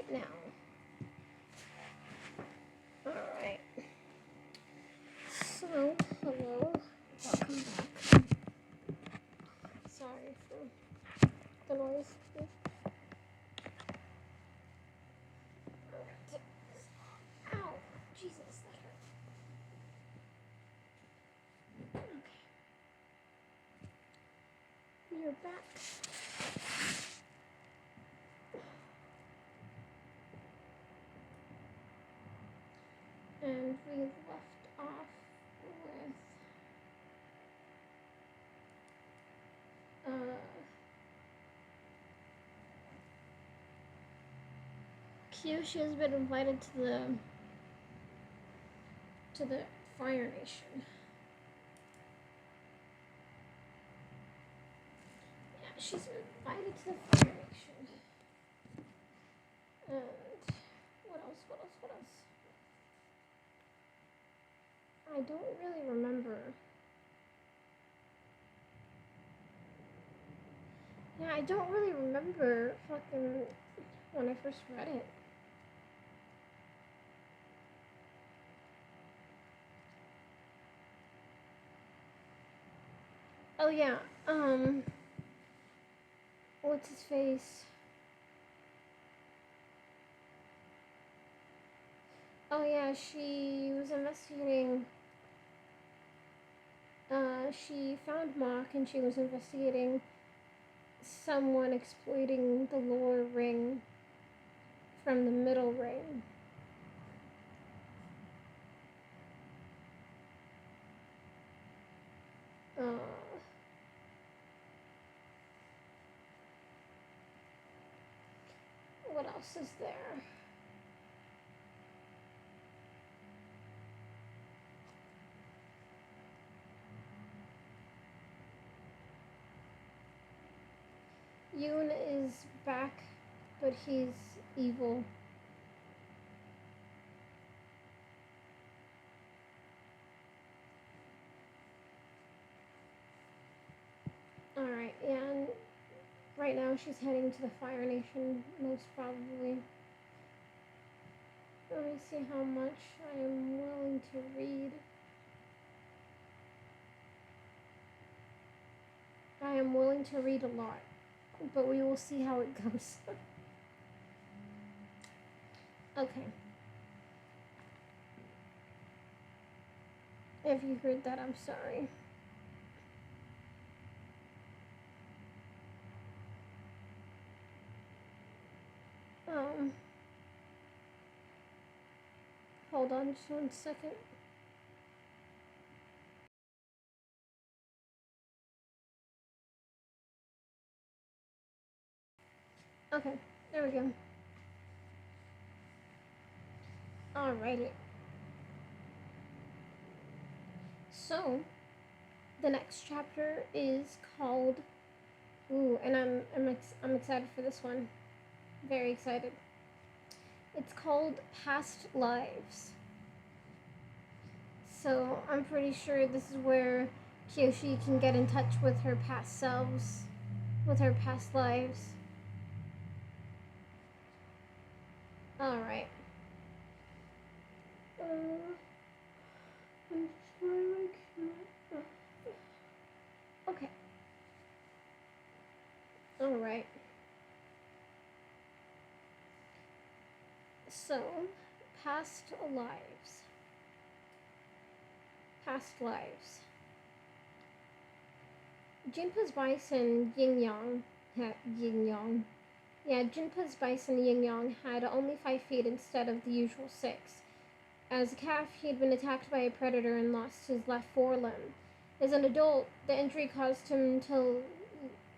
right now. Alright. So, hello. Welcome back. Sorry for the noise. Ow! Jesus, that hurt. Okay. You're back. And we left off with Kyoshi has been invited to the Fire Nation. Yeah, she's been invited to the Fire Nation. And what else? I don't really remember. Yeah, I don't really remember fucking when I first read it. Oh yeah, what's his face? Oh yeah, she was investigating. She found Mach and she was investigating someone exploiting the lower ring from the middle ring. What else is there? Yoon is back, but he's evil. Alright, and right now she's heading to the Fire Nation, most probably. Let me see how much I am willing to read. I am willing to read a lot, but we will see how it goes. Okay. If you heard that, I'm sorry. Hold on just 1 second. Okay, there we go. Alrighty. So, the next chapter is called. Ooh, and I'm excited for this one. Very excited. It's called Past Lives. So I'm pretty sure this is where Kyoshi can get in touch with her past selves, with her past lives. Alright. Okay. Alright. So, past lives. Past lives. Jinpa's bison Yin Yang. Yeah, Jinpa's bison Yin Yang had only 5 feet instead of the usual 6. As a calf, he had been attacked by a predator and lost his left forelimb. As an adult, the injury caused him to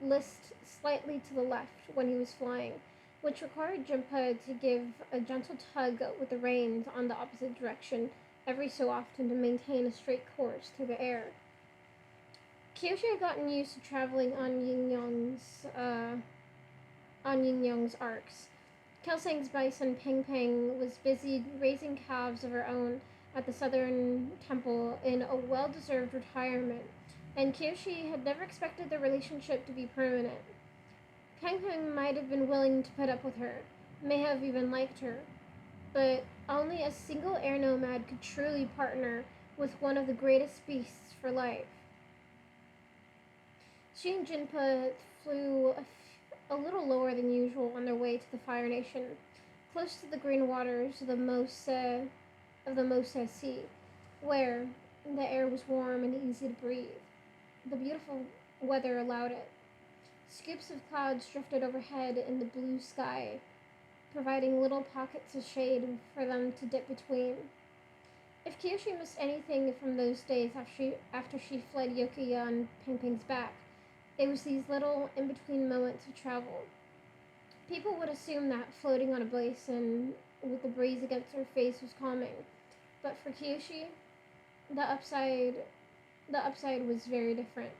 list slightly to the left when he was flying, which required Jinpa to give a gentle tug with the reins on the opposite direction every so often to maintain a straight course through the air. Kyoshi had gotten used to traveling on Yin Yang's arcs. Kelsang's bison Peng Peng was busy raising calves of her own at the southern temple in a well-deserved retirement, and Kyoshi had never expected their relationship to be permanent. Peng Peng might have been willing to put up with her, may have even liked her, but only a single air nomad could truly partner with one of the greatest beasts for life. She and Jinpa flew a little lower than usual on their way to the Fire Nation, close to the green waters of the Mosa Sea, where the air was warm and easy to breathe. The beautiful weather allowed it. Scoops of clouds drifted overhead in the blue sky, providing little pockets of shade for them to dip between. If Kyoshi missed anything from those days after she fled Yokiya on Ping's back, it was these little in-between moments of travel. People would assume that floating on a basin with the breeze against her face was calming, but for Kyoshi, the upside was very different.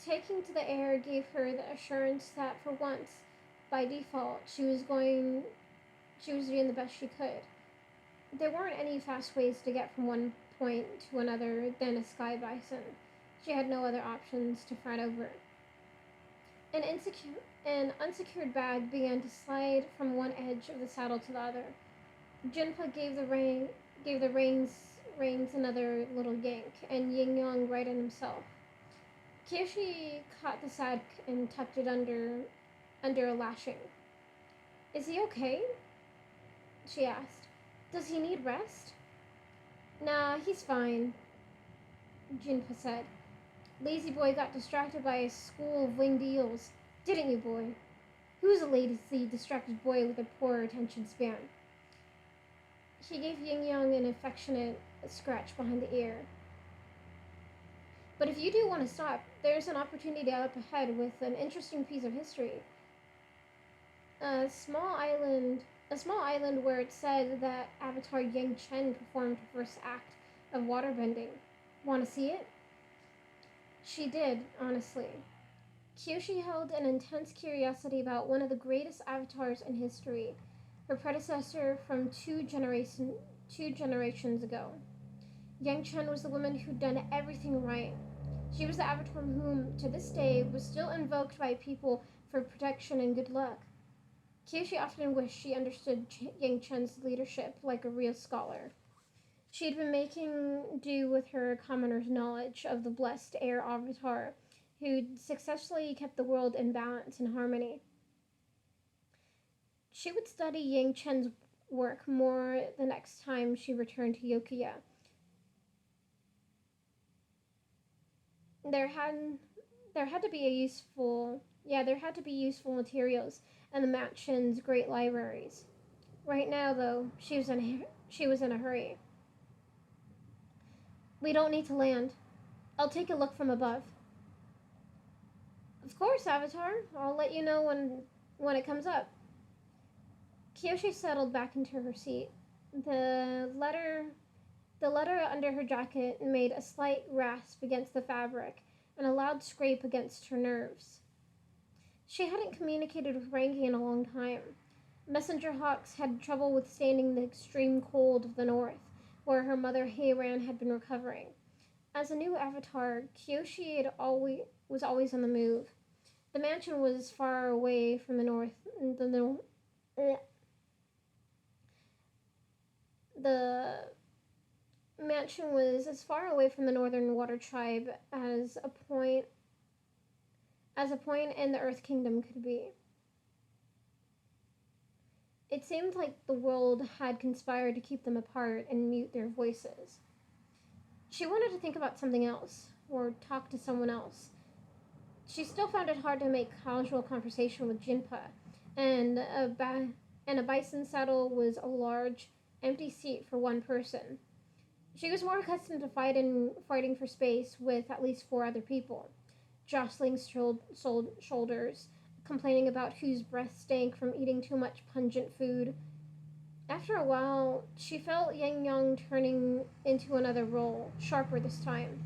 Taking to the air gave her the assurance that for once, by default, she was doing the best she could. There weren't any fast ways to get from one point to another than a sky bison. She had no other options to fret over. An unsecured bag began to slide from one edge of the saddle to the other. Jinpa gave the reins another little yank, and Yin Yang righted himself. Kyoshi caught the sack and tucked it under a lashing. "Is he okay?" she asked. "Does he need rest?" "Nah, he's fine," Jinpa said. "Lazy boy got distracted by a school of winged eels. Didn't you, boy? Who's a lazy, distracted boy with a poor attention span?" He gave Yin Yang an affectionate scratch behind the ear. "But if you do want to stop, there's an opportunity up ahead with an interesting piece of history. A small island where it said that Avatar Yang Chen performed her first act of waterbending. Want to see it?" She did, honestly. Kyoshi held an intense curiosity about one of the greatest avatars in history, her predecessor from two generations ago. Yang Chen was the woman who'd done everything right. She was the avatar whom, to this day, was still invoked by people for protection and good luck. Kyoshi often wished she understood Yang Chen's leadership like a real scholar. She had been making do with her commoner's knowledge of the blessed air avatar who'd successfully kept the world in balance and harmony. She would study Yang Chen's work more the next time she returned to Yokiya. There had to be useful materials in the mansion's great libraries. Right now, though, she was in a hurry. "We don't need to land. I'll take a look from above." "Of course, Avatar. I'll let you know when it comes up." Kyoshi settled back into her seat. The letter under her jacket made a slight rasp against the fabric and a loud scrape against her nerves. She hadn't communicated with Rangi in a long time. Messenger hawks had trouble withstanding the extreme cold of the north, where her mother Heiran had been recovering. As a new avatar, Kyoshi was always on the move. The mansion was far away from the north. The mansion was as far away from the Northern Water Tribe as a point in the Earth Kingdom could be. It seemed like the world had conspired to keep them apart and mute their voices. She wanted to think about something else, or talk to someone else. She still found it hard to make casual conversation with Jinpa, and a bison saddle was a large, empty seat for one person. She was more accustomed to fighting for space with at least 4 other people, jostling shoulders, complaining about whose breath stank from eating too much pungent food. After a while, she felt Yang Yang turning into another role, sharper this time.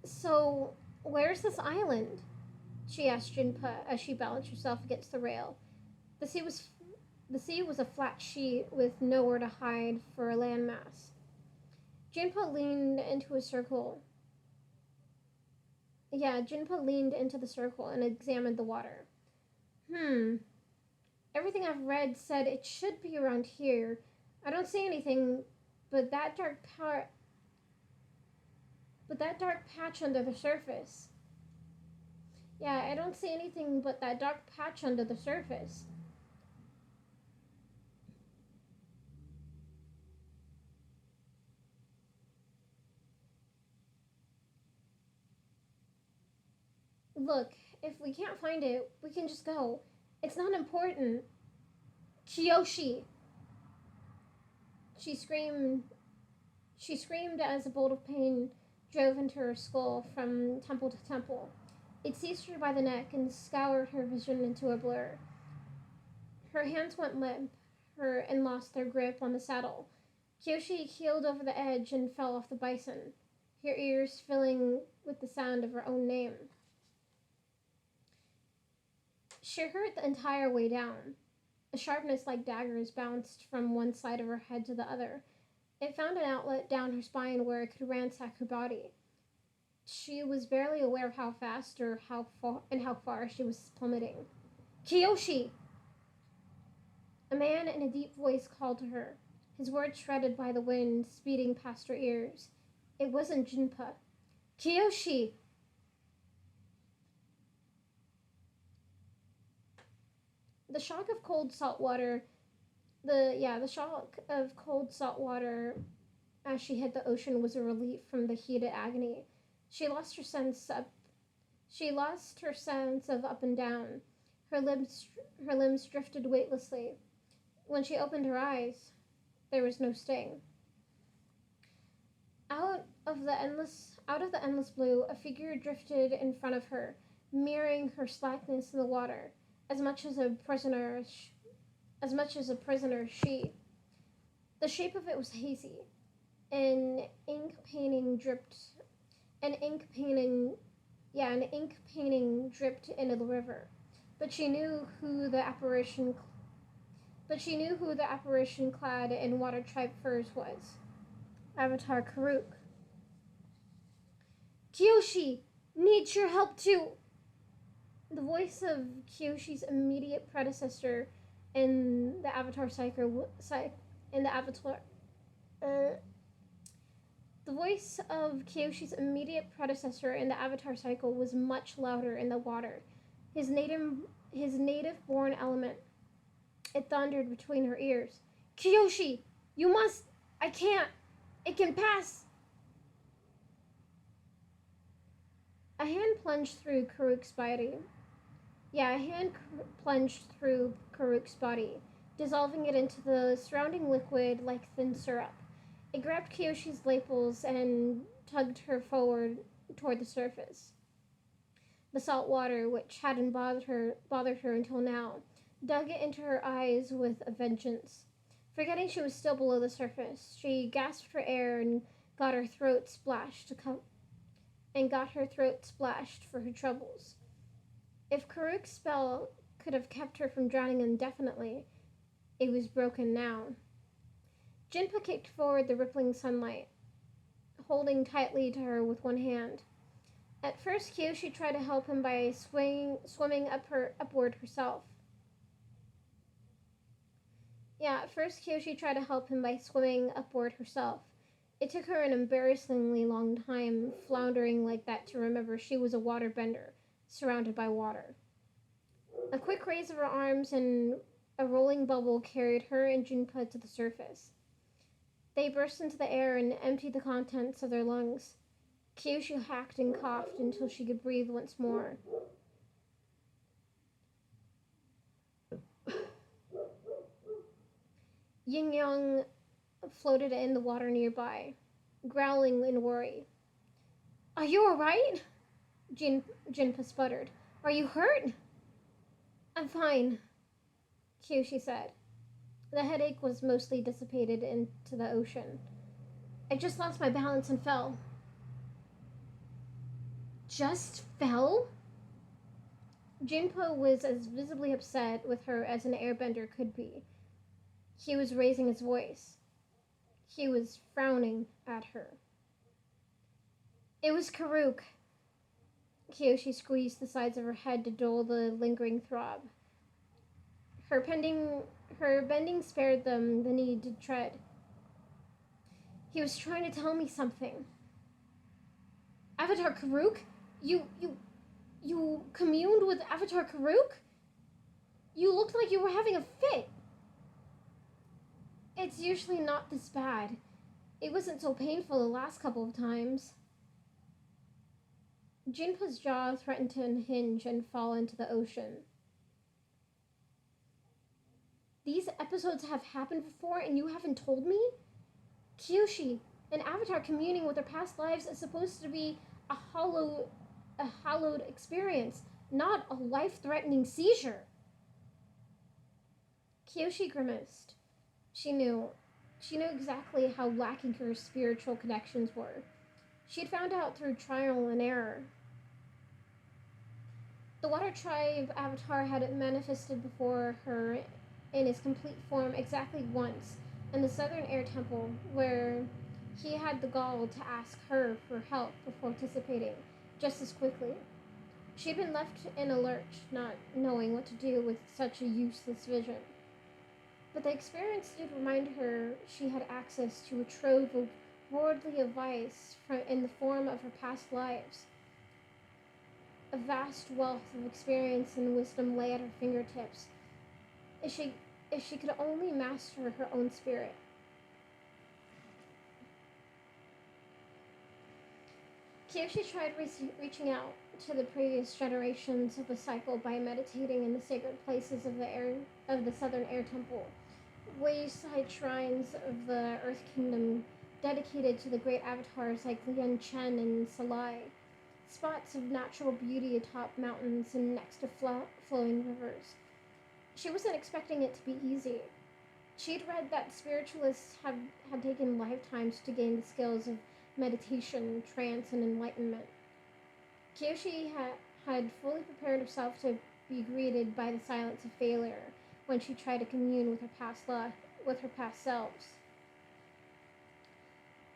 "So, where's this island?" she asked Jinpa as she balanced herself against the rail. The sea was a flat sheet with nowhere to hide for a landmass. Jinpa leaned into the circle and examined the water. Hmm. Everything I've read said it should be around here. I don't see anything but that dark patch under the surface. Yeah, I don't see anything but that dark patch under the surface. Look, if we can't find it, we can just go. It's not important. Kyoshi! She screamed. She screamed as a bolt of pain drove into her skull from temple to temple. It seized her by the neck and scoured her vision into a blur. Her hands went limp, and lost their grip on the saddle. Kyoshi keeled over the edge and fell off the bison, her ears filling with the sound of her own name. She heard the entire way down. A sharpness like daggers bounced from one side of her head to the other. It found an outlet down her spine where it could ransack her body. She was barely aware of how fast or how far she was plummeting. Kyoshi! A man in a deep voice called to her, his words shredded by the wind speeding past her ears. It wasn't Jinpa. Kyoshi! The shock of cold salt water the shock of cold salt water as she hit the ocean was a relief from the heated agony. She lost her sense up She lost her sense of up and down. Her limbs drifted weightlessly. When she opened her eyes, there was no sting. Out of the endless blue, a figure drifted in front of her, mirroring her slackness in the water, as much as a prisoner she. The shape of it was hazy. An ink painting dripped an ink painting an ink painting dripped into the river. But she knew who the apparition clad in water tribe furs was. Avatar Karuk. Kyoshi! Needs your help too! The voice of Kyoshi's immediate predecessor in the Avatar cycle in the Avatar The voice of Kyoshi's immediate predecessor in the Avatar cycle was much louder in the water. His native-born element. It thundered between her ears. Kyoshi! You must! I can't! It can pass! A hand plunged through Karuk's body. Plunged through Karuk's body, dissolving it into the surrounding liquid like thin syrup. It grabbed Kyoshi's lapels and tugged her forward toward the surface. The salt water, which hadn't bothered her until now, dug into her eyes with a vengeance. Forgetting she was still below the surface, she gasped for air and got her throat splashed for her troubles. If Karuk's spell could have kept her from drowning indefinitely, it was broken now. Jinpa kicked forward the rippling sunlight, holding tightly to her with one hand. At first, Kyoshi tried to help him by swimming upward herself. At first, Kyoshi tried to help him by swimming upward herself. It took her an embarrassingly long time, floundering like that, to remember she was a waterbender, surrounded by water. A quick raise of her arms and a rolling bubble carried her and Jinpa to the surface. They burst into the air and emptied the contents of their lungs. Kyoshi hacked and coughed until she could breathe once more. Yin Yang floated in the water nearby, growling in worry. Are you alright? Jinpa sputtered. Are you hurt? I'm fine, Kyoshi said. The headache was mostly dissipated into the ocean. I just lost my balance and fell. Just fell? Jinpa was as visibly upset with her as an airbender could be. He was raising his voice. He was frowning at her. It was Karuk. Kyoshi squeezed the sides of her head to dull the lingering throb. Her pending her bending spared them the need to tread. He was trying to tell me something. Avatar Karuk? You communed with Avatar Karuk? You looked like you were having a fit. It's usually not this bad. It wasn't so painful the last couple of times. Jinpa's jaw threatened to unhinge and fall into the ocean. These episodes have happened before and you haven't told me? Kyoshi, an avatar communing with her past lives, is supposed to be a hallowed experience, not a life-threatening seizure. Kyoshi grimaced. She knew. She knew exactly how lacking her spiritual connections were. She had found out through trial and error. The Water Tribe Avatar had manifested before her in his complete form exactly once in the Southern Air Temple, where he had the gall to ask her for help before participating just as quickly. She'd been left in a lurch, not knowing what to do with such a useless vision. But the experience did remind her she had access to a trove of worldly advice in the form of her past lives. A vast wealth of experience and wisdom lay at her fingertips, if she could only master her own spirit. Kyoshi tried reaching out to the previous generations of the cycle by meditating in the sacred places of the Southern Air Temple, wayside shrines of the Earth Kingdom dedicated to the great avatars like Lian Chen and Salai, spots of natural beauty atop mountains and next to flowing rivers. She wasn't expecting it to be easy. She'd read that spiritualists had taken lifetimes to gain the skills of meditation, trance, and enlightenment. Kyoshi had fully prepared herself to be greeted by the silence of failure when she tried to commune with her past selves.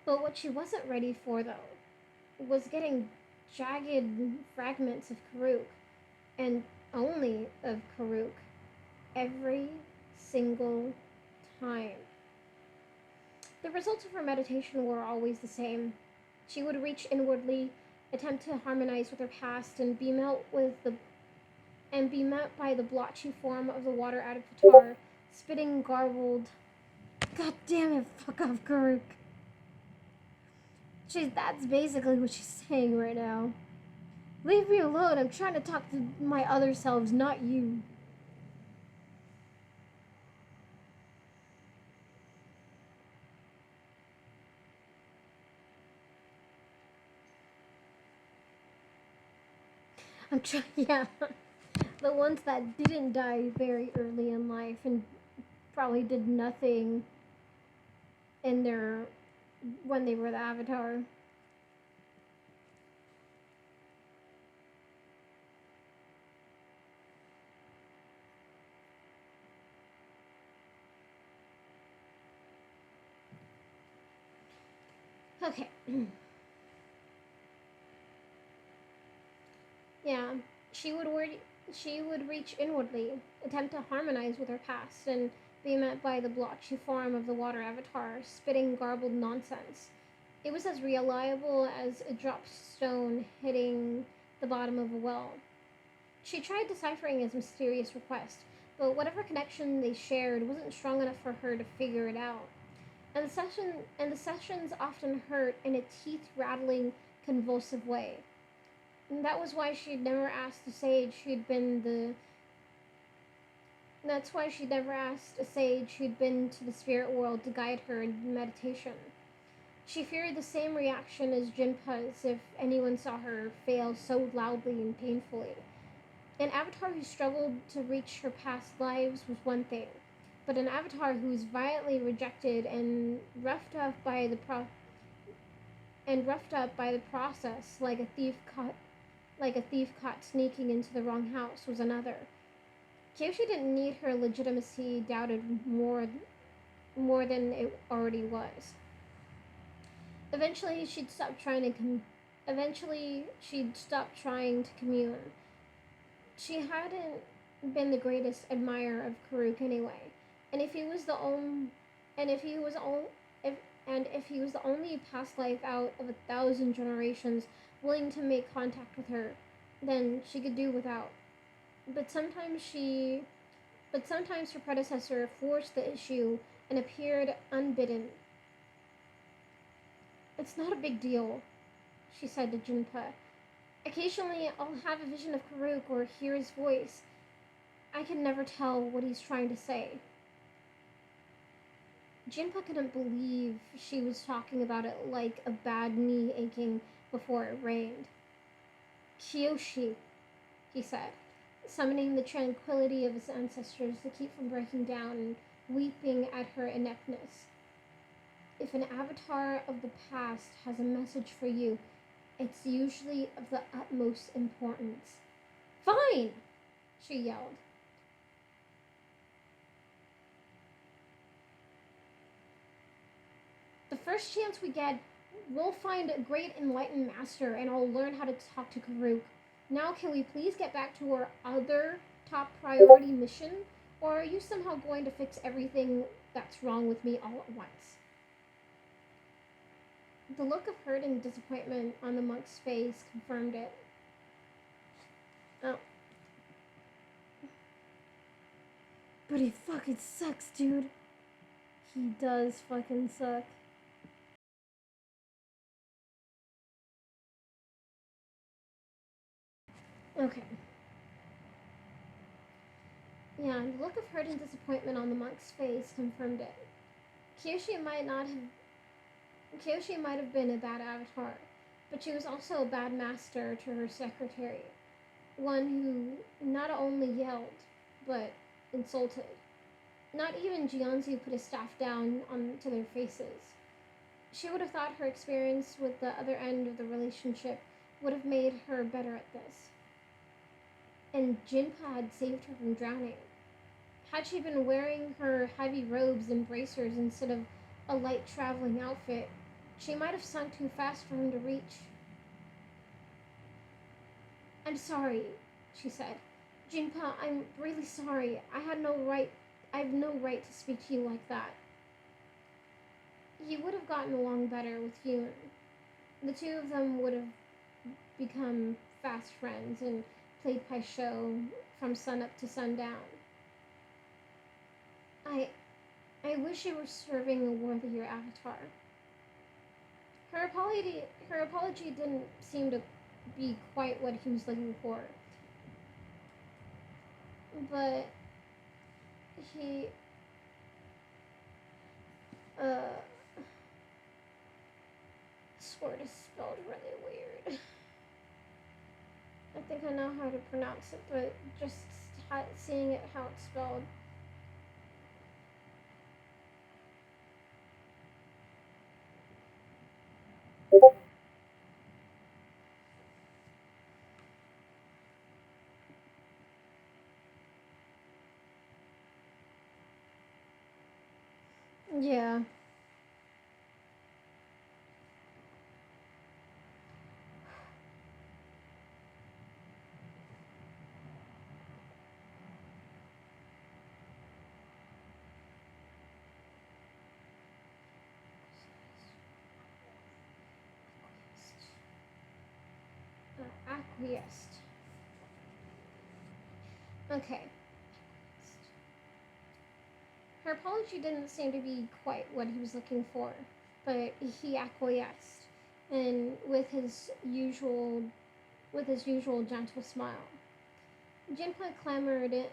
But what she wasn't ready for, though, was getting jagged fragments of Karuk, and only of Karuk, every single time. The results of her meditation were always the same. She would reach inwardly, attempt to harmonize with her past, and be met by the blotchy form of the water avatar, spitting garbled. God damn it, fuck off, Karuk. That's basically what she's saying right now. Leave me alone, I'm trying to talk to my other selves, not you. Yeah. The ones that didn't die very early in life and probably did nothing in their when they were the avatar. Okay. Yeah, she would reach inwardly, attempt to harmonize with her past, and be met by the blotchy form of the water avatar, spitting garbled nonsense. It was as reliable as a dropped stone hitting the bottom of a well. She tried deciphering his mysterious request, but whatever connection they shared wasn't strong enough for her to figure it out. And the sessions often hurt in a teeth rattling, convulsive way. And that was why she'd never asked a sage who'd been the. That's why she'd never asked a sage who'd been to the spirit world to guide her in meditation. She feared the same reaction as Jinpa's if anyone saw her fail so loudly and painfully. An avatar who struggled to reach her past lives was one thing, but an avatar who was violently rejected and roughed up by the process like a thief caught sneaking into the wrong house was another. Kyoshi didn't need her legitimacy doubted more than it already was. Eventually, she'd stop trying to commune. She hadn't been the greatest admirer of Karuk anyway. And if he was the only, and if if he was the only past life out of 1,000 generations willing to make contact with her, then she could do without. But sometimes she, but sometimes her predecessor forced the issue and appeared unbidden. It's not a big deal, she said to Junpa. Occasionally, I'll have a vision of Karuk or hear his voice. I can never tell what he's trying to say. Jinpa couldn't believe she was talking about it like a bad knee aching before it rained. Kyoshi, he said, summoning the tranquility of his ancestors to keep from breaking down and weeping at her ineptness. If an avatar of the past has a message for you, it's usually of the utmost importance. Fine, she yelled. The first chance we get, we'll find a great enlightened master and I'll learn how to talk to Karuk. Now can we please get back to our other top priority mission? Or are you somehow going to fix everything that's wrong with me all at once? The look of hurt and disappointment on the monk's face confirmed it. Oh. But he fucking sucks, dude. He does fucking suck. Okay. Yeah, the look of hurt and disappointment on the monk's face confirmed it. Kyoshi might have been a bad avatar, but she was also a bad master to her secretary. One who not only yelled, but insulted. Not even Jianzu put his staff down onto their faces. She would have thought her experience with the other end of the relationship would have made her better at this. And Jinpa had saved her from drowning. Had she been wearing her heavy robes and bracers instead of a light traveling outfit, she might have sunk too fast for him to reach. I'm sorry, she said. Jinpa, I'm really sorry. I have no right to speak to you like that. He would have gotten along better with Yun. The two of them would have become fast friends and played Paisho from sunup to sundown. I wish you were serving a worthier avatar. Her apology didn't seem to be quite what he was looking for. But he this word is spelled really weird. I think I know how to pronounce it, but just seeing it how it's spelled. Yeah. Acquiesced. Okay. Her apology didn't seem to be quite what he was looking for, but he acquiesced, and with his usual gentle smile. Jinpa clambered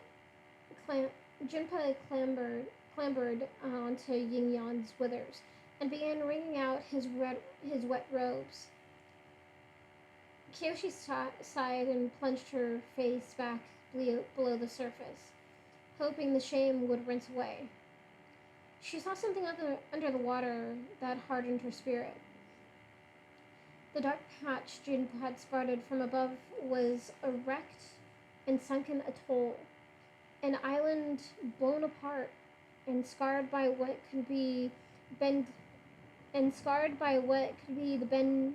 onto Yin Yan's withers and began wringing out his wet robes. Kyoshi sighed and plunged her face back below the surface, hoping the shame would rinse away. She saw something under the water that hardened her spirit. The dark patch Jinpa had spotted from above was a wrecked and sunken atoll, an island blown apart and scarred by what could be bend and scarred by what could be the bend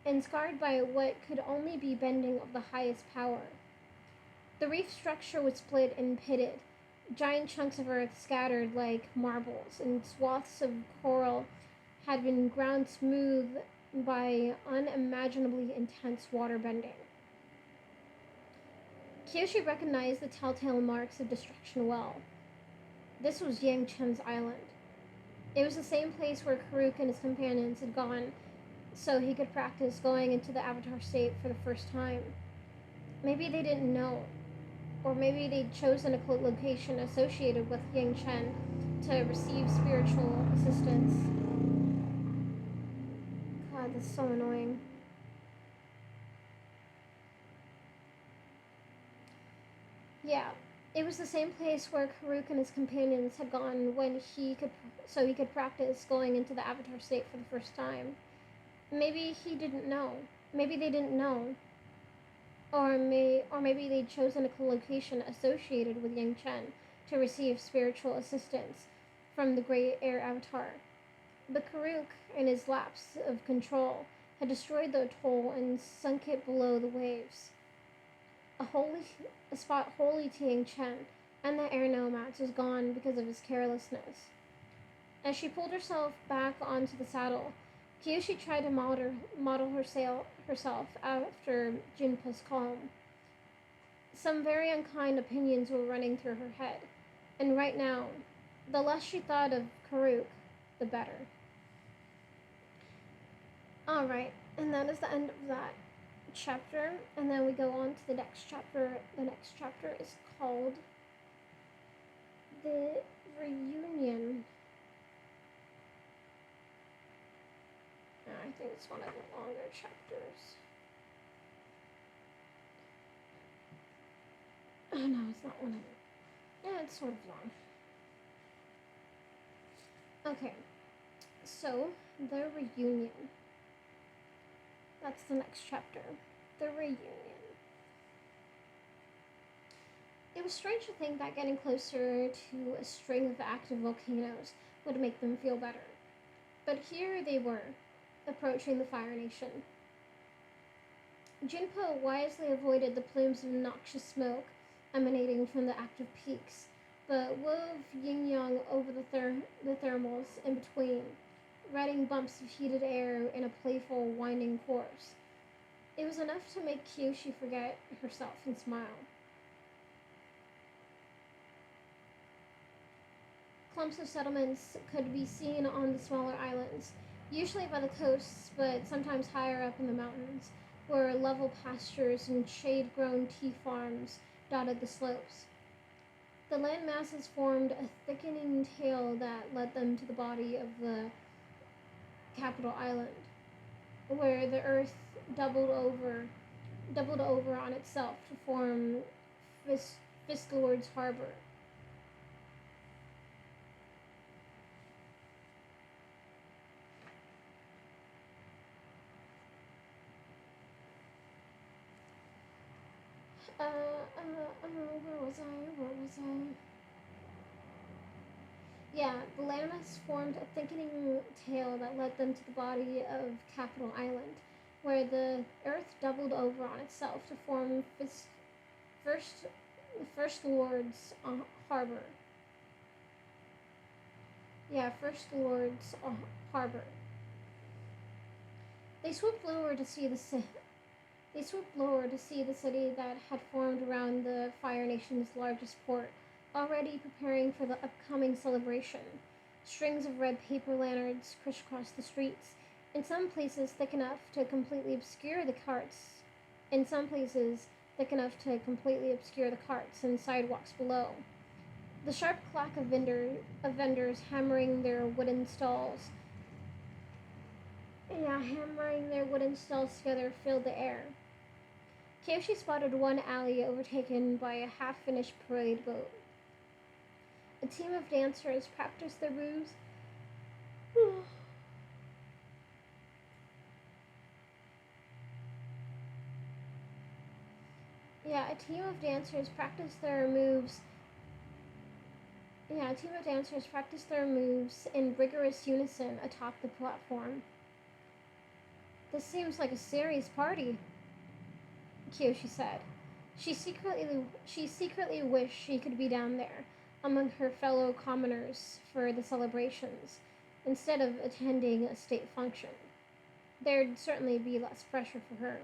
and scarred by what could only be bending of the highest power. The reef structure was split and pitted, giant chunks of earth scattered like marbles, and swaths of coral had been ground smooth by unimaginably intense water bending. Kyoshi recognized the telltale marks of destruction well. This was Yang Chen's island. It was the same place where Karuk and his companions had gone so he could practice going into the Avatar state for the first time. Maybe they didn't know, or maybe they'd chosen a location associated with Yang Chen to receive spiritual assistance. God, that's so annoying. Yeah, it was the same place where Karuk and his companions had gone so he could practice going into the Avatar state for the first time. Maybe he didn't know. Maybe they didn't know. Or maybe they'd chosen a location associated with Yang Chen to receive spiritual assistance from the great air avatar. But Karuk, in his lapse of control, had destroyed the atoll and sunk it below the waves. A spot holy to Yang Chen, and the air nomads was gone because of his carelessness. As she pulled herself back onto the saddle, Kyoshi tried to model herself after Jinpa's calm. Some very unkind opinions were running through her head, and right now, the less she thought of Karuk, the better. Alright, and that is the end of that chapter, and then we go on to the next chapter. The next chapter is called The Reunion. I think it's one of the longer chapters. Oh no, it's not one of them. Yeah, it's sort of long. Okay, so the reunion. That's the next chapter. The reunion. It was strange to think that getting closer to a string of active volcanoes would make them feel better. But here they were, approaching the Fire Nation. Jinpa wisely avoided the plumes of noxious smoke emanating from the active peaks, but wove yin-yang over the thermals in between, riding bumps of heated air in a playful, winding course. It was enough to make Kyoshi forget herself and smile. Clumps of settlements could be seen on the smaller islands, usually by the coasts, but sometimes higher up in the mountains, where level pastures and shade-grown tea farms dotted the slopes. The land masses formed a thickening tail that led them to the body of the capital island, where the earth doubled over on itself to form Fistlord's harbor. Where was I? Yeah, the landmass formed a thickening tail that led them to the body of Capital Island, where the earth doubled over on itself to form the First Lord's harbor. Yeah, First Lord's harbor. They swooped lower to see the city that had formed around the Fire Nation's largest port, already preparing for the upcoming celebration. Strings of red paper lanterns crisscrossed the streets, in some places thick enough to completely obscure the carts and sidewalks below. The sharp clack of vendors hammering their wooden stalls together filled the air. Kyoshi spotted one alley overtaken by a half-finished parade boat. A team of dancers practiced their moves. A team of dancers practiced their moves in rigorous unison atop the platform. This seems like a serious party, Kyoshi said. She secretly wished she could be down there among her fellow commoners for the celebrations instead of attending a state function. There'd certainly be less pressure for her.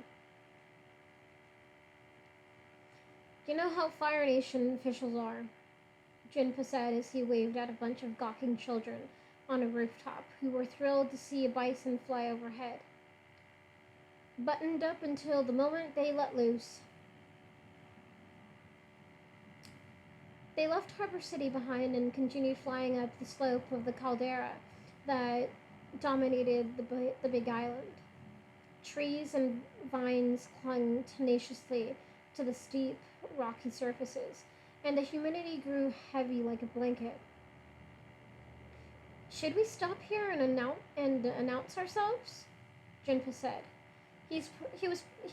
You know how Fire Nation officials are, Jinpa said as he waved at a bunch of gawking children on a rooftop who were thrilled to see a bison fly overhead. Buttoned up until the moment they let loose. They left Harbor City behind and continued flying up the slope of the caldera that dominated the big island. Trees and vines clung tenaciously to the steep, rocky surfaces, and the humidity grew heavy like a blanket. Should we stop here and announce ourselves? Jinpa said. He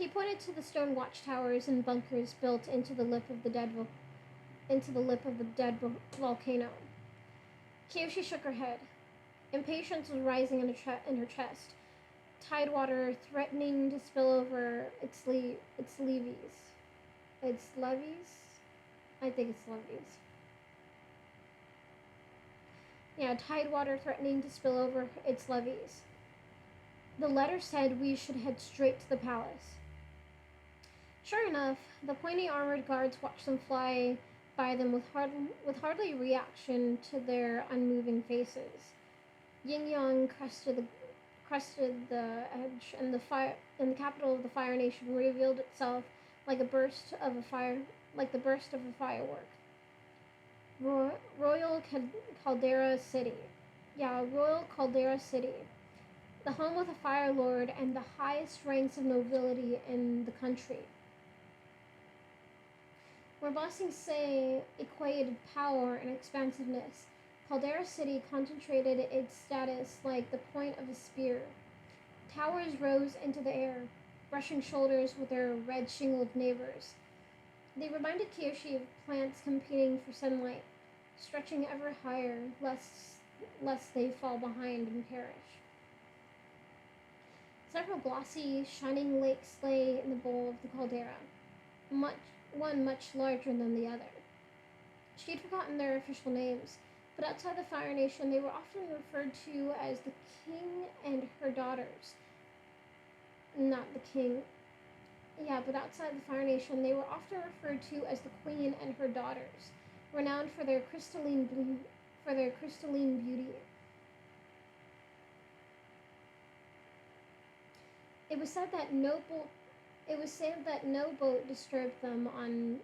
pointed to the stone watchtowers and bunkers built into the lip of the dead volcano. Kyoshi shook her head. Impatience was rising in her chest. Tidewater threatening to spill over its levees. Its levees? I think it's levees. Yeah, tidewater threatening to spill over its levees. The letter said we should head straight to the palace. Sure enough, the pointy armored guards watched them fly by them with hardly reaction to their unmoving faces. Yin Yang crested the edge, and the capital of the Fire Nation revealed itself like the burst of a firework. Royal Caldera City. Yeah, Royal Caldera City. The home of the Fire Lord and the highest ranks of nobility in the country. Where Bossing Say equated power and expansiveness, Caldera City concentrated its status like the point of a spear. Towers rose into the air, brushing shoulders with their red-shingled neighbors. They reminded Kyoshi of plants competing for sunlight, stretching ever higher, lest they fall behind and perish. Several glossy, shining lakes lay in the bowl of the caldera, one much larger than the other. She had forgotten their official names, but outside the Fire Nation they were often referred to as the King and her daughters. Not the King. Yeah, but outside the Fire Nation they were often referred to as the Queen and her daughters, renowned for their crystalline beauty. It was said that no boat disturbed them on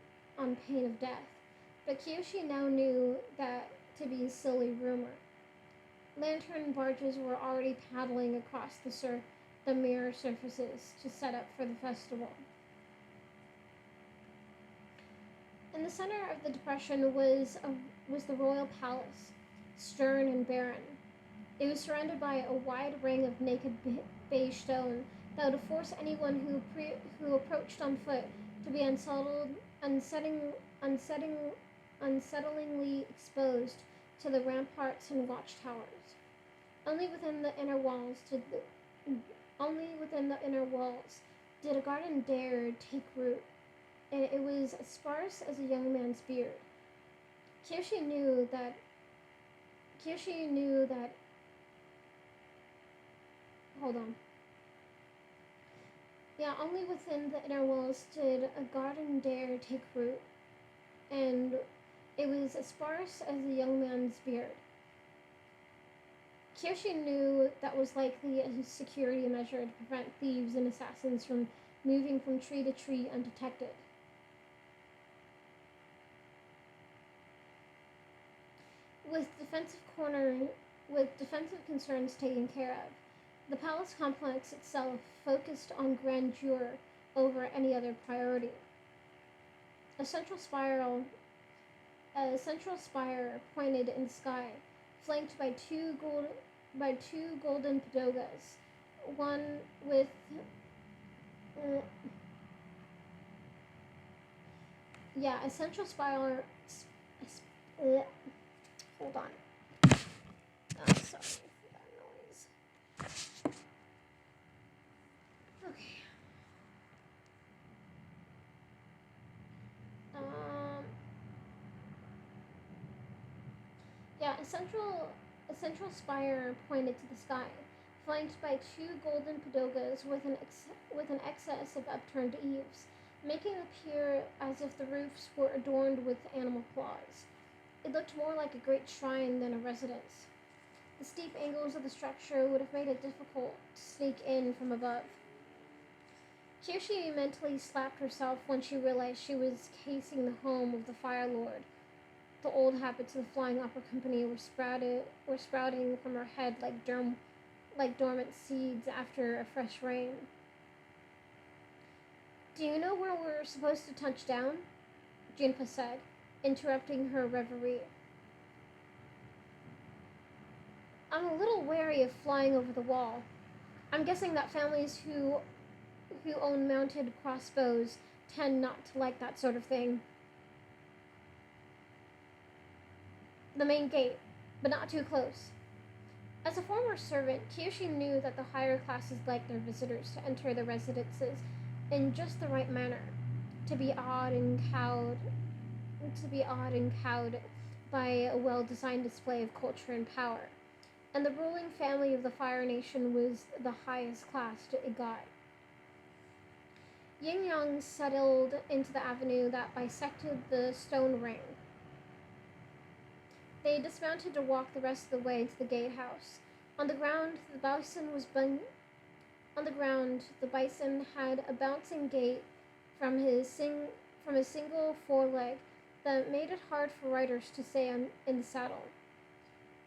pain of death, but Kyoshi now knew that to be a silly rumor. Lantern barges were already paddling across the mirror surfaces to set up for the festival. In the center of the depression was the royal palace, stern and barren. It was surrounded by a wide ring of naked beige stone that would force anyone who approached on foot to be unsettlingly exposed to the ramparts and watchtowers. Only within the inner walls did a garden dare take root, and it was as sparse as a young man's beard. Kyoshi knew that. Hold on. Yeah, only within the inner walls did a garden dare take root, and it was as sparse as a young man's beard. Kyoshi knew that was likely a security measure to prevent thieves and assassins from moving from tree to tree undetected. With defensive concerns taken care of, the palace complex itself focused on grandeur over any other priority. A central spire pointed in the sky, flanked by two golden pagodas, one with a central spire. Hold on. Oh, sorry for that noise. Okay. Yeah, a central spire pointed to the sky, flanked by two golden pagodas with an excess of upturned eaves, making it appear as if the roofs were adorned with animal claws. It looked more like a great shrine than a residence. The steep angles of the structure would have made it difficult to sneak in from above. Kyoshi mentally slapped herself when she realized she was casing the home of the Fire Lord. The old habits of the Flying Opera Company were sprouting from her head like dormant seeds after a fresh rain. Do you know where we're supposed to touch down? Junpa said, interrupting her reverie. I'm a little wary of flying over the wall. I'm guessing that families who own mounted crossbows tend not to like that sort of thing. The main gate, but not too close. As a former servant, Kyoshi knew that the higher classes liked their visitors to enter their residences in just the right manner, to be awed and cowed by a well-designed display of culture and power. And the ruling family of the Fire Nation was the highest class it got. Yin Yang settled into the avenue that bisected the stone ring. They dismounted to walk the rest of the way to the gatehouse. On the ground, the bison had a bouncing gait from his single foreleg that made it hard for riders to stay in the saddle.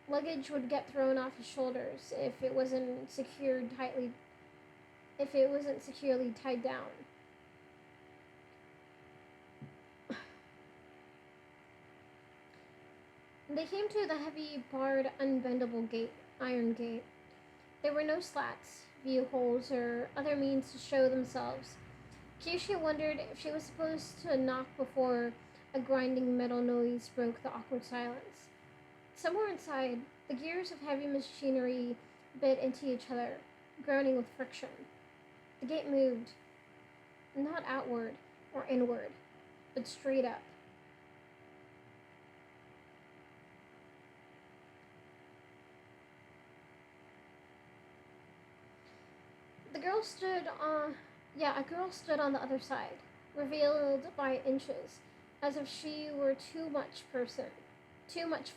Luggage would get thrown off his shoulders if it wasn't securely tied down. They came to the heavy, barred, unbendable iron gate. There were no slats, view holes, or other means to show themselves. Kyoshi wondered if she was supposed to knock before a grinding metal noise broke the awkward silence. Somewhere inside, the gears of heavy machinery bit into each other, groaning with friction. The gate moved, not outward or inward, but straight up. A girl stood on the other side, revealed by inches, as if she were too much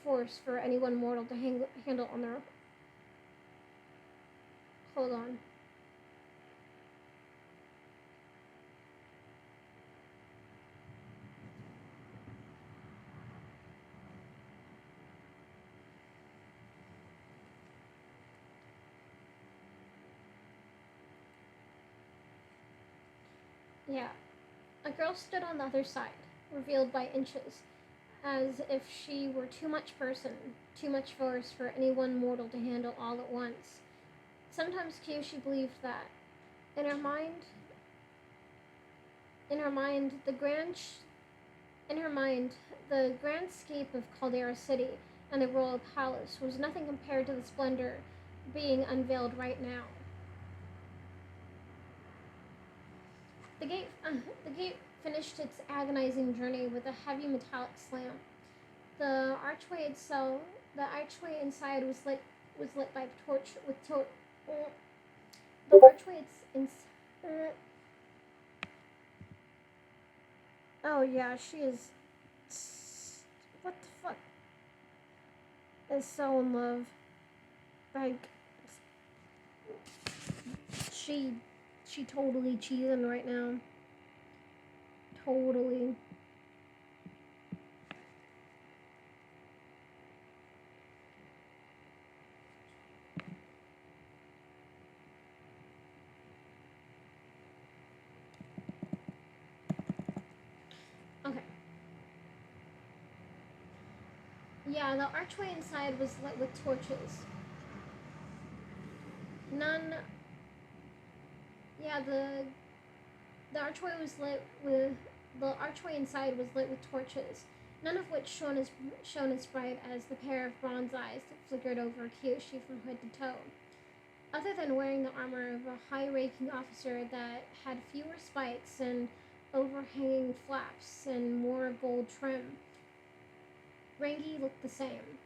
force for any one mortal to handle on their own. Hold on. Yeah, a girl stood on the other side, revealed by inches, as if she were too much force for any one mortal to handle all at once. Sometimes Kyoshi believed that. In her mind, in her mind, the grand, sh- in her mind, the grandscape of Caldera City and the royal palace was nothing compared to the splendor being unveiled right now. The gate finished its agonizing journey with a heavy metallic slam. The archway inside was lit by torch with torch. The archway Oh yeah, she is. What the fuck? Is so in love. Like she, she totally cheating right now. Totally. Okay. Yeah, the archway inside was lit with torches. None. Yeah, the archway was lit with the archway inside was lit with torches, none of which shone as bright as the pair of bronze eyes that flickered over Kyoshi from head to toe. Other than wearing the armor of a high-ranking officer that had fewer spikes and overhanging flaps and more gold trim, Rangi looked the same.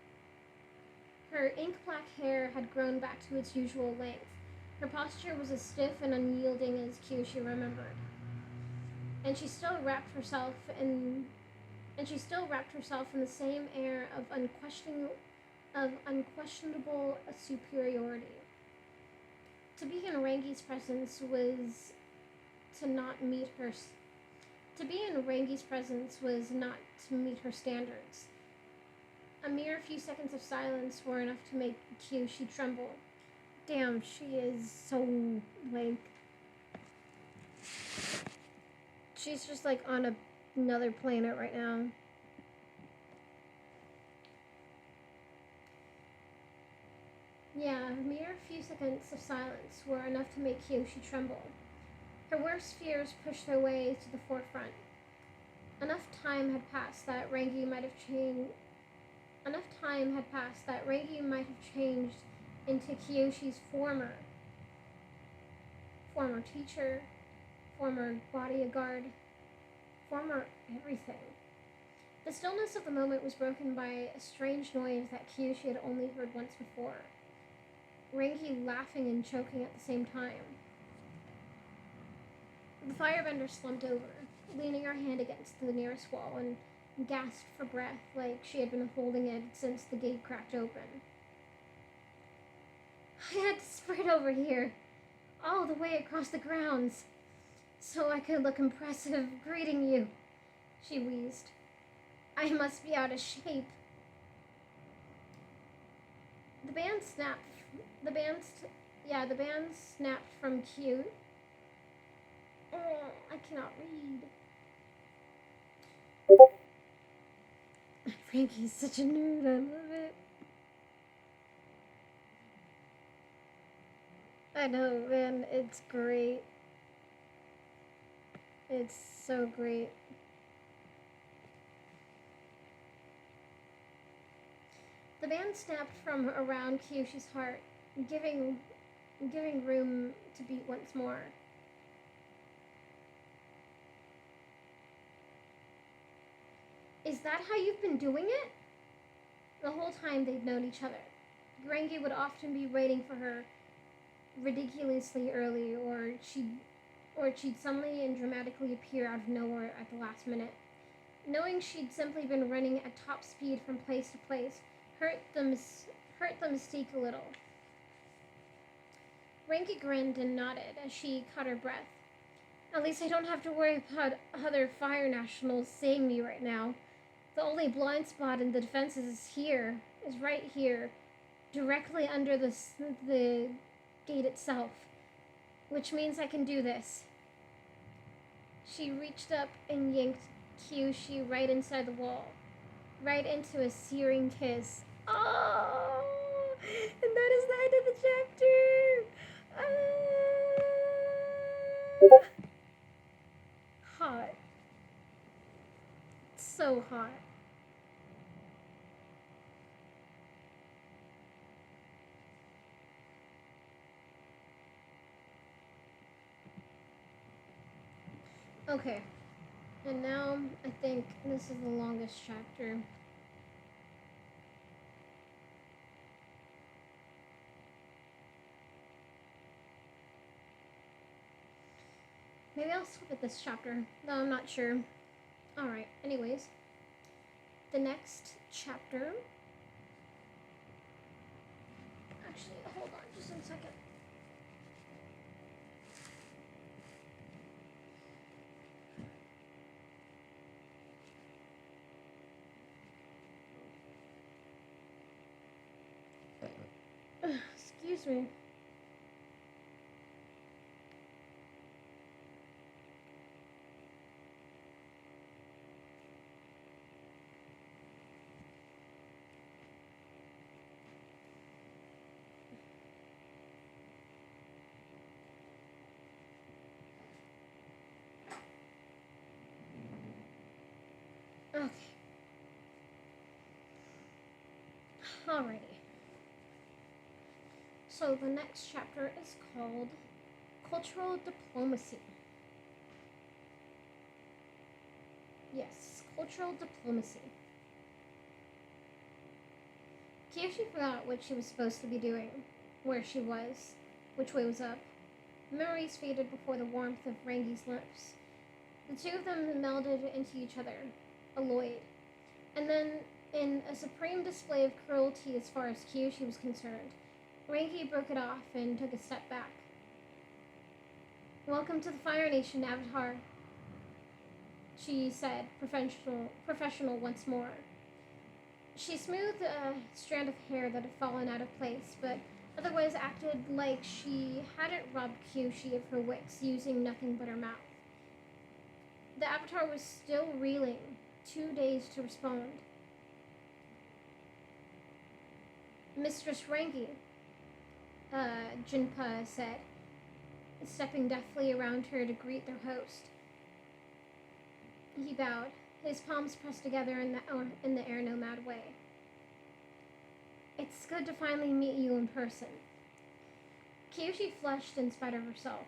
Her ink-black hair had grown back to its usual length. Her posture was as stiff and unyielding as Kyoshi remembered. And she still wrapped herself in the same air of unquestionable superiority. To be in Rangi's presence was not to meet her standards. A mere few seconds of silence were enough to make Kyoshi tremble. Damn, she is so, like... She's just, like, on another planet right now. Yeah, a mere few seconds of silence were enough to make Kyoshi tremble. Her worst fears pushed their way to the forefront. Enough time had passed that Rangi might have changed into Kyoshi's former teacher, former bodyguard, former everything. The stillness of the moment was broken by a strange noise that Kyoshi had only heard once before. Rangi laughing and choking at the same time. The firebender slumped over, leaning her hand against the nearest wall, and gasped for breath like she had been holding it since the gate cracked open. I had to sprint over here, all the way across the grounds, so I could look impressive greeting you, she wheezed. I must be out of shape. The band snapped from cute. Oh, I cannot read. Frankie's such a nerd, I love it. I know, man, it's great. It's so great. The band snapped from around Kyoshi's heart, giving room to beat once more. Is that how you've been doing it? The whole time they'd known each other, Rangi would often be waiting for her ridiculously early, or she'd suddenly and dramatically appear out of nowhere at the last minute. Knowing she'd simply been running at top speed from place to place hurt the mystique a little. Rangi grinned and nodded as she caught her breath. At least I don't have to worry about other fire nationals seeing me right now. The only blind spot in the defenses is right here, directly under the gate itself, which means I can do this. She reached up and yanked Kyoshi right inside the wall, right into a searing kiss. Oh, and that is the end of the chapter. Hot. So hot. Okay, and now I think this is the longest chapter. Maybe I'll skip at this chapter, though I'm not sure. Alright, anyways. The next chapter... Actually, hold on just a second. Excuse me. Okay. Alrighty. So the next chapter is called Cultural Diplomacy. Yes, Cultural Diplomacy. Kyoshi forgot what she was supposed to be doing, where she was, which way was up. Memories faded before the warmth of Rangi's lips. The two of them melded into each other, alloyed. And then, in a supreme display of cruelty as far as Kyoshi was concerned, Rangi broke it off and took a step back. "Welcome to the Fire Nation, Avatar," she said, professional once more. She smoothed a strand of hair that had fallen out of place, but otherwise acted like she hadn't robbed Kyoshi of her wits using nothing but her mouth. The Avatar was still reeling, 2 days to respond. "Mistress Rangi," Jinpa said, stepping deftly around her to greet their host. He bowed, his palms pressed together in the air nomad way. "It's good to finally meet you in person." Kyoshi flushed in spite of herself.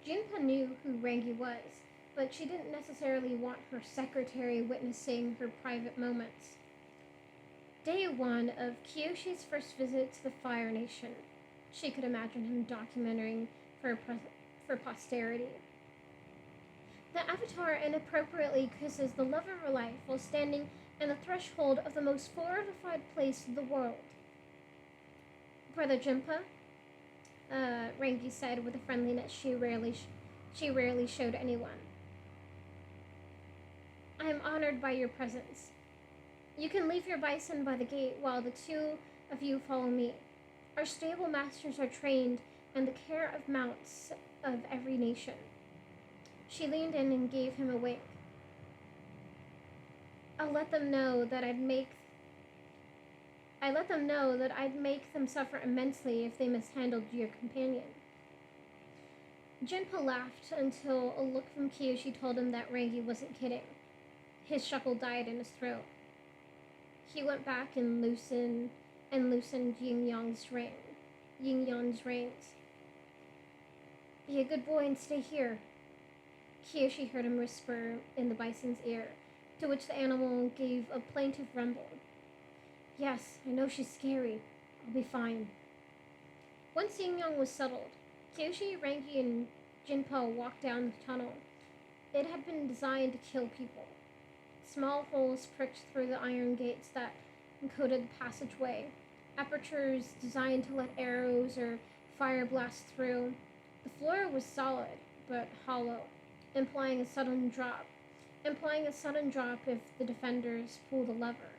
Jinpa knew who Rangi was, but she didn't necessarily want her secretary witnessing her private moments. Day one of Kyoshi's first visit to the Fire Nation. She could imagine him documenting for posterity. The Avatar inappropriately kisses the love of her life while standing on the threshold of the most fortified place in the world. "Brother Jinpa," Rangi said with a friendliness she rarely showed anyone. "I am honored by your presence. You can leave your bison by the gate while the two of you follow me. Our stable masters are trained in the care of mounts of every nation." She leaned in and gave him a wink. I let them know that I'd make them suffer immensely if they mishandled your companion." Jinpa laughed until a look from Kyoshi told him that Rangi wasn't kidding. His chuckle died in his throat. He went back and loosened Yin Yang's reins. "Be a good boy and stay here," Kyoshi heard him whisper in the bison's ear, to which the animal gave a plaintive rumble. "Yes, I know she's scary. I'll be fine." Once Yin Yang was settled, Kyoshi, Rangi, and Jinpa walked down the tunnel. It had been designed to kill people. Small holes pricked through the iron gates that encoded the passageway, apertures designed to let arrows or fire blast through. The floor was solid, but hollow, implying a sudden drop if the defenders pulled a lever.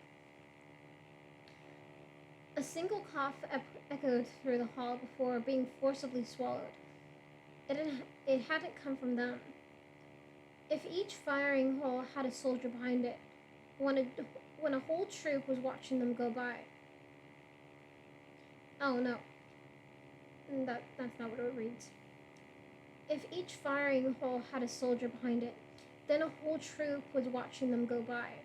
A single cough echoed through the hall before being forcibly swallowed. It hadn't come from them. If each firing hole had a soldier behind it, when a whole troop was watching them go by. Oh no, that's not what it reads. If each firing hole had a soldier behind it, then a whole troop was watching them go by.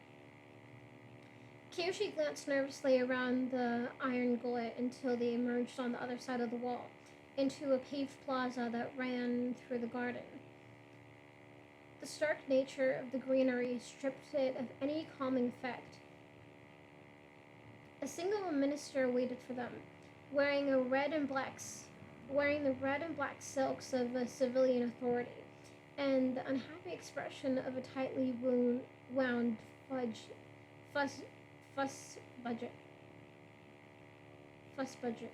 Kyoshi glanced nervously around the iron gullet until they emerged on the other side of the wall, into a paved plaza that ran through the garden. The stark nature of the greenery stripped it of any calming effect. A single minister waited for them, wearing the red and black silks of a civilian authority, and the unhappy expression of a tightly wound fuss budget.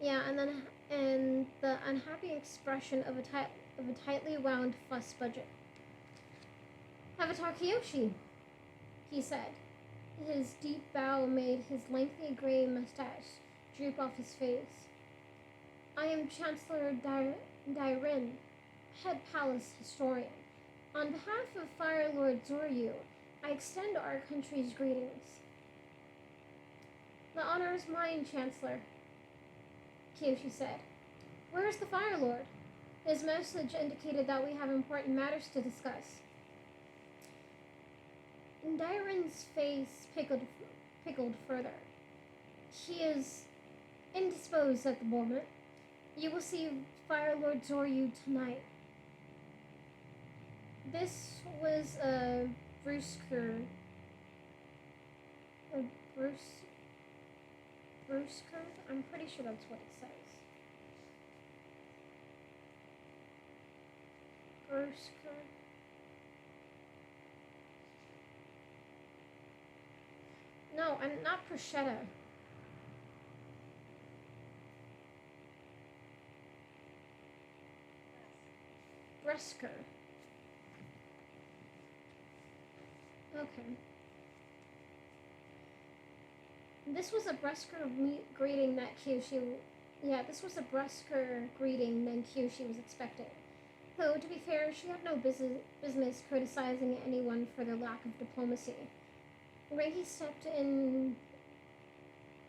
Yeah, and the unhappy expression of a tightly wound fuss budget. "Avatar Kyoshi," he said. His deep bow made his lengthy gray mustache droop off his face. "I am Chancellor Dairen, head palace historian. On behalf of Fire Lord Zoryu, I extend our country's greetings." "The honor is mine, Chancellor," Kyoshi said. "Where is the Fire Lord? His message indicated that we have important matters to discuss." Dairen's face pickled further. "He is indisposed at the moment. You will see Fire Lord Zoryu tonight." This was a brusque Brusca? I'm pretty sure that's what it says. Brusca. No, I'm not bruschetta. Bresker. Okay. This was a Bresker greeting that Kyoshi. Yeah, this was a Bresker greeting than Kyoshi was expecting. Though, to be fair, she had no business criticizing anyone for their lack of diplomacy. Reiki stepped in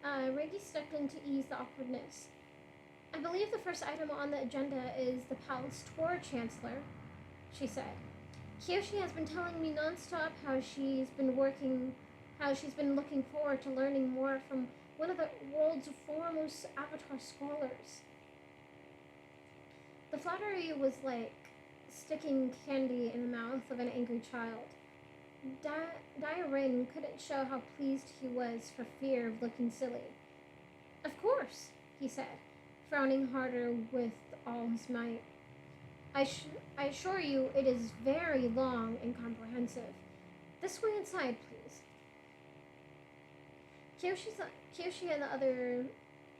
to ease the awkwardness. I believe the first item on the agenda is the palace tour, Chancellor, she said. Kyoshi has been telling me nonstop how she's been looking forward to learning more from one of the world's foremost Avatar scholars. The flattery was like sticking candy in the mouth of an angry child. Dairin couldn't show how pleased he was for fear of looking silly. Of course, he said, frowning harder with all his might. I assure you it is very long and comprehensive. This way inside, please. Kyoshi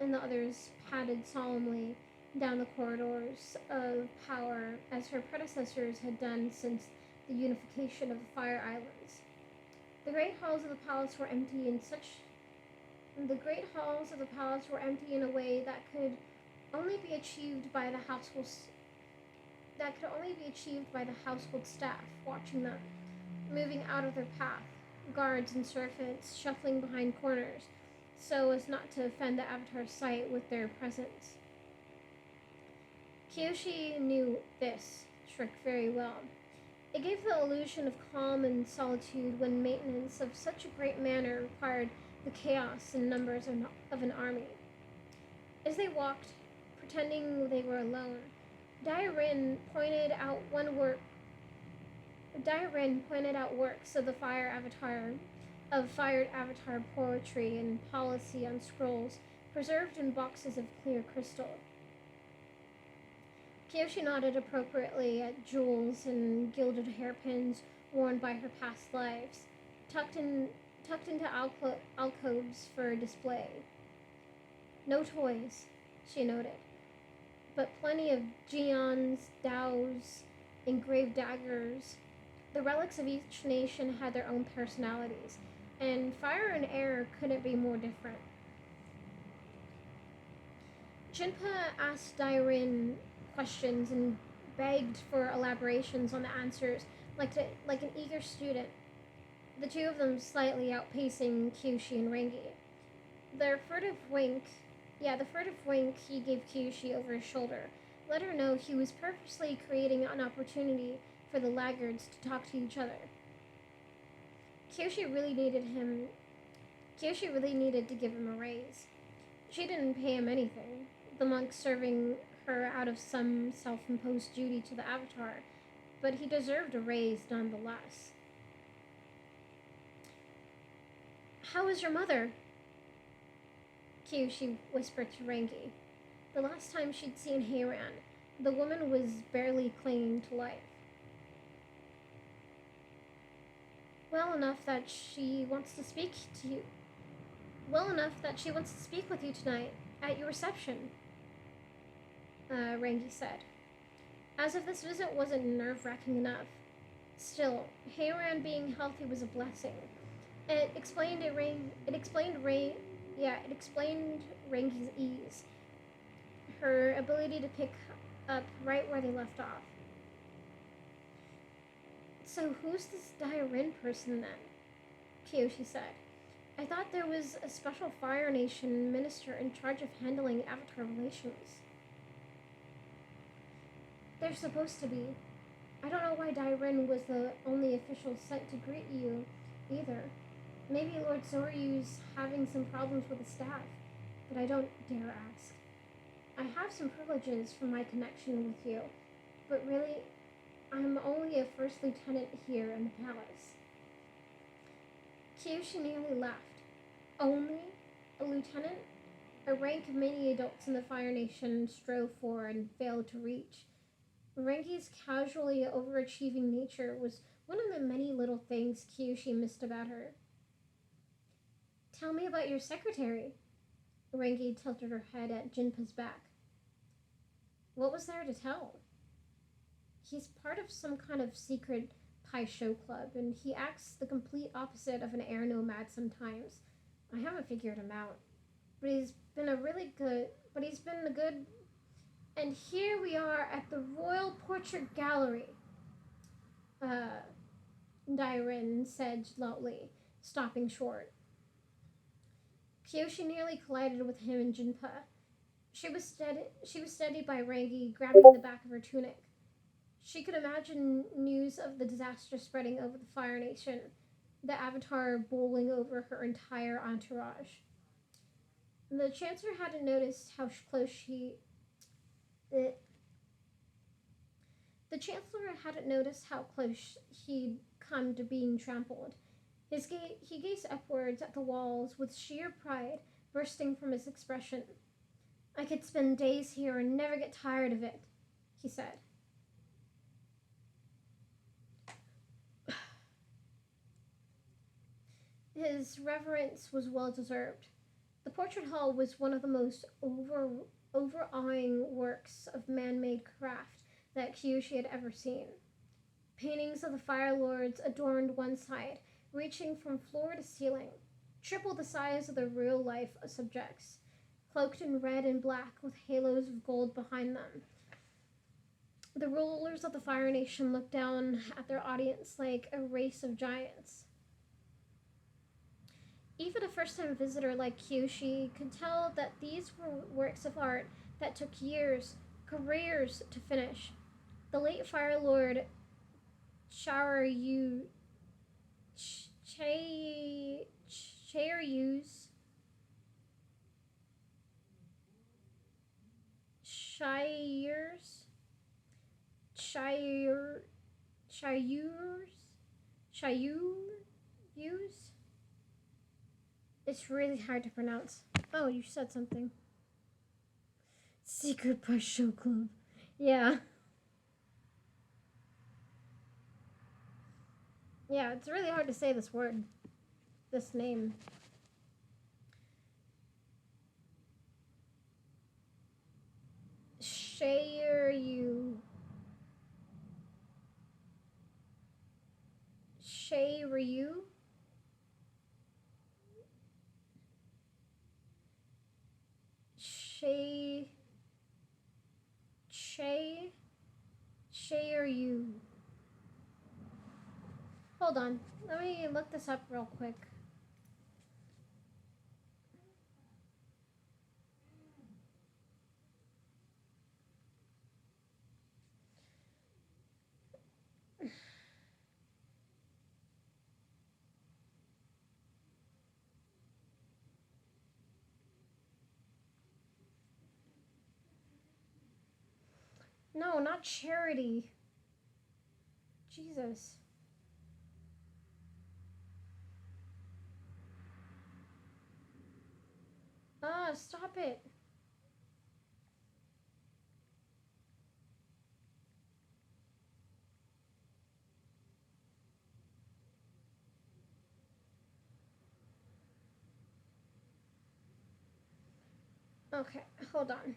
and the others padded solemnly down the corridors of power as her predecessors had done since the unification of the Fire Islands. The great halls of the palace were empty in a way that could only be achieved by the household staff watching them, moving out of their path, guards and servants shuffling behind corners so as not to offend the Avatar's sight with their presence. Kyoshi knew this trick very well. It gave the illusion of calm and solitude when maintenance of such a great manner required the chaos and numbers of an army. As they walked, pretending they were alone, Dairin pointed out works of the fired Avatar poetry and policy on scrolls preserved in boxes of clear crystal. Kyoshi nodded appropriately at jewels and gilded hairpins worn by her past lives, tucked into alcoves for display. No toys, she noted, but plenty of geons, dows, engraved daggers. The relics of each nation had their own personalities, and fire and air couldn't be more different. Jinpa asked Dairin questions and begged for elaborations on the answers like an eager student, the two of them slightly outpacing Kyoshi and Rengi. The furtive wink he gave Kyoshi over his shoulder let her know he was purposely creating an opportunity for the laggards to talk to each other. Kyoshi really needed to give him a raise. She didn't pay him anything, the monk serving her out of some self-imposed duty to the Avatar, but he deserved a raise nonetheless. How is your mother? Kyoshi whispered to Rengi. The last time she'd seen Heiran, the woman was barely clinging to life. Well enough that she wants to speak with you tonight at your reception, Rengi said. As if this visit wasn't nerve-wracking enough. Still, Heiran being healthy was a blessing. It explained Rengi's ease, her ability to pick up right where they left off. So who's this Dairin person then? Kyoshi said. I thought there was a special Fire Nation minister in charge of handling Avatar relations. There's supposed to be. I don't know why Dairin was the only official sent to greet you, either. Maybe Lord Zoryu's having some problems with the staff, but I don't dare ask. I have some privileges from my connection with you, but really, I'm only a first lieutenant here in the palace. Kyoshi nearly laughed. Only a lieutenant? A rank many adults in the Fire Nation strove for and failed to reach. Rengi's casually overachieving nature was one of the many little things Kyoshi missed about her. Tell me about your secretary. Rengi tilted her head at Jinpa's back. What was there to tell? He's part of some kind of secret pie show club, and he acts the complete opposite of an air nomad sometimes. I haven't figured him out. But he's been a good. And here we are at the Royal Portrait Gallery, uh, Dairen said loudly, stopping short. Kyoshi nearly collided with him and Jinpa. She was steadied by Rangi grabbing the back of her tunic. She could imagine news of the disaster spreading over the Fire Nation, the Avatar bowling over her entire entourage. The Chancellor hadn't noticed how close she. The, the Chancellor hadn't noticed how close he'd come to being trampled. He gazed upwards at the walls with sheer pride bursting from his expression. I could spend days here and never get tired of it, he said. His reverence was well deserved. The portrait hall was one of the most overawing works of man-made craft that Kyoshi had ever seen. Paintings of the Fire Lords adorned one side, reaching from floor to ceiling, triple the size of their real-life subjects, cloaked in red and black with halos of gold behind them. The rulers of the Fire Nation looked down at their audience like a race of giants. Even a first-time visitor like Kyoshi could tell that these were works of art that took years, careers to finish. The late Fire Lord Charyu's Shire's Shire Shire's Shire's. It's really hard to pronounce. Oh, you said something. Secret Pie Show Club. Yeah. Yeah, it's really hard to say this word. This name. Shayryu. Shayryu? Shayryu. Hold on. Let me look this up real quick. No, not charity. Jesus. Stop it. Okay, hold on.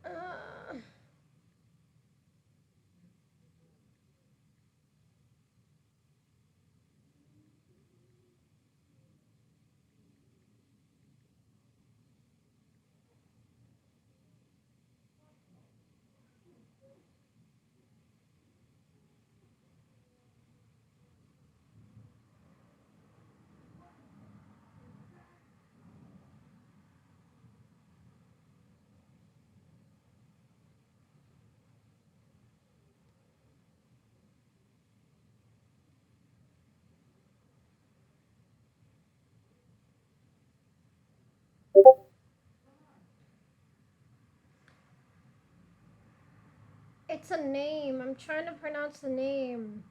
Uh, It's a name. I'm trying to pronounce the name.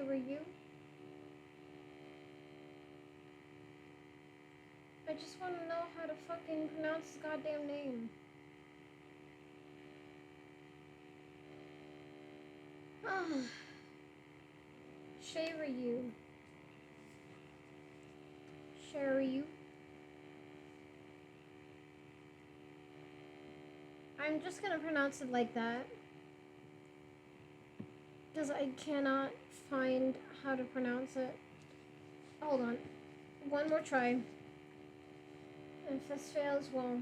Ryu. I just want to know how to fucking pronounce his goddamn name. Ryu. Ryu. I'm just gonna pronounce it like that. Because I cannot find how to pronounce it. Hold on. One more try. If this fails, well...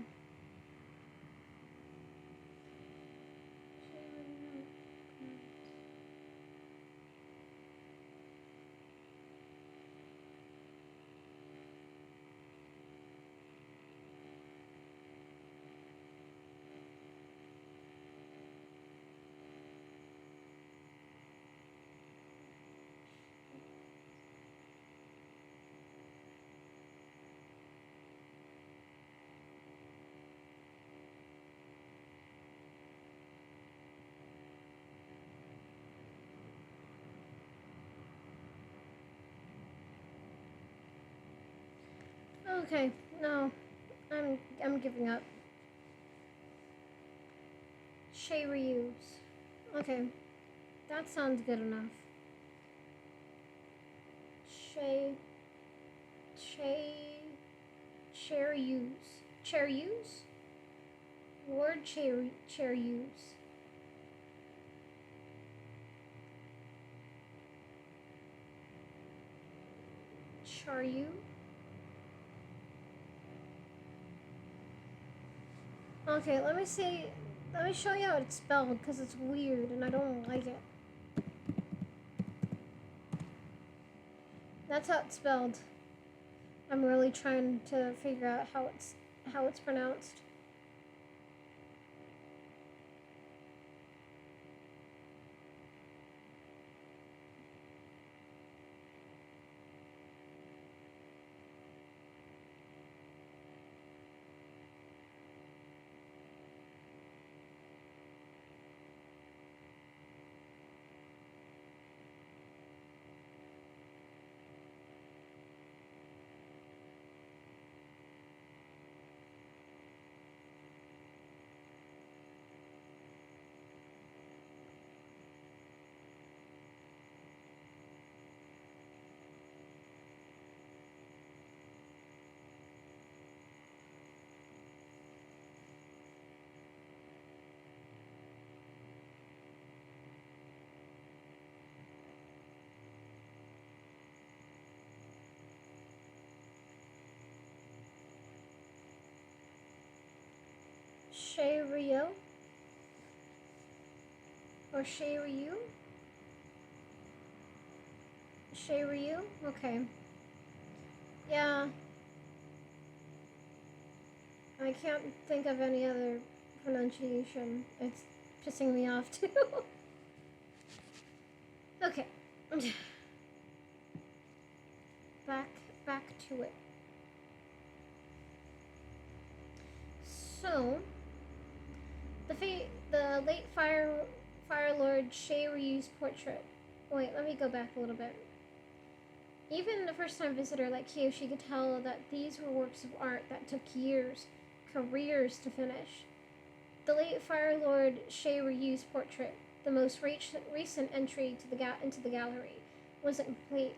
Okay, no. I'm giving up. Ryu's. Okay. That sounds good enough. Cheryus. Cheryus? Lord Cheryus. Charyu? Okay, let me show you how it's spelled, because it's weird and I don't like it. That's how it's spelled. I'm really trying to figure out how it's pronounced. Ryu? Or Ryu? Ryu? Okay. Yeah. I can't think of any other pronunciation. It's pissing me off too. Okay. Back to it. So, the late Fire Lord Ryu's portrait. Wait, let me go back a little bit. Even a first-time visitor like Kyoshi could tell that these were works of art that took careers to finish. The late Fire Lord Ryu's portrait, the most recent entry into the gallery, wasn't complete.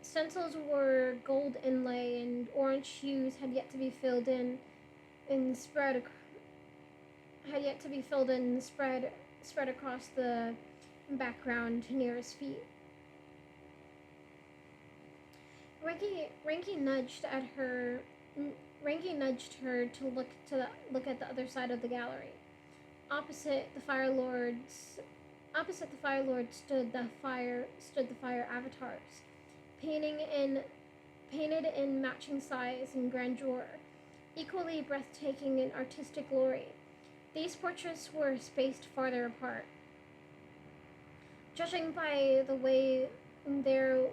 Stencils were gold inlay, and orange hues had yet to be filled in and spread across the background near his feet. Ranky nudged at her. Ranky nudged her to look at the other side of the gallery. Opposite the Fire Lords, opposite the Fire Lord stood the fire avatars, painting in painted in matching size and grandeur, equally breathtaking in artistic glory. These portraits were spaced farther apart. Judging by the way there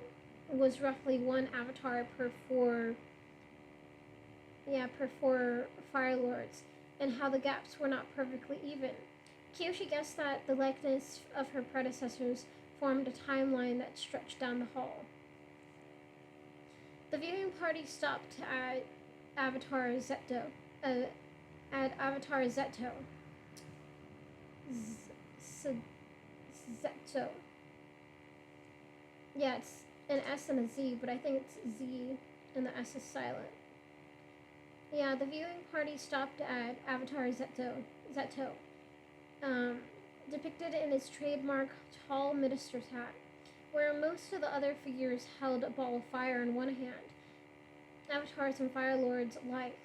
was roughly one avatar per four Fire Lords, and how the gaps were not perfectly even, Kyoshi guessed that the likeness of her predecessors formed a timeline that stretched down the hall. The viewing party stopped at Avatar Zeto. Avatar Zeto. Zeto. Yeah, it's an S and a Z, but I think it's Z and the S is silent. Yeah, the viewing party stopped at Avatar Zeto, depicted in his trademark tall minister's hat, where most of the other figures held a ball of fire in one hand, avatars and fire lords alike.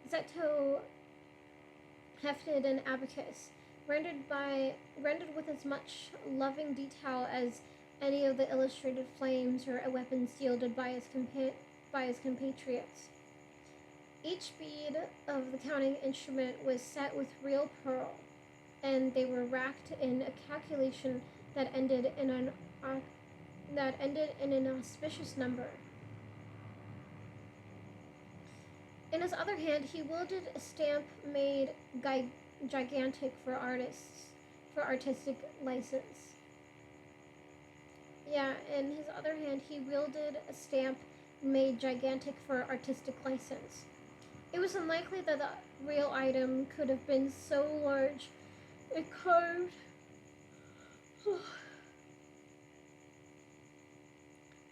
Zeto hefted an abacus, rendered with as much loving detail as any of the illustrated flames or weapons wielded by his compatriots. Each bead of the counting instrument was set with real pearl, and they were racked in a calculation that ended in an auspicious number. In his other hand, he wielded a stamp made gigantic for artistic license. Yeah, in his other hand, he wielded a stamp made gigantic for artistic license. It was unlikely that the real item could have been so large and carved.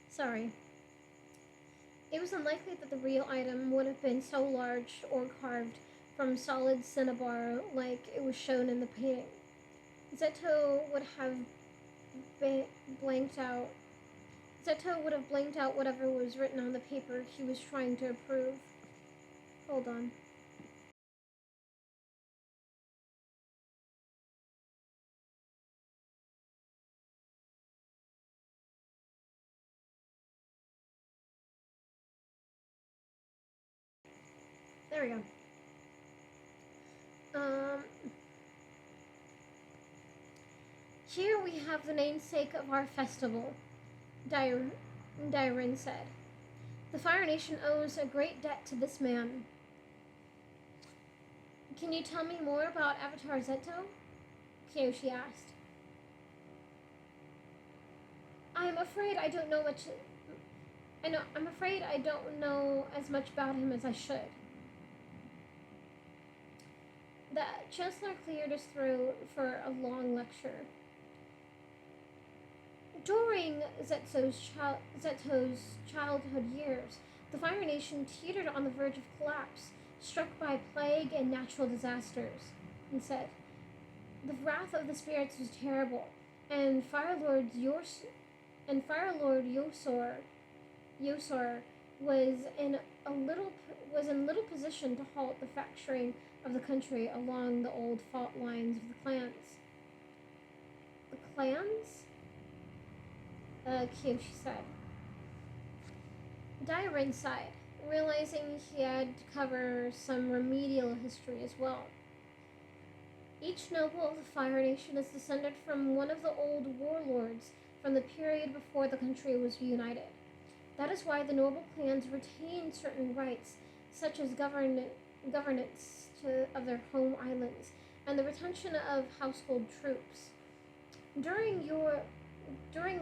Sorry. It was unlikely that the real item would have been so large or carved from solid cinnabar like it was shown in the painting. Zeto would have blanked out. Zeto would have blanked out whatever was written on the paper he was trying to approve. Hold on. There we go. Here we have the namesake of our festival, Dairin said. The Fire Nation owes a great debt to this man. Can you tell me more about Avatar Zeto? Kyoshi asked. I'm afraid I don't know I'm afraid I don't know as much about him as I should. The Chancellor cleared his throat for a long lecture. During Zeto's childhood years, the Fire Nation teetered on the verge of collapse, struck by plague and natural disasters, he said. The wrath of the spirits was terrible, and Fire Lord Yosor was in little position to halt the fracturing of the country along the old fault lines of the clans. The clans? Kyoshi said. Dairin sighed, realizing he had to cover some remedial history as well. Each noble of the Fire Nation is descended from one of the old warlords from the period before the country was reunited. That is why the noble clans retain certain rights, such as governance of their home islands and the retention of household troops. During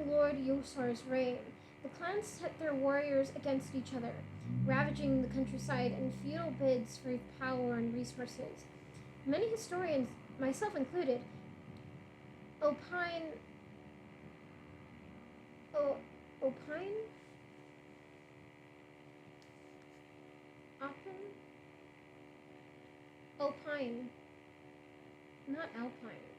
Lord Yosor's reign, the clans set their warriors against each other, ravaging the countryside in futile bids for power and resources. Many historians, myself included, opine Opine, not alpine.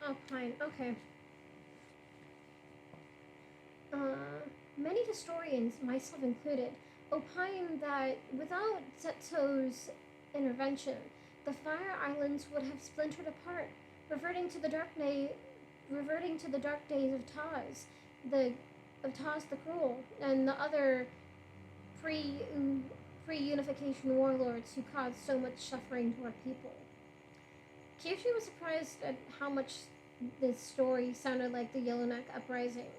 Alpine, okay. Many historians, myself included, opine that without Zeto's intervention, the Fire Islands would have splintered apart, reverting to the dark days of the Taz the Cruel, and the other pre pre unification warlords who caused so much suffering to our people. Kyoshi was surprised at how much this story sounded like the Yellowneck Uprising.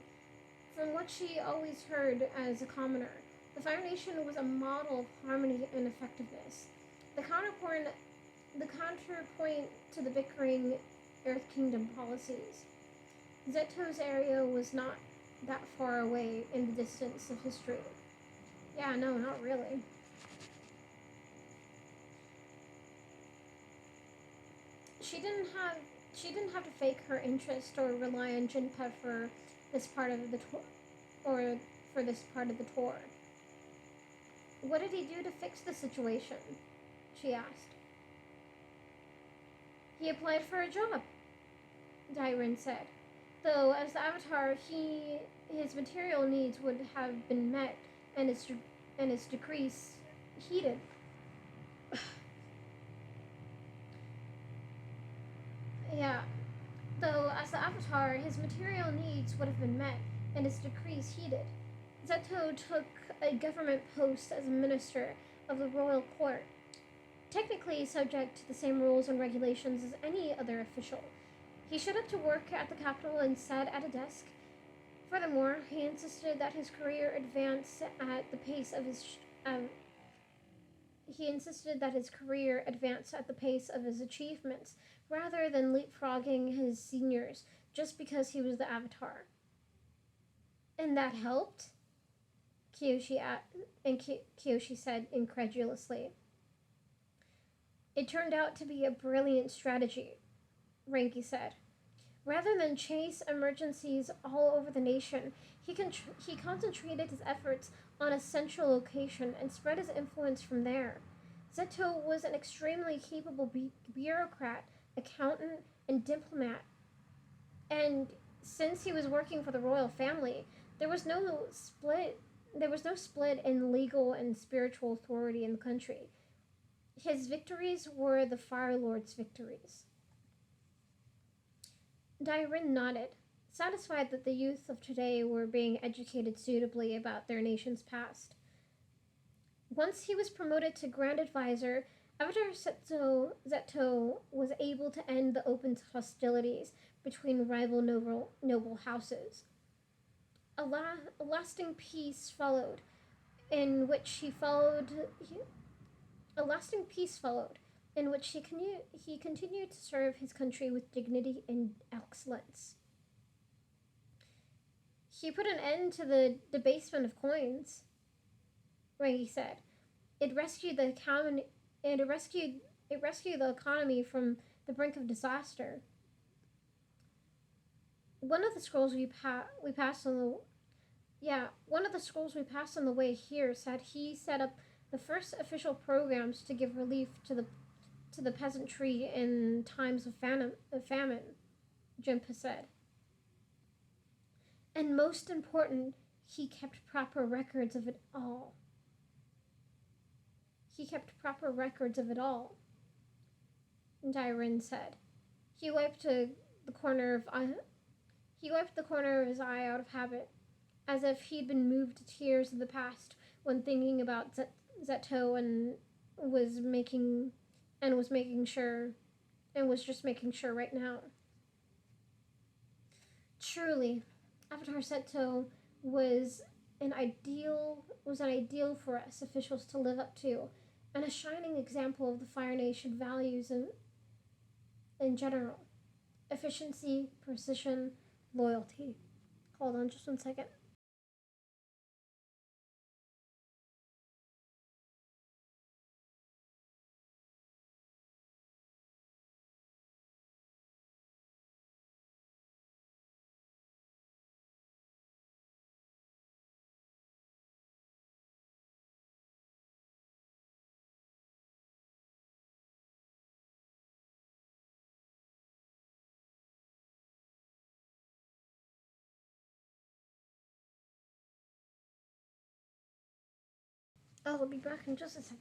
From what she always heard as a commoner, the Fire Nation was a model of harmony and effectiveness. The counterpoint, the counterpoint to the bickering Earth Kingdom policies. Zeto's area was not that far away in the distance of history. Yeah, no, not really. She didn't have she didn't have to fake her interest or rely on Jinpa for this part of the tour, or for this part of the tour. What did he do to fix the situation? She asked. He applied for a job, Dairin said. Though, as the Avatar, his material needs would have been met and his decrease heeded. Yeah. Though, as the Avatar, his material needs would have been met and his decrees heeded. Zeto took a government post as a minister of the royal court, technically subject to the same rules and regulations as any other official. He showed up to work at the capital and sat at a desk. Furthermore, he insisted that his career advance at the pace of his he insisted that his career advance at the pace of his achievements rather than leapfrogging his seniors just because he was the Avatar. And that helped? Kyoshi said incredulously. It turned out to be a brilliant strategy, Ranky said. Rather than chase emergencies all over the nation, he concentrated his efforts on a central location and spread his influence from there. Zeto was an extremely capable bureaucrat, accountant, and diplomat, and since he was working for the royal family, there was no split. There was no split in legal and spiritual authority in the country. His victories were the Fire Lord's victories. Dairin nodded, satisfied that the youth of today were being educated suitably about their nation's past. Once he was promoted to Grand Advisor, Avatar Zeto was able to end the open hostilities between rival noble houses. A lasting peace followed, in which he followed. A lasting peace followed, in which he continued to serve his country with dignity and excellence. He put an end to the debasement of coins, Rangi said. It rescued the economy. It rescued the economy from the brink of disaster. One of the scrolls we passed on the one of the scrolls we passed on the way here said he set up the first official programs to give relief to the peasantry in times of famine, Jinpa said. And most important, he kept proper records of it all. He kept proper records of it all, Dairin said. He wiped the corner of his eye out of habit, as if he'd been moved to tears of the past when thinking about Zeto was making sure right now. Truly, Avatar Zeto was an ideal for us officials to live up to, and a shining example of the Fire Nation values in general. Efficiency, precision, loyalty. Hold on just 1 second. I'll be back in just a second.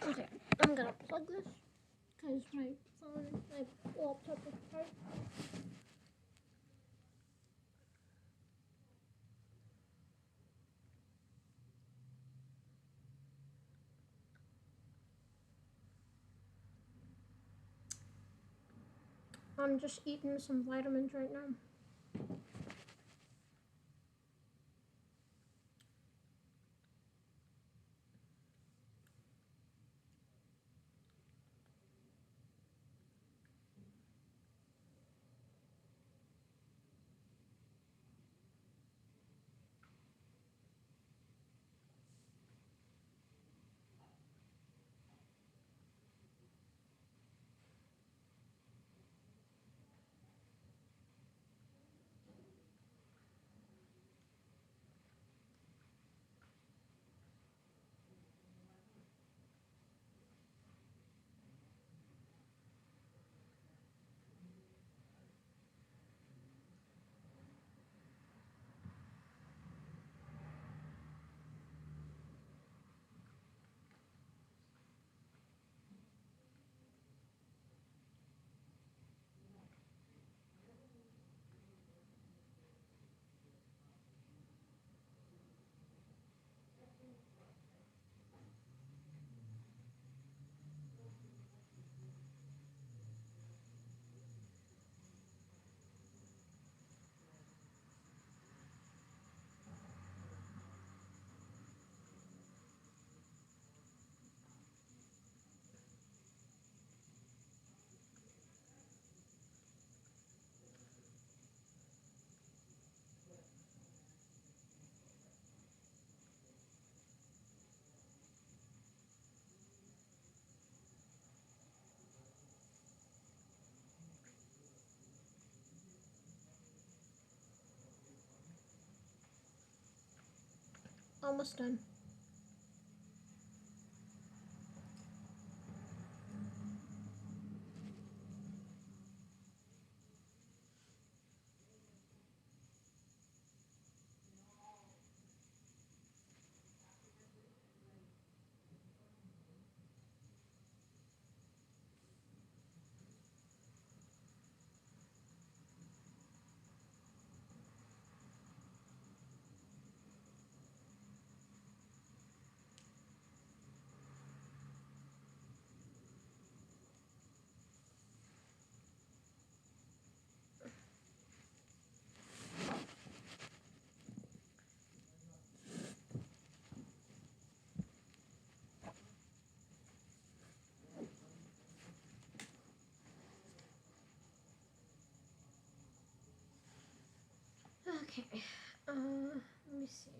Okay, I'm gonna plug this because my phone, my laptop is tight. I'm just eating some vitamins right now. Almost done. Okay, let me see.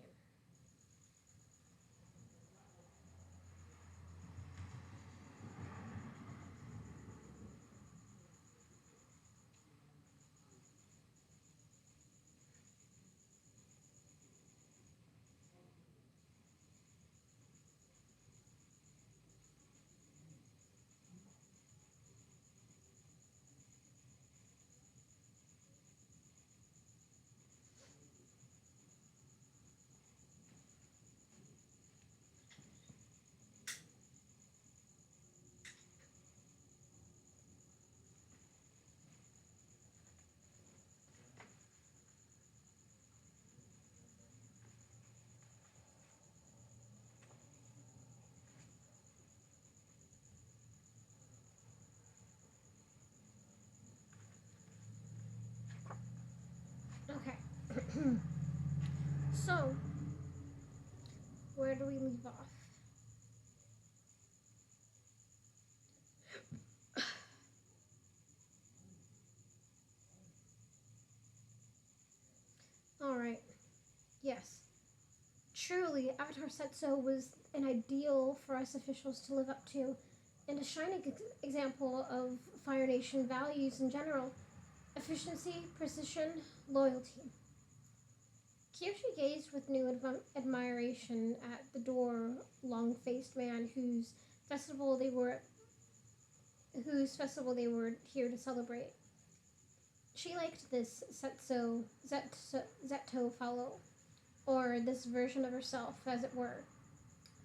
So, where do we leave off? Alright, yes. Truly, Avatar Setso was an ideal for us officials to live up to, and a shining example of Fire Nation values in general: efficiency, precision, loyalty. Kyoshi gazed with new admiration at the long-faced man whose festival they were here to celebrate. She liked this Zetto fellow, or this version of herself, as it were.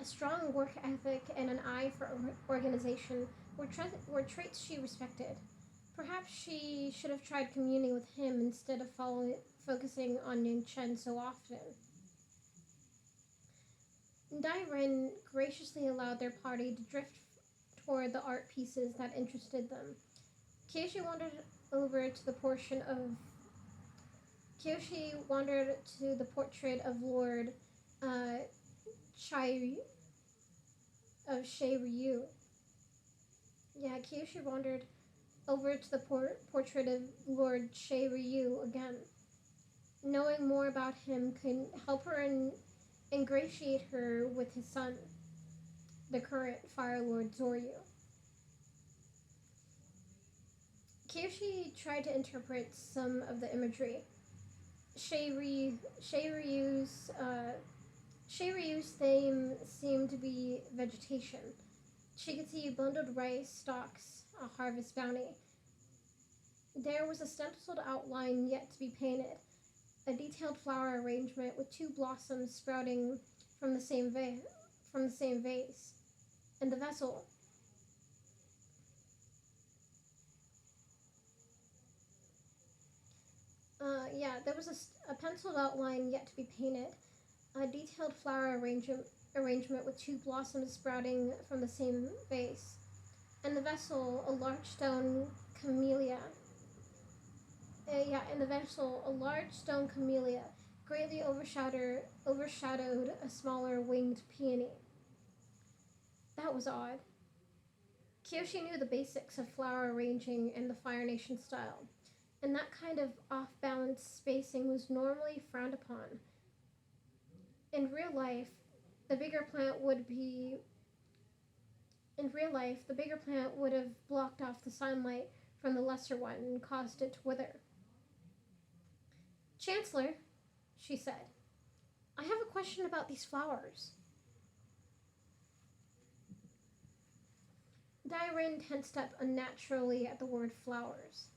A strong work ethic and an eye for organization were traits she respected. Perhaps she should have tried communing with him instead of focusing on Ning Chen so often. Dai Ren graciously allowed their party to drift toward the art pieces that interested them. Kyoshi wandered over to the portrait of Lord Shai of Shei Ryu. Yeah, Kyoshi wandered over to the portrait of Lord Shei Ryu again. Knowing more about him could help her ingratiate her with his son, the current Fire Lord Zoryu. Kyoshi tried to interpret some of the imagery. Shei Ryu's theme seemed to be vegetation. She could see bundled rice stalks, a harvest bounty. There was a stenciled outline yet to be painted, a detailed flower arrangement with two blossoms sprouting from the same vase, and the vessel. There was a penciled outline yet to be painted, a detailed flower arrangement with two blossoms sprouting from the same vase, and the vessel, a large stone camellia. A large stone camellia greatly overshadowed a smaller winged peony. That was odd. Kyoshi knew the basics of flower arranging in the Fire Nation style, and that kind of off-balance spacing was normally frowned upon. In real life, the bigger plant would have blocked off the sunlight from the lesser one and caused it to wither. Chancellor, she said, I have a question about these flowers. Dai Ren tensed up unnaturally at the word flowers.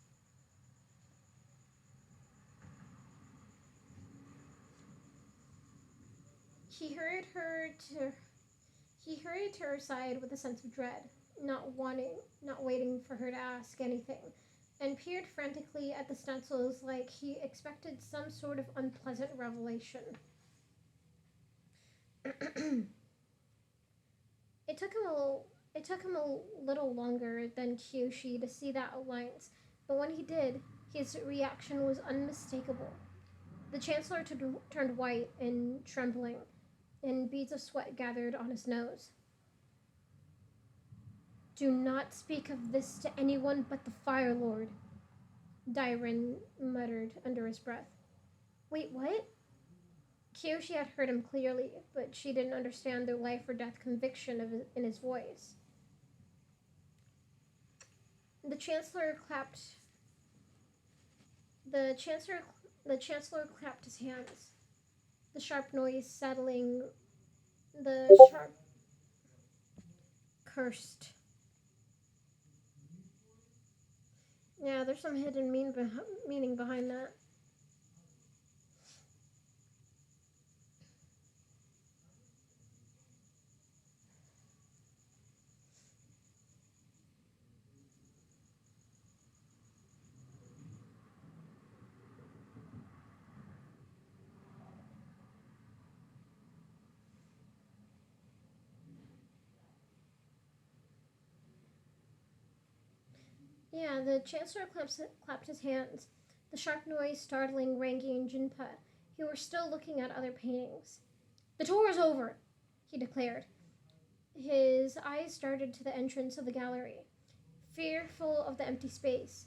He hurried to her side with a sense of dread, not waiting for her to ask anything, and peered frantically at the stencils like he expected some sort of unpleasant revelation. It took him a little longer than Kyoshi to see that alliance, but when he did, his reaction was unmistakable. The Chancellor turned white and trembling, and beads of sweat gathered on his nose. Do not speak of this to anyone but the Fire Lord, Dai Ren muttered under his breath. Wait, what? Kyoshi had heard him clearly, but she didn't understand the life or death conviction in his voice. The Chancellor clapped his hands, the sharp noise settling the sharp cursed. Yeah, there's some hidden meaning behind that. Yeah, the Chancellor clapped his hands, the sharp noise startling Rangi and Jinpa. He was still looking at other paintings. "The tour is over," he declared. His eyes darted to the entrance of the gallery, fearful of the empty space.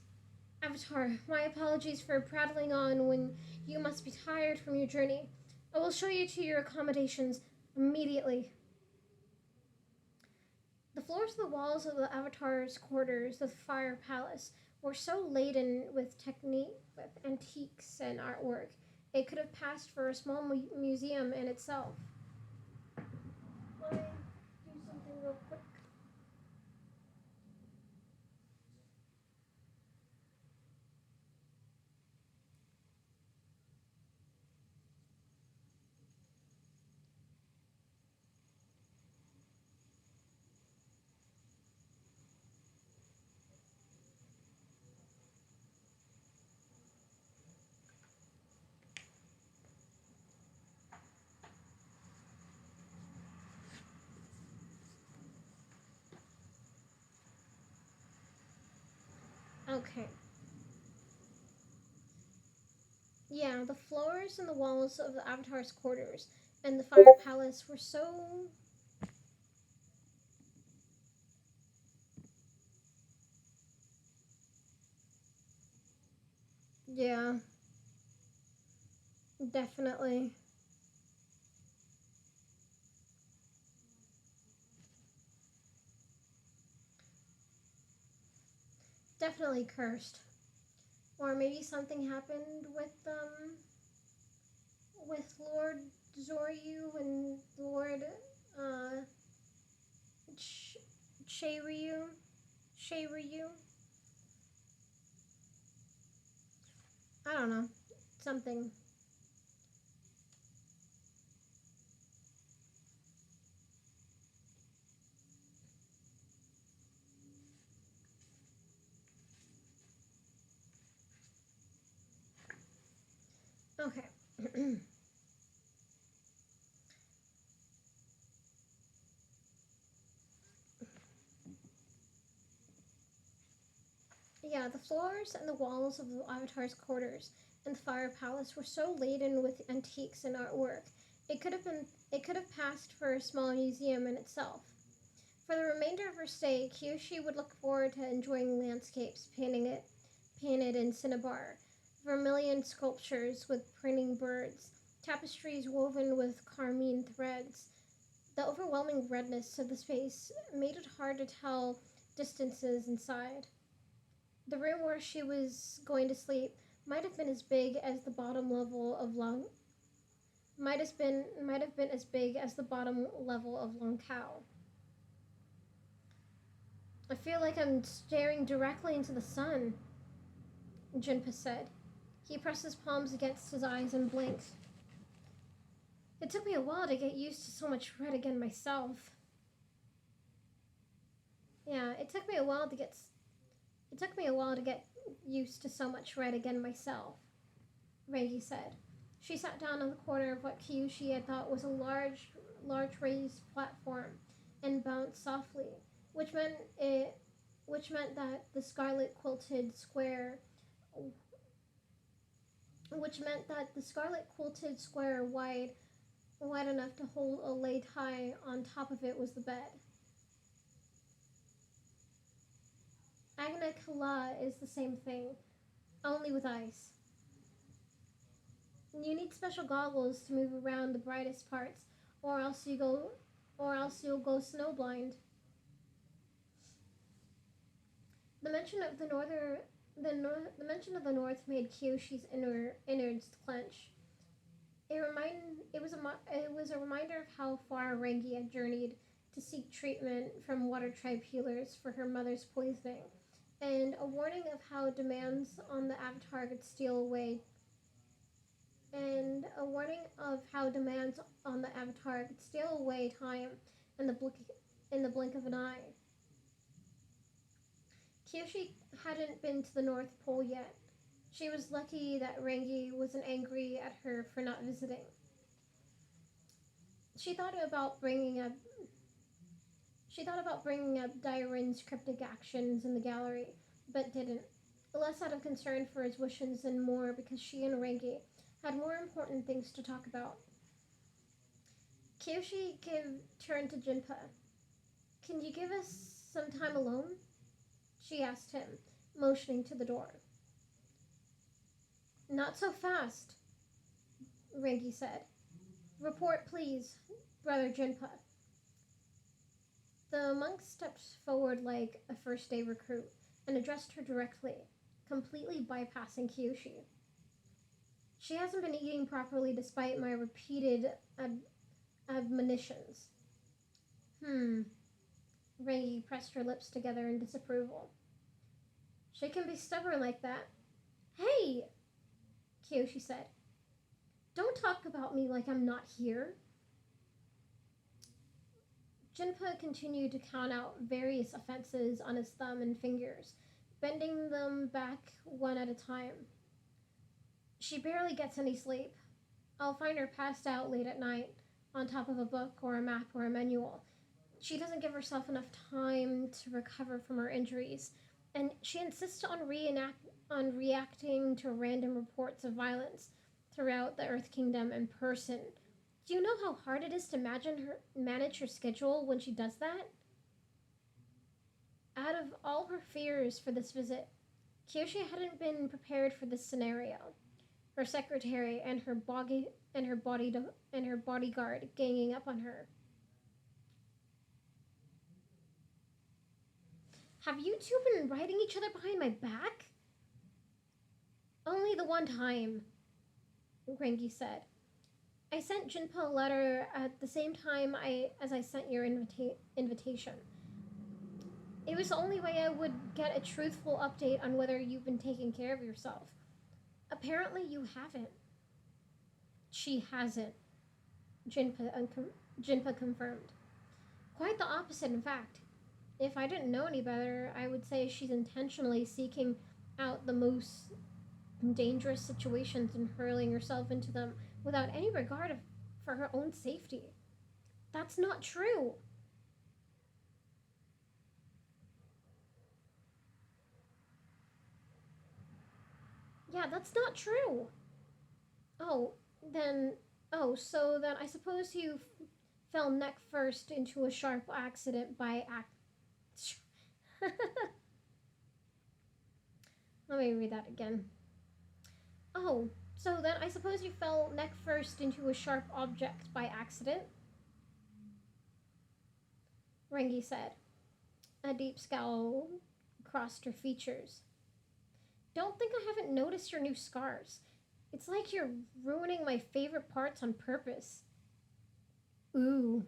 "Avatar, my apologies for prattling on when you must be tired from your journey. I will show you to your accommodations immediately." The floors and the walls of the Avatar's quarters, the Fire Palace, were so laden with with antiques and artwork, it could have passed for a small museum in itself. Let me do something real quick. Okay. Yeah, the floors and the walls of the Avatar's quarters and the Fire Palace were so. Yeah, definitely. Definitely cursed. Or maybe something happened with Lord Zoryu and Lord uh Ch- Cheiryu. Cheiryu. I don't know. Something. Okay. Yeah, the floors and the walls of the Avatar's quarters and the Fire Palace were so laden with antiques and artwork. It could have passed for a small museum in itself. For the remainder of her stay, Kyoshi would look forward to enjoying landscapes painted in cinnabar, vermilion sculptures with printing birds, tapestries woven with carmine threads. The overwhelming redness of the space made it hard to tell distances inside. The room where she was going to sleep might have been as big as the bottom level of Long might have been as big as the bottom level of Long Cow. "I feel like I'm staring directly into the sun," Jinpa said. He pressed his palms against his eyes and blinked. "It took me a while to get used to so much red again myself." Yeah, it took me a while to get used to so much red again myself, Reiki said. She sat down on the corner of what Kyushi had thought was a large raised platform and bounced softly, which meant it which meant that the scarlet quilted square which meant that the scarlet quilted square wide enough to hold a lei tai on top of it was the bed. Agna Kala is the same thing, only with ice. You need special goggles to move around the brightest parts, or else you'll go snowblind. The mention of the mention of the north made Kyoshi's innards clench. It was a reminder of how far Rangi had journeyed to seek treatment from water tribe healers for her mother's poisoning, and a warning of how demands on the Avatar could steal away and a warning of how demands on the Avatar could steal away time in the blink in the blink of an eye. Kyoshi hadn't been to the North Pole yet. She was lucky that Rangi wasn't angry at her for not visiting. She thought about bringing up she thought about bringing up Dairin's cryptic actions in the gallery, but didn't. Less out of concern for his wishes and more because she and Rangi had more important things to talk about. Kyoshi turned to Jinpa. Can you give us some time alone? She asked him, motioning to the door. Not so fast, Rengi said. Report, please, Brother Jinpa. The monk stepped forward like a first-day recruit and addressed her directly, completely bypassing Kyoshi. She hasn't been eating properly despite my repeated admonitions. Rengi pressed her lips together in disapproval. She can be stubborn like that. Hey, Kyoshi said. Don't talk about me like I'm not here. Jinpa continued to count out various offenses on his thumb and fingers, bending them back one at a time. She barely gets any sleep. I'll find her passed out late at night, on top of a book or a map or a manual. She doesn't give herself enough time to recover from her injuries, and she insists on reacting to random reports of violence throughout the Earth Kingdom in person. Do you know how hard it is to manage her schedule when she does that? Out of all her fears for this visit, Kyoshi hadn't been prepared for this scenario. Her secretary and her bodyguard ganging up on her. Have you two been riding each other behind my back? Only the one time, Rengi said. I sent Jinpa a letter at the same time as I sent your invitation. It was the only way I would get a truthful update on whether you've been taking care of yourself. Apparently you haven't. She hasn't, Jinpa confirmed. Quite the opposite, in fact. If I didn't know any better, I would say she's intentionally seeking out the most dangerous situations and hurling herself into them without any regard for her own safety. That's not true. Yeah, that's not true. Oh, so then I suppose you fell neck first into a sharp accident by Let me read that again. Oh, so then I suppose you fell neck first into a sharp object by accident? Rengi said. A deep scowl crossed her features. Don't think I haven't noticed your new scars. It's like you're ruining my favorite parts on purpose. Ooh.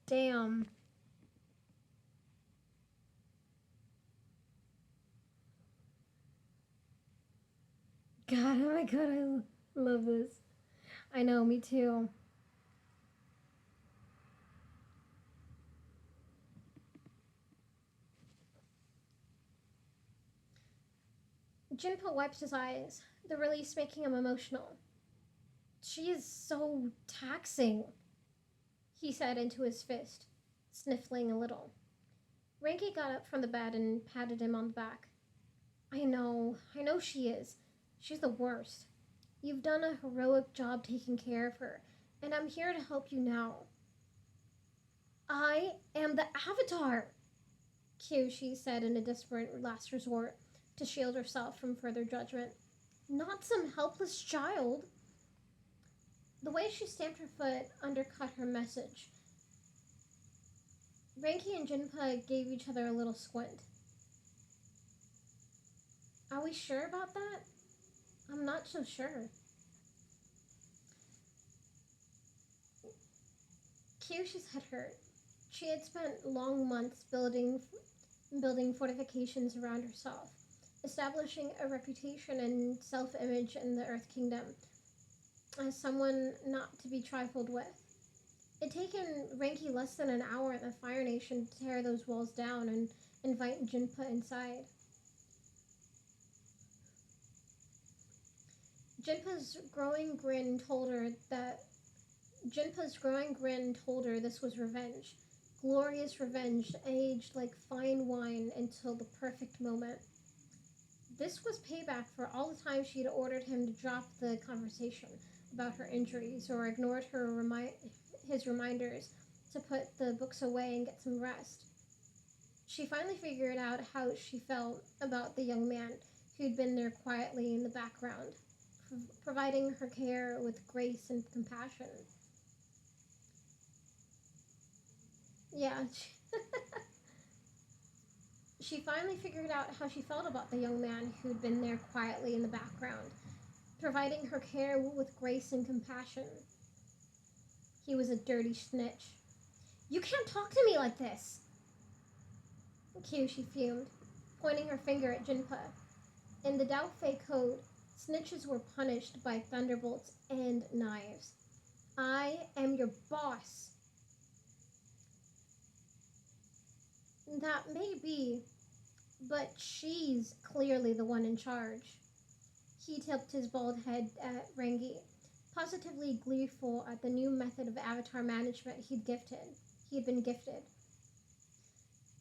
Damn. God, oh my god, I love this. I know, me too. Jinpa wiped his eyes, the release making him emotional. She is so taxing, he said into his fist, sniffling a little. Renki got up from the bed and patted him on the back. I know she is. She's the worst. You've done a heroic job taking care of her, and I'm here to help you now. I am the Avatar, Kyoshi said in a desperate last resort to shield herself from further judgment. Not some helpless child. The way she stamped her foot undercut her message. Renki and Jinpa gave each other a little squint. Are we sure about that? I'm not so sure. Kyoshi's head hurt. She had spent long months building fortifications around herself, establishing a reputation and self-image in the Earth Kingdom as someone not to be trifled with. It had taken Renki less than an hour at the Fire Nation to tear those walls down and invite Jinpa inside. Jinpa's growing grin told her this was revenge. Glorious revenge, aged like fine wine until the perfect moment. This was payback for all the times she'd ordered him to drop the conversation about her injuries or ignored his reminders to put the books away and get some rest. She finally figured out how she felt about the young man who'd been there quietly in the background, providing her care with grace and compassion. Yeah, she finally figured out how she felt about the young man who'd been there quietly in the background, providing her care with grace and compassion. He was a dirty snitch. "You can't talk to me like this!" Kyoshi fumed, pointing her finger at Jinpa. In the Dao Fei code, snitches were punished by thunderbolts and knives. "I am your boss." "That may be, but she's clearly the one in charge." He tipped his bald head at Rengi, positively gleeful at the new method of avatar management he'd been gifted.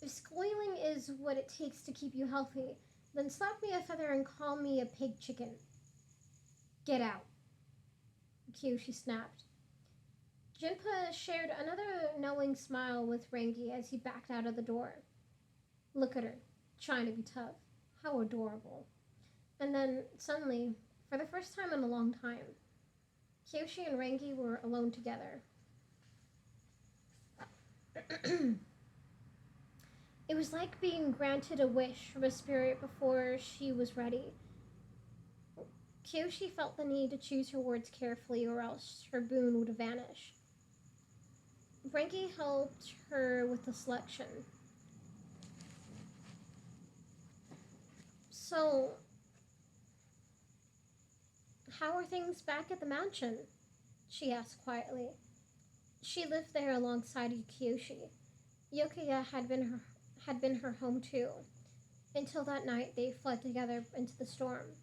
"If squealing is what it takes to keep you healthy, then slap me a feather and call me a pig chicken." "Get out," Kyoshi snapped. Jinpa shared another knowing smile with Rengi as he backed out of the door. Look at her, trying to be tough. How adorable. And then, suddenly, for the first time in a long time, Kyoshi and Rengi were alone together. It was like being granted a wish from a spirit before she was ready. Kyoshi felt the need to choose her words carefully or else her boon would vanish. Rengi helped her with the selection. "So, how are things back at the mansion?" she asked quietly. She lived there alongside Kyoshi. Yokoya had been her home too, until that night they fled together into the storm.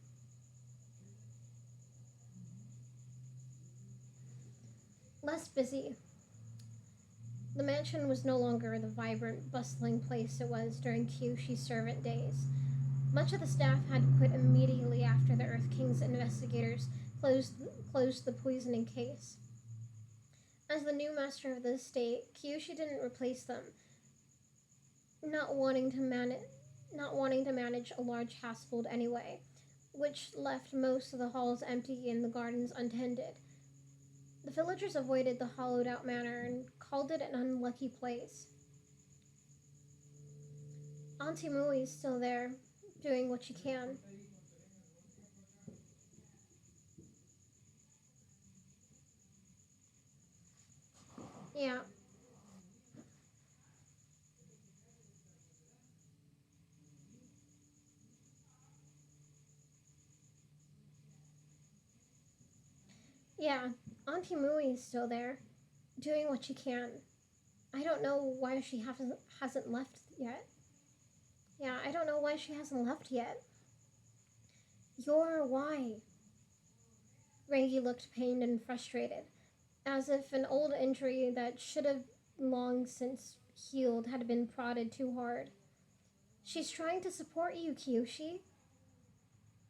Less busy. The mansion was no longer the vibrant, bustling place it was during Kyoshi's servant days. Much of the staff had quit immediately after the Earth King's investigators closed the poisoning case. As the new master of the estate, Kyoshi didn't replace them, not wanting to manage a large household anyway, which left most of the halls empty and the gardens untended. The villagers avoided the hollowed-out manor and called it an unlucky place. Auntie Mui's still there, doing what she can. Yeah. Yeah, Auntie Mui is still there, doing what she can. I don't know why she hasn't left yet. Yeah, I don't know why she hasn't left yet. Your why? Rengi looked pained and frustrated, as if an old injury that should have long since healed had been prodded too hard. She's trying to support you, Kyoshi.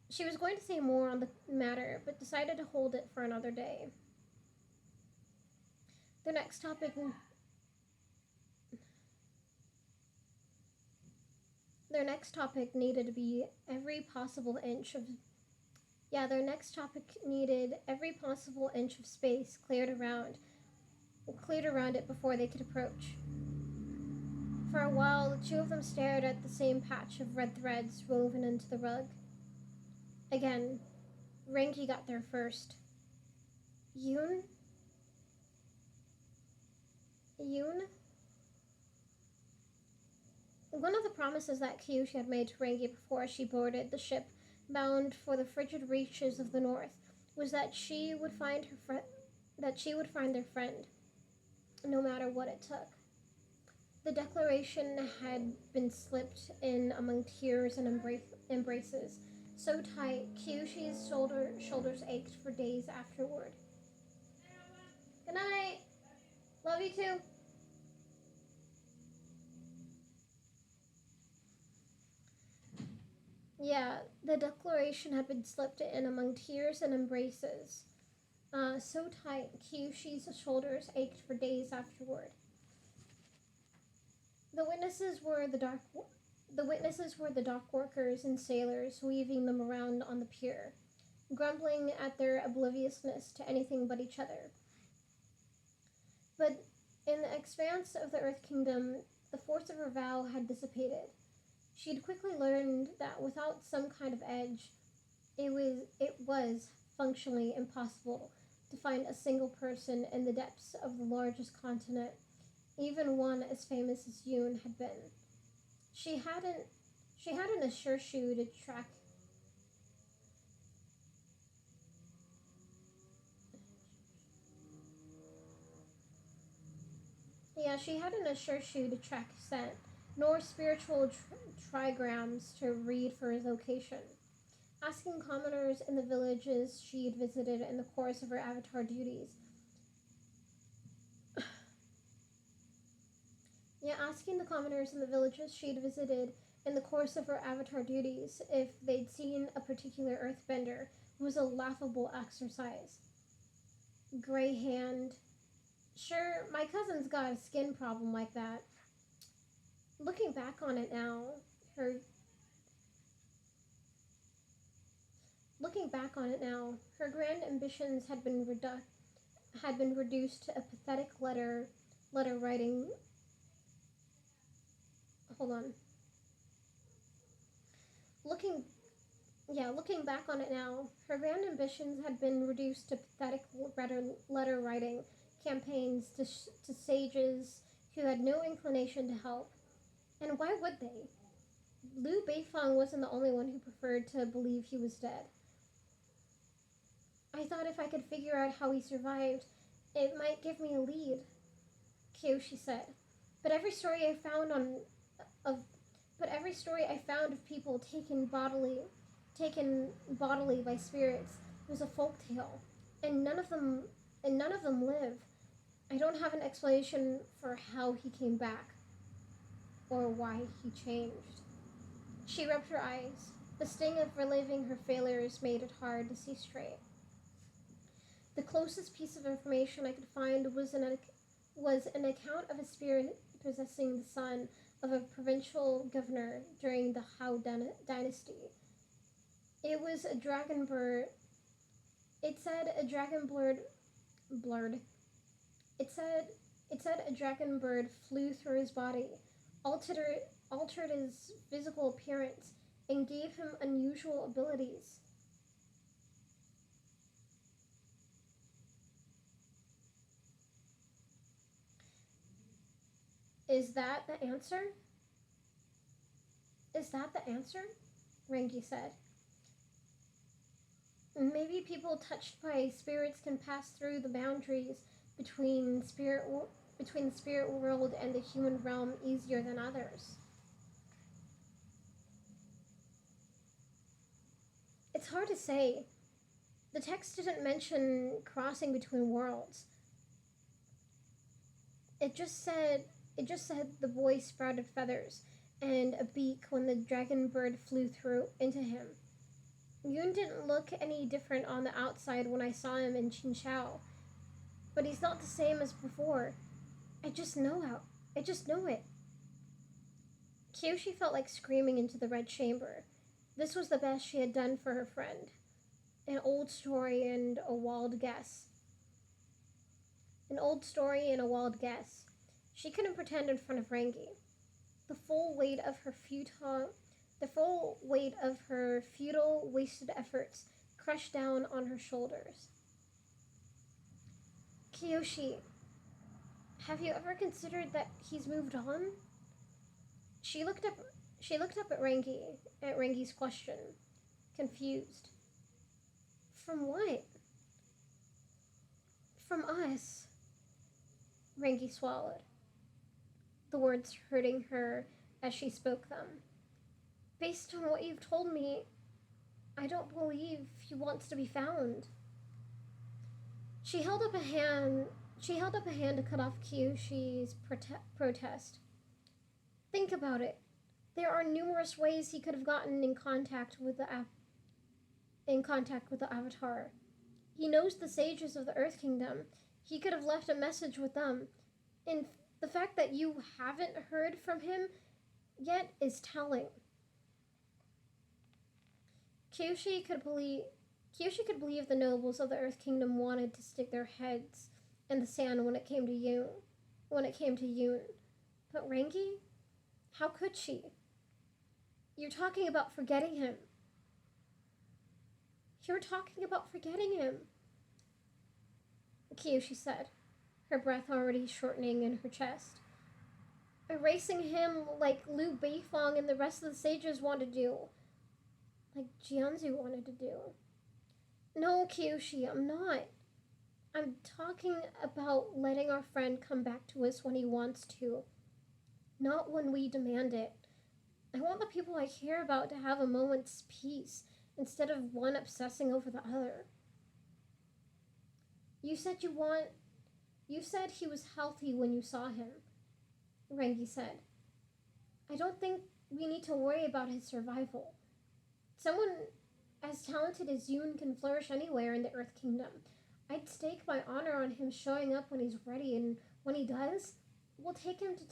She was going to say more on the matter, but decided to hold it for another day. Their next topic needed to be every possible inch of their next topic needed every possible inch of space cleared around it before they could approach. For a while, the two of them stared at the same patch of red threads woven into the rug. Again, Renki got there first. Yoon? One of the promises that Kyoshi had made to Rengi before she boarded the ship bound for the frigid reaches of the north was that she would find their friend, no matter what it took. The declaration had been slipped in among tears and embraces, so tight Kyoshi's shoulders ached for days afterward. Good night. Love you too. Yeah, the declaration had been slipped in among tears and embraces. So tight, Kyushi's shoulders ached for days afterward. The witnesses were the dark. The witnesses were the dock workers and sailors weaving them around on the pier, grumbling at their obliviousness to anything but each other. But in the expanse of the Earth Kingdom, the force of her vow had dissipated. She had quickly learned that without some kind of edge, it was functionally impossible to find a single person in the depths of the largest continent, even one as famous as Yoon had been. She hadn't she hadn't a sure shoe to track Yeah, she hadn't a sure shoe to track scent, nor spiritual trigrams to read for his location. Asking commoners in the villages she had visited in the course of her avatar duties. Asking the commoners in the villages she had visited in the course of her avatar duties if they'd seen a particular earthbender was a laughable exercise. Gray hand. Sure, my cousin's got a skin problem like that. Looking back on it now, her Looking back on it now, her grand ambitions had been reduced to a pathetic letter writing. Hold on. Looking back on it now, her grand ambitions had been reduced to pathetic letter writing campaigns to sages who had no inclination to help. And why would they? Liu Beifeng wasn't the only one who preferred to believe he was dead. I thought if I could figure out how he survived, it might give me a lead, Kyoshi said. But every story I found of people taken bodily by spirits was a folk tale, and none of them live. I don't have an explanation for how he came back or why he changed. She rubbed her eyes. The sting of reliving her failures made it hard to see straight. The closest piece of information I could find was an account of a spirit possessing the son of a provincial governor during the Hao dynasty. It was a dragon bird. It said a dragon blurred. It said a dragon bird flew through his body, altered his physical appearance, and gave him unusual abilities. Is that the answer? Is that the answer? Rengi said. Maybe people touched by spirits can pass through the boundaries between the spirit world and the human realm easier than others. It's hard to say. The text didn't mention crossing between worlds. It just said the boy sprouted feathers and a beak when the dragon bird flew through into him. Yoon didn't look any different on the outside when I saw him in Qinshao, but he's not the same as before. I just know it. Kyoshi felt like screaming into the red chamber. This was the best she had done for her friend. An old story and a wild guess. She couldn't pretend in front of Rengi. The full weight of her futile, wasted efforts crushed down on her shoulders. Kyoshi, have you ever considered that he's moved on? She looked up at Rengi's question, confused. From what? From us. Rengi swallowed, the words hurting her as she spoke them. Based on what you've told me, I don't believe he wants to be found. She held up a hand to cut off Kyoshi's protest. Think about it. There are numerous ways he could have gotten in contact with the Avatar. He knows the sages of the Earth Kingdom. He could have left a message with them. And the fact that you haven't heard from him yet is telling. Kyoshi could believe the nobles of the Earth Kingdom wanted to stick their heads in the sand when it came to Yoon. But Rengi? How could she? You're talking about forgetting him. Kyoshi said, her breath already shortening in her chest. Erasing him like Liu Beifong and the rest of the sages want to do. Like Jianzu wanted to do. No, Kyoshi, I'm not. I'm talking about letting our friend come back to us when he wants to. Not when we demand it. I want the people I care about to have a moment's peace instead of one obsessing over the other. You said he was healthy when you saw him, Rengi said. I don't think we need to worry about his survival. Someone as talented as Yoon can flourish anywhere in the Earth Kingdom. I'd stake my honor on him showing up when he's ready, and when he does, we'll take him to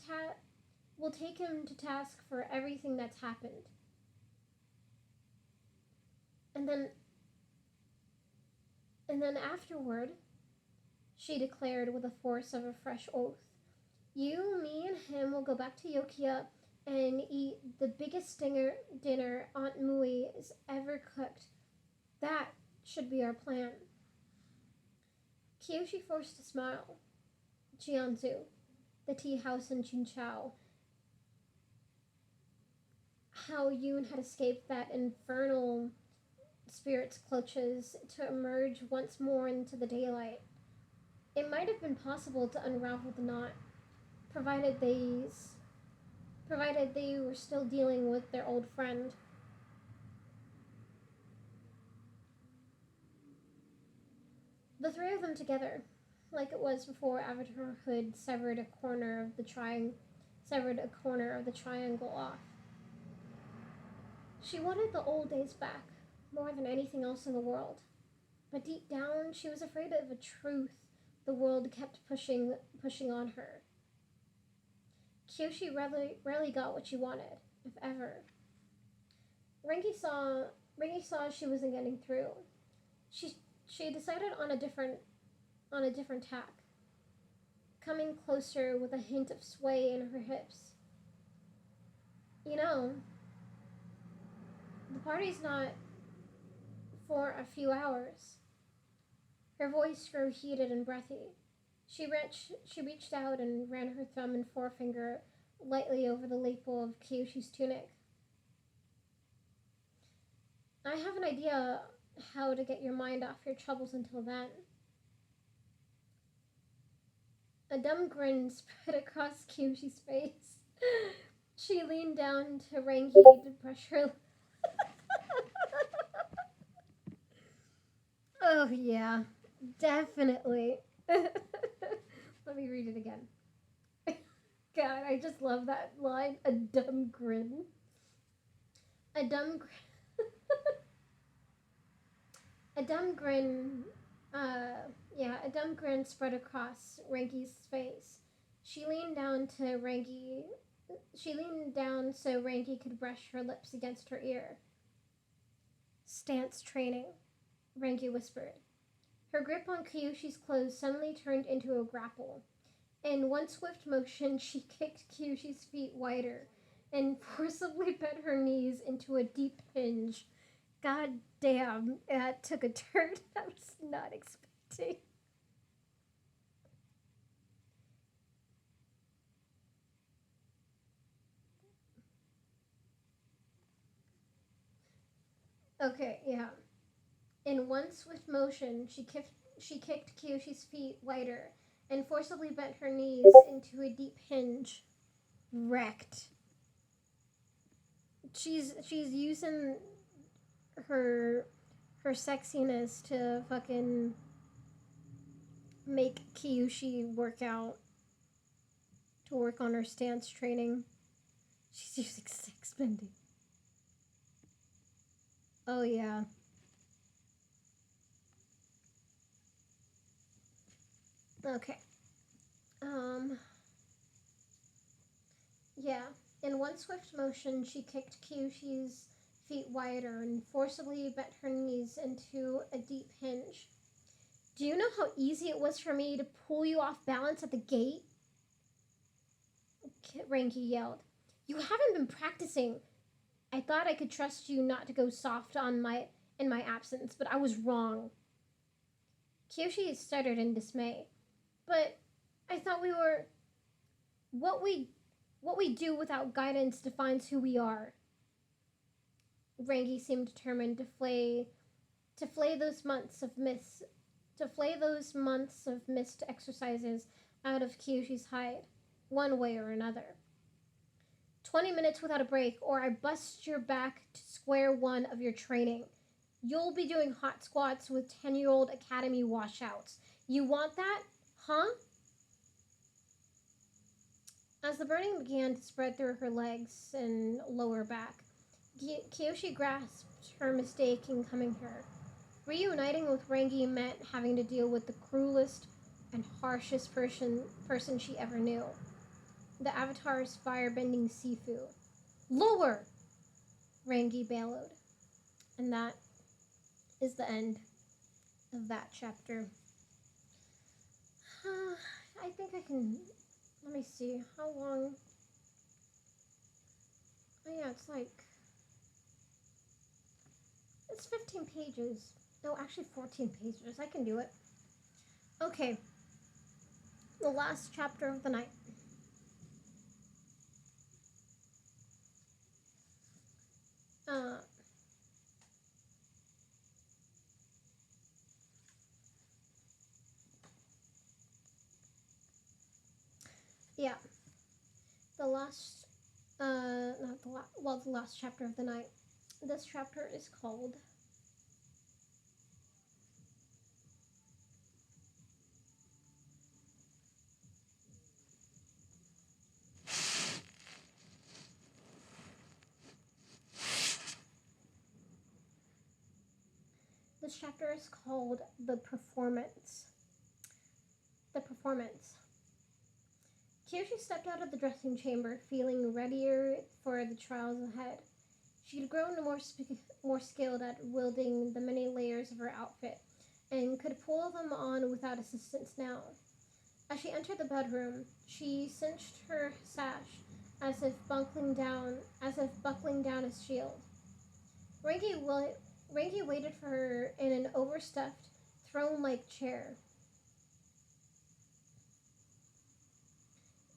task for everything that's happened. And then afterward, she declared with the force of a fresh oath, you, me, and him will go back to Yokia and eat the biggest dinner Aunt Mui has ever cooked. That should be our plan. Kyoshi forced a smile. Jianzu, the tea house in Jinchao. How Yoon had escaped that infernal spirit's clutches to emerge once more into the daylight. It might have been possible to unravel the knot, provided they were still dealing with their old friend. The three of them together, like it was before Avatar Hood severed a corner of the triangle off. She wanted the old days back, more than anything else in the world. But deep down, she was afraid of a truth the world kept pushing on her. Kyoshi rarely got what she wanted, if ever. Rengi saw she wasn't getting through. She decided on a different tack, coming closer with a hint of sway in her hips. You know, the party's not for a few hours. Her voice grew heated and breathy. She reached out and ran her thumb and forefinger lightly over the lapel of Kyoshi's tunic. I have an idea how to get your mind off your troubles until then. A dumb grin spread across Kyoshi's face. She leaned down to Rengi to brush her. Oh, yeah, definitely. Let me read it again. God, I just love that line. A dumb grin. A dumb grin. A dumb grin spread across Rengi's face. She leaned down so Rengi could brush her lips against her ear. Stance training, Rengi whispered. Her grip on Kyoshi's clothes suddenly turned into a grapple. In one swift motion, she kicked Kyoshi's feet wider and forcibly bent her knees into a deep hinge. God damn, that took a turn I was not expecting. Okay, yeah. In one swift motion, she kicked Kyoshi's feet wider and forcibly bent her knees into a deep hinge. Wrecked. She's using her sexiness to fucking make Kyoshi work on her stance training. She's using sex bending. Oh, yeah. Okay. Yeah. In one swift motion, she kicked Kyoshi's feet wider and forcibly bent her knees into a deep hinge. Do you know how easy it was for me to pull you off balance at the gate? Ranky yelled. You haven't been practicing. I thought I could trust you not to go soft in my absence, but I was wrong. Kyoshi stuttered in dismay. But I thought we were... What we do without guidance defines who we are. Rangi seemed determined to flay those months of missed exercises out of Kyoshi's hide, one way or another. 20 minutes without a break, or I bust your back to square one of your training. You'll be doing hot squats with 10-year-old academy washouts. You want that? Huh? As the burning began to spread through her legs and lower back, Kyoshi grasped her mistake in coming here. Reuniting with Rangi meant having to deal with the cruelest and harshest person she ever knew. The Avatar's firebending Sifu. Lower! Rangi bellowed. And that is the end of that chapter. I think I can... Let me see. How long... Oh yeah, it's like... It's 15 pages. No, actually 14 pages. I can do it. Okay. The last chapter of the night. Yeah. The last, the last chapter of the night. This chapter is called The Performance. The Performance. Kyoshi stepped out of the dressing chamber, feeling readier for the trials ahead. She had grown more skilled at wielding the many layers of her outfit, and could pull them on without assistance now. As she entered the bedroom, she cinched her sash as if buckling down a shield. Rangi waited for her in an overstuffed, throne-like chair.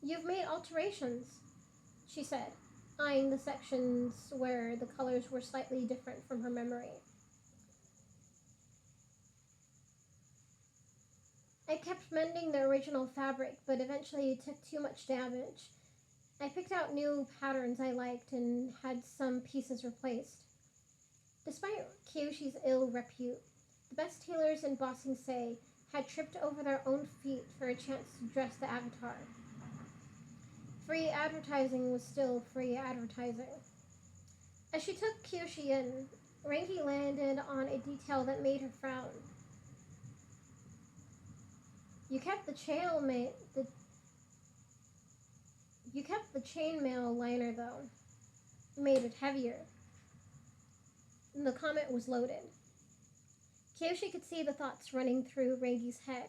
You've made alterations, she said, eyeing the sections where the colors were slightly different from her memory. I kept mending the original fabric, but eventually it took too much damage. I picked out new patterns I liked and had some pieces replaced. Despite Kyoshi's ill repute, the best tailors in Ba Sing Se had tripped over their own feet for a chance to dress the Avatar. Free advertising was still free advertising. As she took Kyoshi in, Rangi landed on a detail that made her frown. You kept the chainmail liner, though. Made it heavier. The comment was loaded. Kyoshi could see the thoughts running through Rangi's head.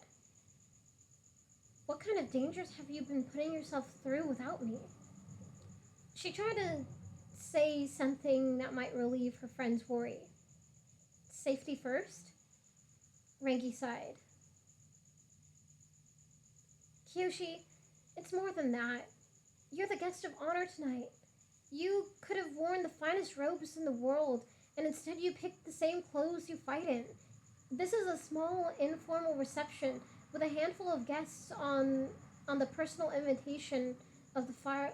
What kind of dangers have you been putting yourself through without me? She tried to say something that might relieve her friend's worry. Safety first? Rangi sighed. Kyoshi, it's more than that. You're the guest of honor tonight. You could have worn the finest robes in the world, and instead you picked the same clothes you fight in. This is a small, informal reception with a handful of guests on the personal invitation of Fire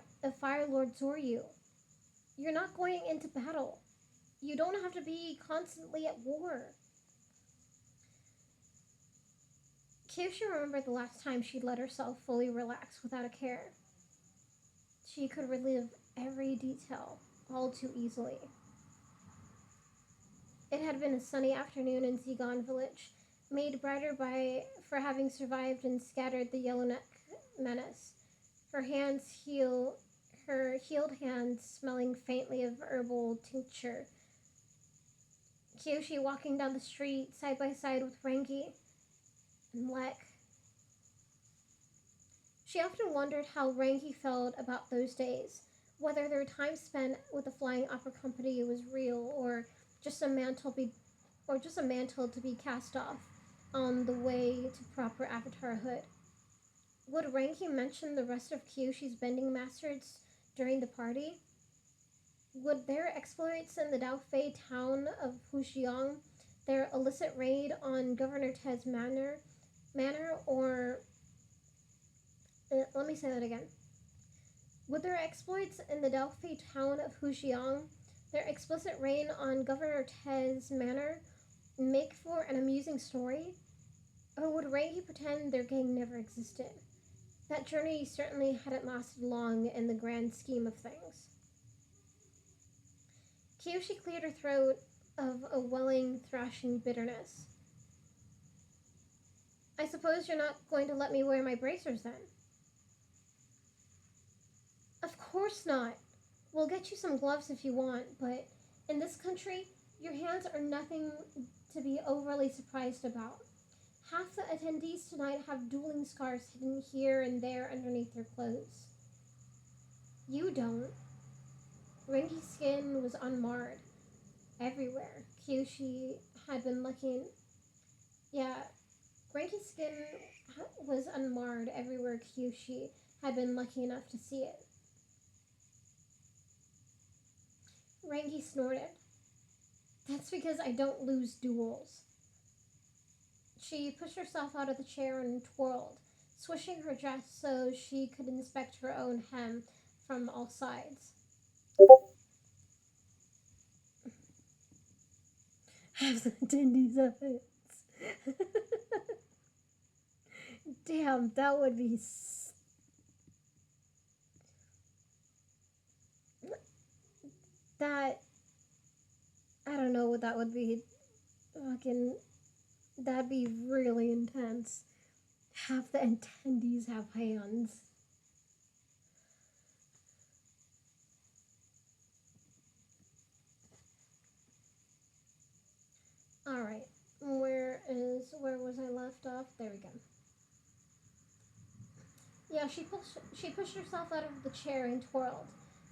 Lord Zoryu. You're not going into battle. You don't have to be constantly at war. Kyoshi remembered the last time she'd let herself fully relax without a care. She could relive every detail all too easily. It had been a sunny afternoon in Zigon village, made brighter for having survived and scattered the yellowneck menace. Her healed hands smelling faintly of herbal tincture. Kyoshi walking down the street side by side with Rengi and LoK. She often wondered how Rengi felt about those days, whether their time spent with the flying opera company was real or just a mantle to be cast off on the way to proper avatarhood. Would Rengi mention the rest of Kyoshi's bending masters during the party? Would their exploits in the Daofei town of Huxiang, their illicit raid on Governor Ted's manor, or let me say that again. Would their exploits in the Daofei town of Huxiang, their explicit raid on Governor Ted's manor, make for an amusing story? Or would Rengi pretend their gang never existed? That journey certainly hadn't lasted long in the grand scheme of things. Kyoshi cleared her throat of a welling, thrashing bitterness. I suppose you're not going to let me wear my bracers then? Of course not. We'll get you some gloves if you want, but in this country, your hands are nothing to be overly surprised about. Half the attendees tonight have dueling scars hidden here and there underneath their clothes. You don't. Rengi's skin was unmarred. Everywhere. Kyoshi had been looking. Yeah, Rengi's skin was unmarred everywhere Kyoshi had been lucky enough to see it. Rengi snorted. That's because I don't lose duels. She pushed herself out of the chair and twirled, swishing her dress so she could inspect her own hem from all sides. Have the attendees of it. Damn, that would be... That... I don't know what that would be. Fucking... That'd be really intense. Half the attendees have hands. Alright, where was I left off? There we go. Yeah, she pushed herself out of the chair and twirled,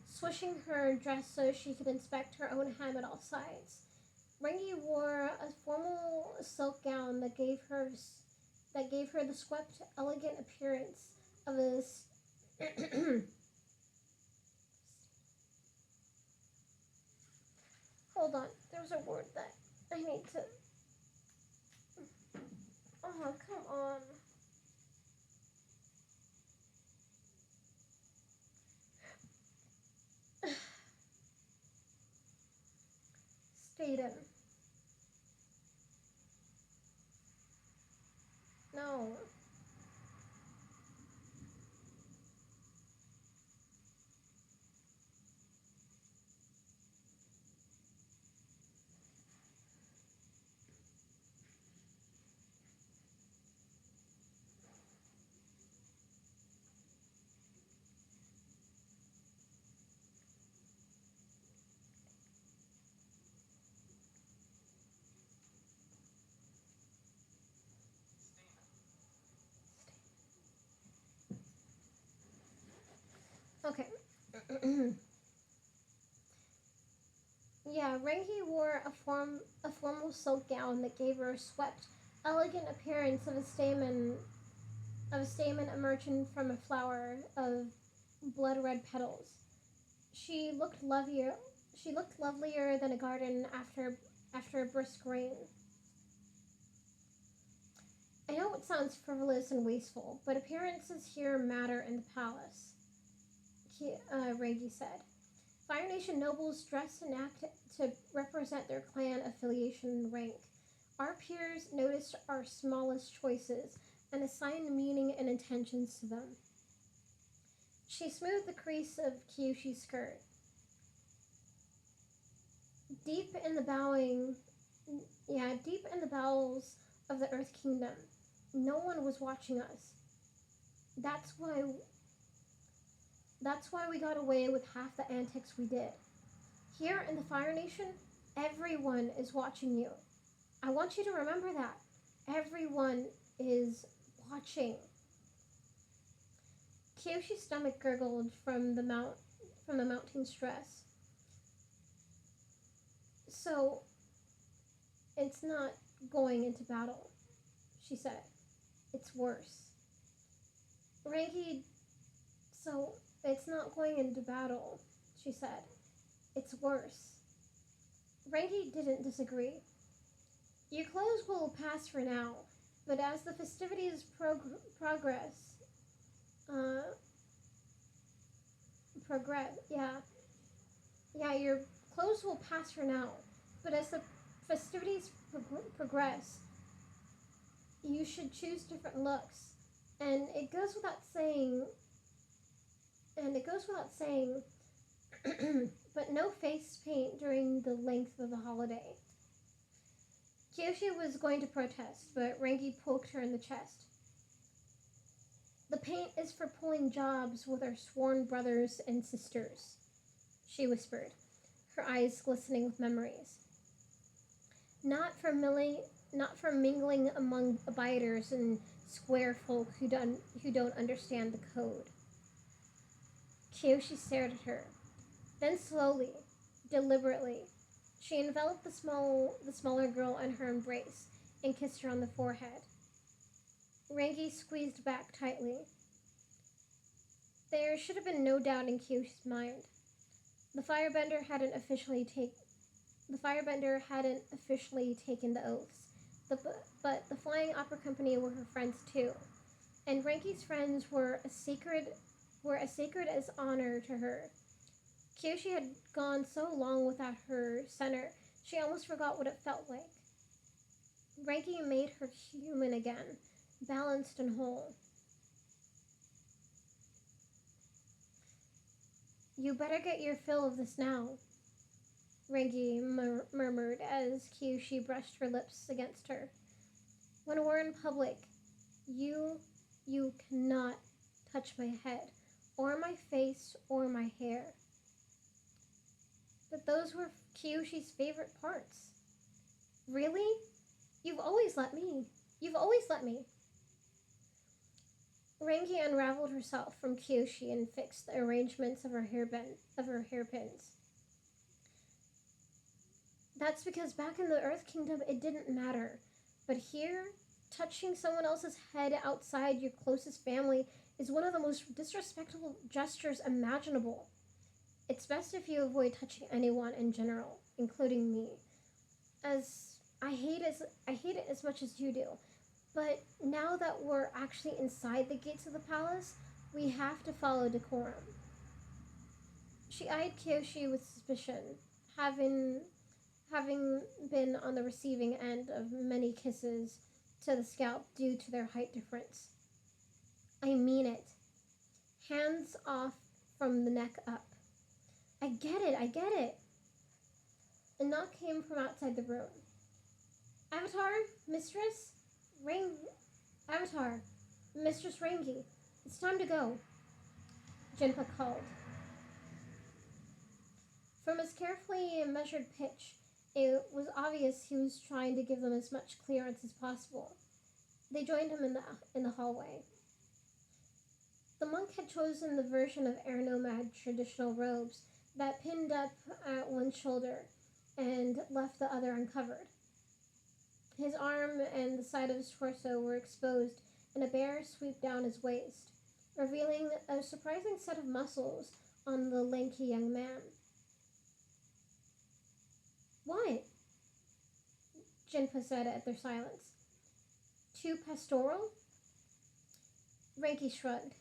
swishing her dress so she could inspect her own hem at all sides. Rengi wore a formal silk gown that gave her the swept, elegant appearance of a Hold on, there's a word that I need to... Oh, come on. Staden. No. Okay. Yeah, Rengi wore a formal silk gown that gave her a swept, elegant appearance of a stamen emerging from a flower of blood-red petals. She looked lovelier than a garden after a brisk rain. I know it sounds frivolous and wasteful, but appearances here matter in the palace, Rengi said. Fire Nation nobles dress and act to represent their clan affiliation and rank. Our peers notice our smallest choices and assign meaning and intentions to them. She smoothed the crease of Kyoshi's skirt. Deep in the bowels of the Earth Kingdom, no one was watching us. That's why we got away with half the antics we did. Here in the Fire Nation, everyone is watching you. I want you to remember that. Everyone is watching. Kyoshi's stomach gurgled from the mounting stress. So, it's not going into battle, she said. It's worse. Rengi, so it's not going into battle, she said. It's worse. Rengi didn't disagress. Your clothes will pass for now, but as the festivities progress, your clothes will pass for now, but as the festivities progress, you should choose different looks. And it goes without saying, but no face paint during the length of the holiday. Kyoshi was going to protest, but Rengi poked her in the chest. The paint is for pulling jobs with our sworn brothers and sisters, she whispered, her eyes glistening with memories. Not for mingling among abiders and square folk who don't understand the code. Kyoshi stared at her. Then slowly, deliberately, she enveloped the smaller girl in her embrace and kissed her on the forehead. Rengi squeezed back tightly. There should have been no doubt in Kyoshi's mind. The Firebender hadn't officially taken the oaths, but the Flying Opera Company were her friends too, and Rengi's friends were as sacred as honor to her. Kyoshi had gone so long without her center, she almost forgot what it felt like. Rengi made her human again, balanced and whole. You better get your fill of this now, Rengi murmured as Kyoshi brushed her lips against her. When we're in public, you cannot touch my head, or my face, or my hair. But those were Kyoshi's favorite parts. Really? You've always let me. Rengi unraveled herself from Kyoshi and fixed the arrangements of her hairpins. That's because back in the Earth Kingdom it didn't matter. But here, touching someone else's head outside your closest family is one of the most disrespectful gestures imaginable. It's best if you avoid touching anyone in general, including me, as I hate it as much as you do. But now that we're actually inside the gates of the palace, we have to follow decorum. She eyed Kyoshi with suspicion, having been on the receiving end of many kisses to the scalp due to their height difference. I mean it. Hands off from the neck up. I get it. A knock came from outside the room. Avatar, Mistress? Avatar, Mistress Rengi, it's time to go, Jinpa called. From his carefully measured pitch, it was obvious he was trying to give them as much clearance as possible. They joined him in the hallway. The monk had chosen the version of air nomad traditional robes that pinned up at one shoulder and left the other uncovered. His arm and the side of his torso were exposed in a bare sweep down his waist, revealing a surprising set of muscles on the lanky young man. What? Jinpa said at their silence. Too pastoral? Renki shrugged.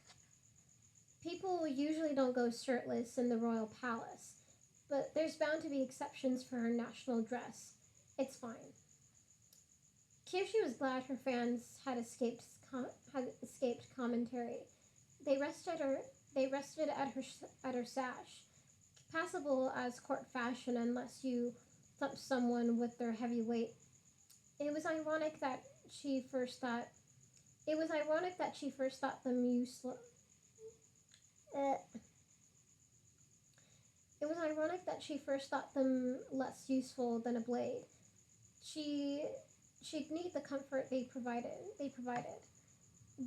People usually don't go shirtless in the royal palace, but there's bound to be exceptions for her national dress. It's fine. Kyoshi was glad her fans had escaped commentary. They rested They rested at her sash, passable as court fashion unless you thumped someone with their heavy weight. It was ironic that she first thought them useless. It was ironic that she first thought them less useful than a blade. She'd need the comfort they provided,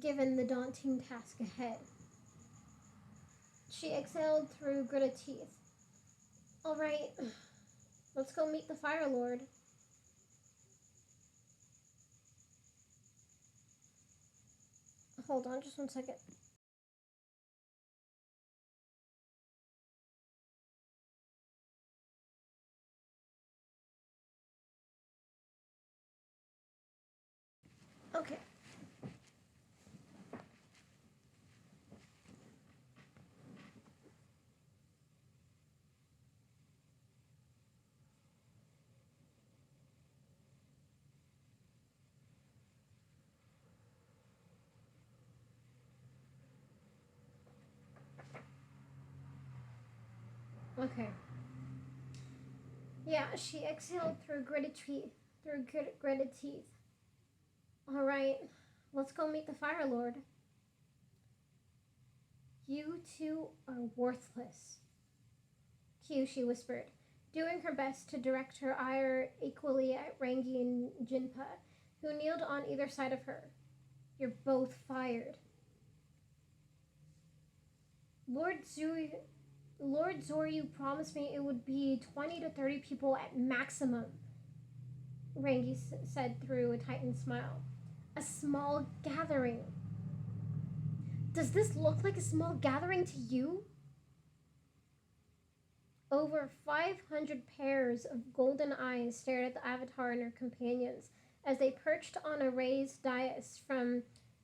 given the daunting task ahead. She exhaled through gritted teeth. All right, let's go meet the Fire Lord. Hold on just 1 second. Okay. Okay. Yeah, she exhaled through gritted teeth. All right, let's go meet the Fire Lord. You two are worthless, Kyoshi whispered, doing her best to direct her ire equally at Rangi and Jinpa, who kneeled on either side of her. You're both fired. Lord Zoryu promised me it would be 20 to 30 people at maximum, Rangi said through a tightened smile. A small gathering. Does this look like a small gathering to you? Over 500 pairs of golden eyes stared at the Avatar and her companions as they perched on a raised dais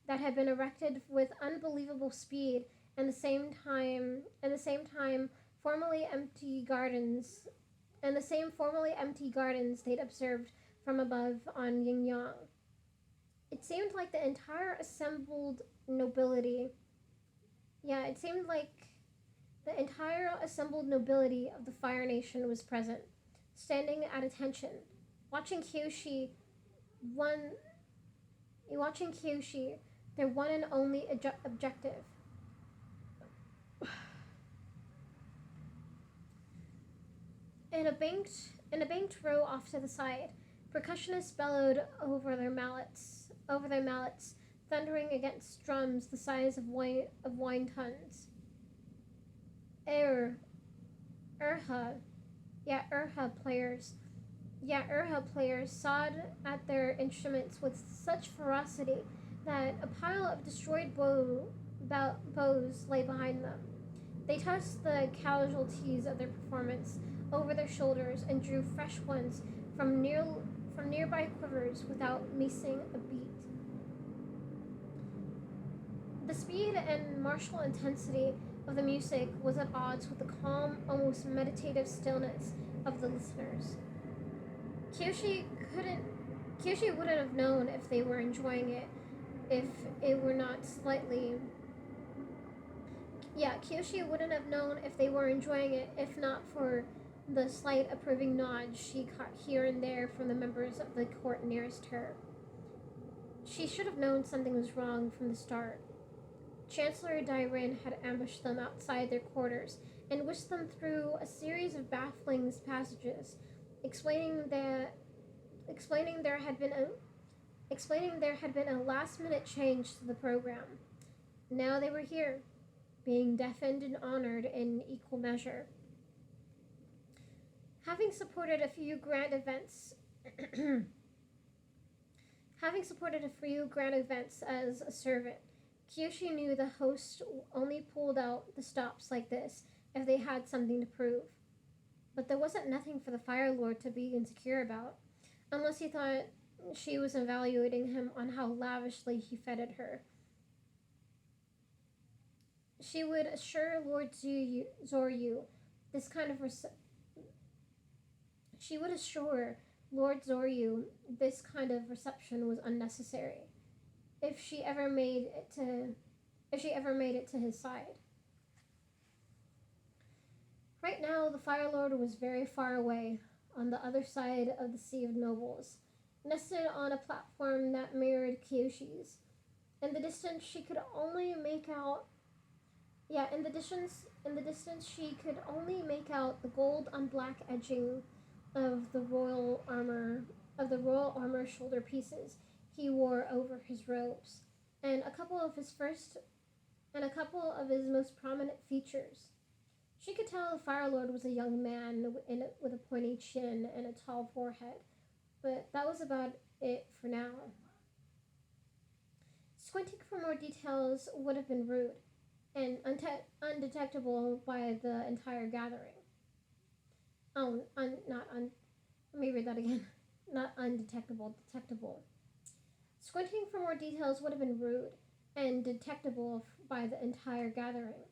that had been erected with unbelievable speed and the same time formerly empty gardens they'd observed from above on Yin Yang. It seemed like the entire assembled nobility of the Fire Nation was present, standing at attention, watching Kyoshi, their one and only objective. In a banked row off to the side, percussionists bellowed over their mallets, thundering against drums the size of wine tons. Urha players sawed at their instruments with such ferocity that a pile of destroyed bows lay behind them. They tossed the casualties of their performance over their shoulders and drew fresh ones from nearby quivers without missing a beat. The speed and martial intensity of the music was at odds with the calm, almost meditative stillness of the listeners. Kyoshi wouldn't have known if they were enjoying it Kyoshi wouldn't have known if they were enjoying it if not for the slight approving nods she caught here and there from the members of the court nearest her. She should have known something was wrong from the start. Chancellor Dairin had ambushed them outside their quarters and whisked them through a series of baffling passages, explaining there had been a last-minute change to the program. Now they were here, being deafened and honored in equal measure. Having supported a few grand events as a servant, Kyoshi knew the host only pulled out the stops like this if they had something to prove. But there wasn't nothing for the Fire Lord to be insecure about, unless he thought she was evaluating him on how lavishly he feted her. She would assure Lord Zoryu this kind of reception was unnecessary if she ever made it to his side. Right now, the Fire Lord was very far away, on the other side of the Sea of Nobles, nested on a platform that mirrored Kyoshi's. In the distance, she could only make out. Yeah, in the distance, she could only make out the gold on black edging of the royal armor shoulder pieces he wore over his robes, and a couple of his most prominent features. She could tell the Fire Lord was a young man with a pointy chin and a tall forehead, but that was about it for now. Squinting for more details would have been rude and undetectable by the entire gathering. Oh, not un. Let me read that again. Not undetectable, detectable. Squinting for more details would have been rude and detectable by the entire gathering.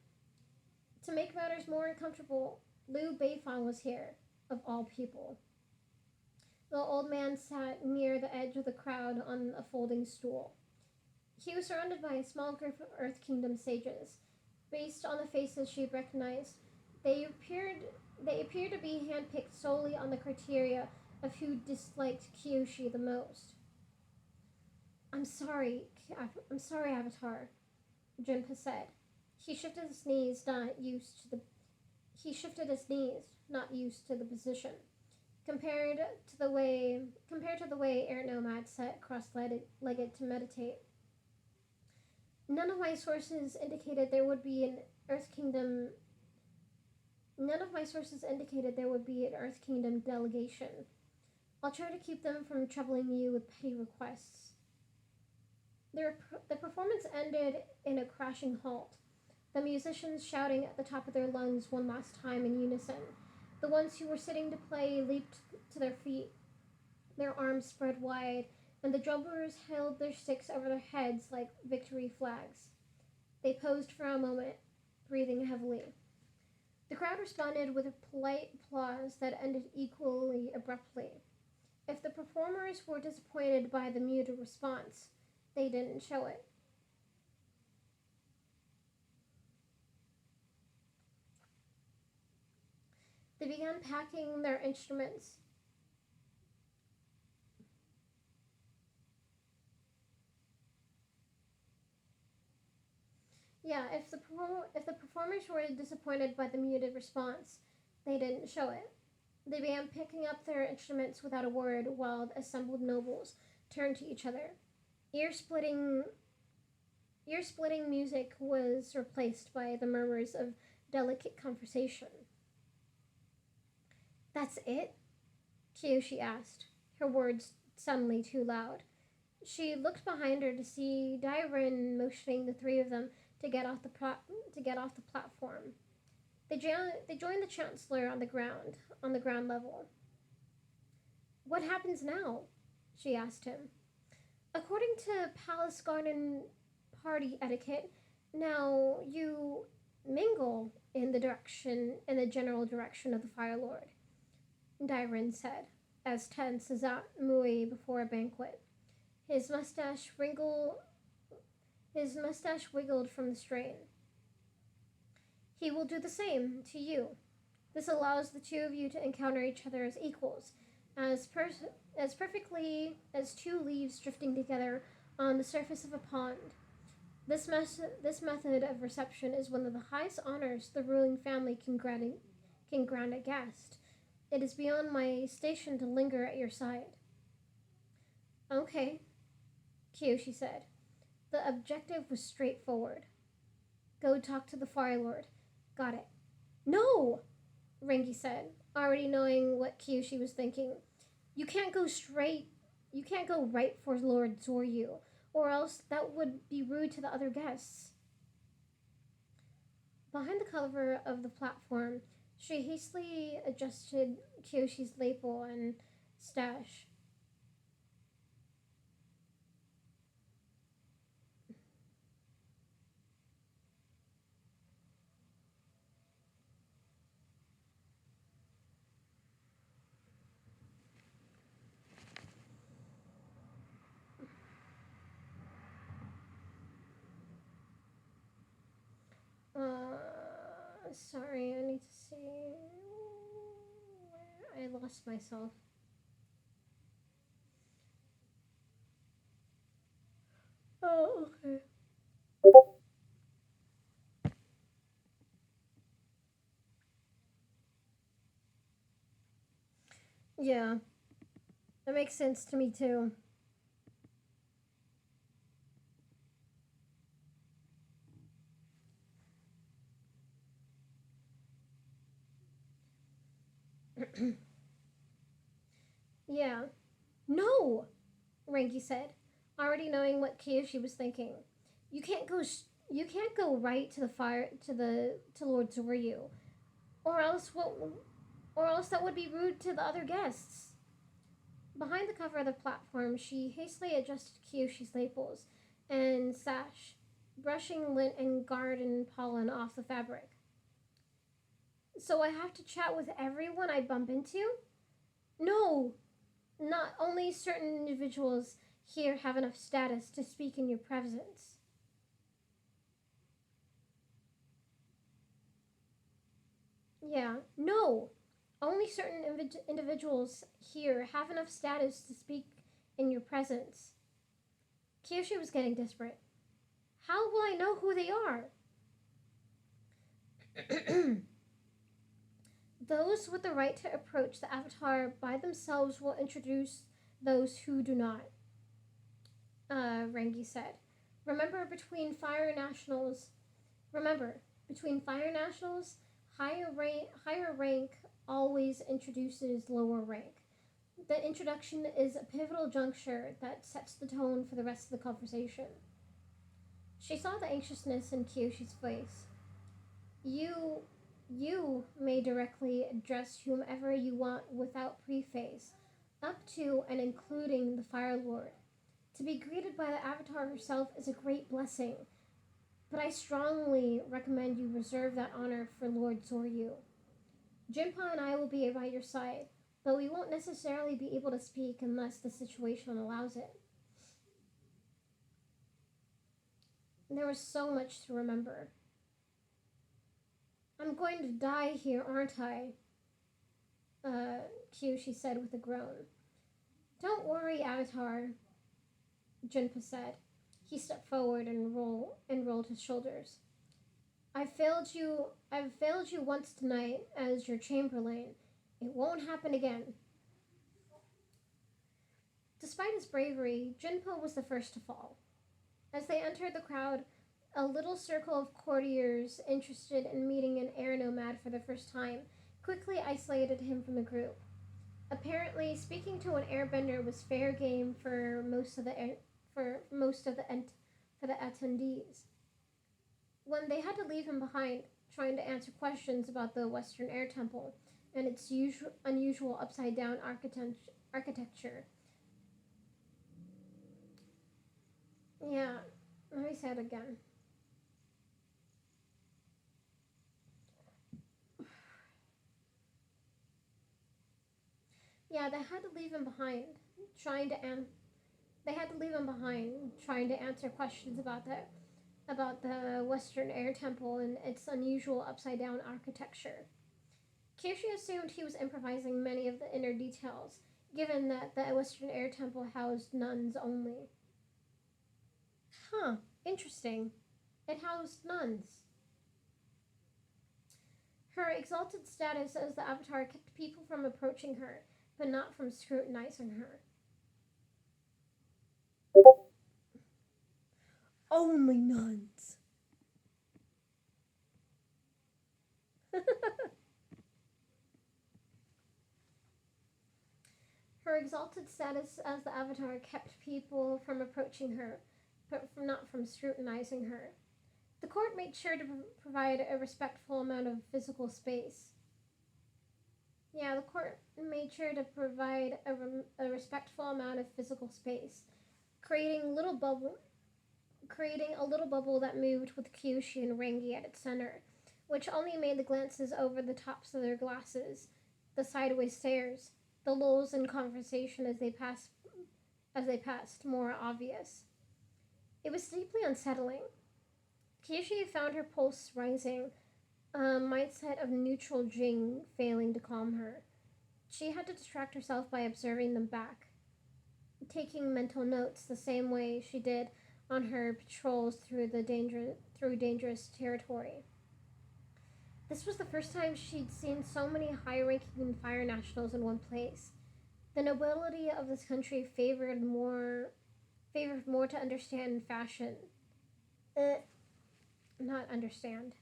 To make matters more uncomfortable, Liu Beifong was here, of all people. The old man sat near the edge of the crowd on a folding stool. He was surrounded by a small group of Earth Kingdom sages. Based on the faces she recognized, they appeared to be handpicked solely on the criteria of who disliked Kyoshi the most. I'm sorry, Avatar, Junpa said. He shifted his knees, not used to the position. Compared to the way air nomads sat cross-legged to meditate. None of my sources indicated there would be an Earth Kingdom delegation. I'll try to keep them from troubling you with petty requests. The performance ended in a crashing halt, the musicians shouting at the top of their lungs one last time in unison. The ones who were sitting to play leaped to their feet, their arms spread wide, and the drummers held their sticks over their heads like victory flags. They posed for a moment, breathing heavily. The crowd responded with a polite applause that ended equally abruptly. If the performers were disappointed by the muted response, they didn't show it. They began packing their instruments. Yeah, if the performers were disappointed by the muted response, they didn't show it. They began picking up their instruments without a word while the assembled nobles turned to each other. Ear-splitting music was replaced by the murmurs of delicate conversation. That's it? Kyoshi asked, her words suddenly too loud. She looked behind her to see Dairen motioning the three of them to get off the platform. They joined the Chancellor on the ground level. What happens now? She asked him. According to Palace Garden party etiquette, now you mingle in the general direction of the Fire Lord, Dairen said, as tense as that mui before a banquet. His mustache wiggled from the strain. He will do the same to you. This allows the two of you to encounter each other as equals, as perfectly as two leaves drifting together on the surface of a pond. This method of reception is one of the highest honors the ruling family can grant a guest. It is beyond my station to linger at your side. Okay, Kyoshi said. The objective was straightforward. Go talk to the Fire Lord. Got it. No! Rengi said, already knowing what Kyoshi was thinking. You can't go right for Lord Zoryu, or else that would be rude to the other guests. Behind the cover of the platform, she hastily adjusted Kyoshi's lapel and stash. Sorry, I need to see where I lost myself. Oh, okay. Yeah, that makes sense to me too. Yeah. No, Ranky said, already knowing what Kyoshi was thinking. You can't go. You can't go right to the fire to Lord Zoryu, or else what? Or else that would be rude to the other guests. Behind the cover of the platform, she hastily adjusted Kyoshi's lapels and sash, brushing lint and garden pollen off the fabric. So I have to chat with everyone I bump into? No, not only certain individuals here have enough status to speak in your presence. Yeah, no. Only certain individuals here have enough status to speak in your presence. Kyoshi was getting desperate. How will I know who they are? Those with the right to approach the Avatar by themselves will introduce those who do not, Rangi said. Remember, remember, between Fire Nationals, higher rank always introduces lower rank. The introduction is a pivotal juncture that sets the tone for the rest of the conversation. She saw the anxiousness in Kyoshi's face. You you may directly address whomever you want without preface, up to and including the Fire Lord. To be greeted by the Avatar herself is a great blessing, but I strongly recommend you reserve that honor for Lord Zoryu. Jinpa and I will be by your side, but we won't necessarily be able to speak unless the situation allows it. There was so much to remember. I'm going to die here, aren't I? Kyoshi said with a groan. Don't worry, Avatar, Jinpa said. He stepped forward and rolled his shoulders. I've failed you once tonight as your chamberlain. It won't happen again. Despite his bravery, Jinpa was the first to fall. As they entered the crowd, a little circle of courtiers interested in meeting an air nomad for the first time quickly isolated him from the group. Apparently, speaking to an airbender was fair game for most of the attendees. When they had to leave him behind, trying to answer questions about the Western Air Temple and its unusual upside down architecture. Yeah, let me say it again. Yeah, trying to an- they had to leave him behind, trying to answer questions about the Western Air Temple and its unusual upside down architecture. Kyoshi assumed he was improvising many of the inner details, given that the Western Air Temple housed nuns only. Huh, interesting. It housed nuns. Her exalted status as the Avatar kept people from approaching her, but not from scrutinizing her. Only nuns. Her exalted status as the Avatar kept people from approaching her, but not from scrutinizing her. The court made sure to provide a respectful amount of physical space. Yeah, the court made sure to provide a respectful amount of physical space, creating little bubble, creating a little bubble that moved with Kyoshi and Rangi at its center, which only made the glances over the tops of their glasses, the sideways stares, the lulls in conversation as they passed more obvious. It was deeply unsettling. Kyoshi found her pulse rising, a mindset of neutral Jing failing to calm her. She had to distract herself by observing them back, taking mental notes the same way she did on her patrols through dangerous territory. This was the first time she'd seen so many high-ranking fire nationals in one place. The nobility of this country favored more to understand fashion. Not understand.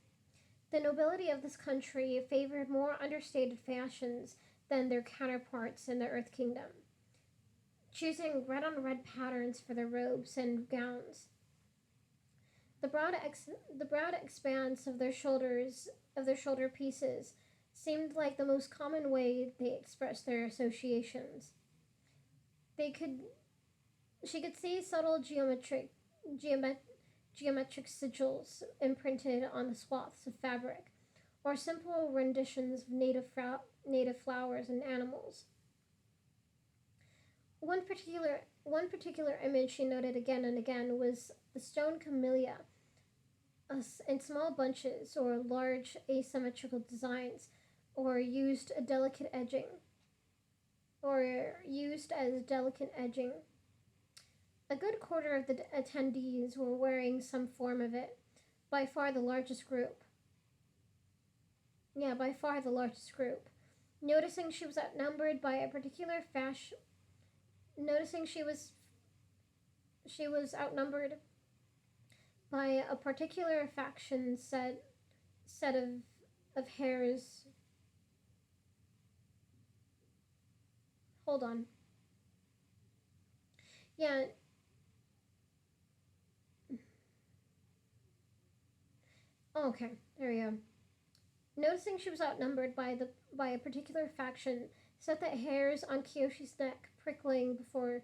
The nobility of this country favored more understated fashions than their counterparts in the Earth Kingdom, choosing red on red patterns for their robes and gowns. The broad expanse of their shoulder pieces seemed like the most common way they expressed their associations. They could She could see subtle geomet, geometric sigils imprinted on the swaths of fabric, or simple renditions of native flowers and animals. One particular image she noted again and again was the stone camellia, in small bunches or large asymmetrical designs, or used a delicate edging, or used as delicate edging. A good quarter of the attendees were wearing some form of it, by far the largest group. Yeah, by far the largest group. Noticing she was outnumbered by a particular fashion, noticing she was outnumbered by a particular faction set of hairs. Hold on. Yeah. Oh, okay. There we go. Noticing she was outnumbered by a particular faction set the hairs on Kyoshi's neck prickling before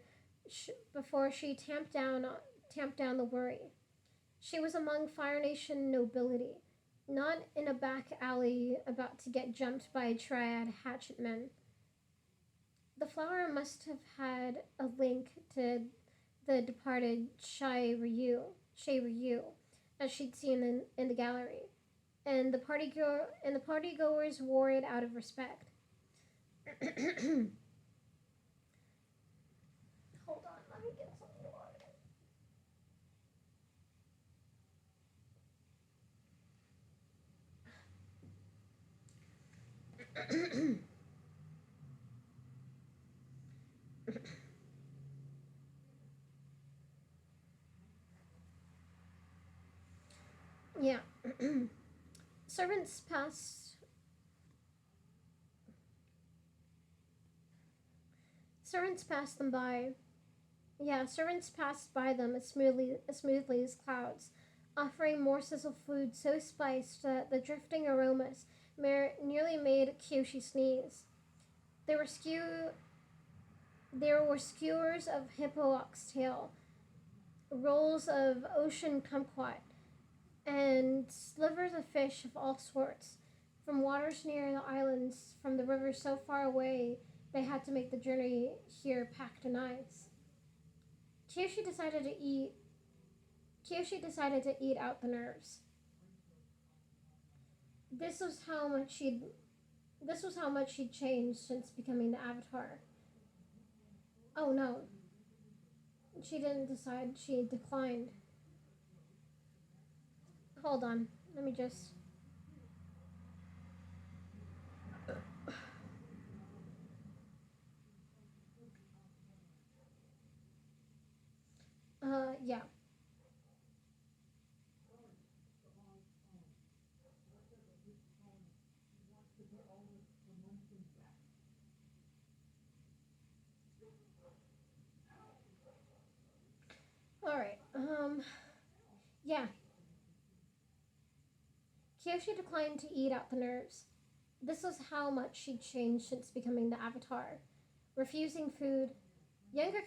she tamped down the worry. She was among Fire Nation nobility, not in a back alley about to get jumped by triad hatchetmen. The flower must have had a link to the departed Shai Ryu, as she'd seen in the gallery, and the partygoers wore it out of respect. Hold on, let me get some water. Yeah. servants passed servants passed them by. Yeah, servants passed by them as smoothly as clouds, offering morsels of food so spiced that the drifting aromas nearly made Kyoshi sneeze. There were skew there were skewers of hippo oxtail, rolls of ocean kumquat, and slivers of fish of all sorts, from waters near the islands, from the rivers so far away they had to make the journey here packed in ice. Kyoshi decided to eat. Kyoshi decided to eat out the nerves. This was how much she'd. This was how much she'd changed since becoming the Avatar. Oh no, she didn't decide. She declined. Hold on. Let me just. Yeah. All right. Yeah. Kyoshi declined to eat out the nerves. This was how much she'd changed since becoming the Avatar. Refusing food. Younger,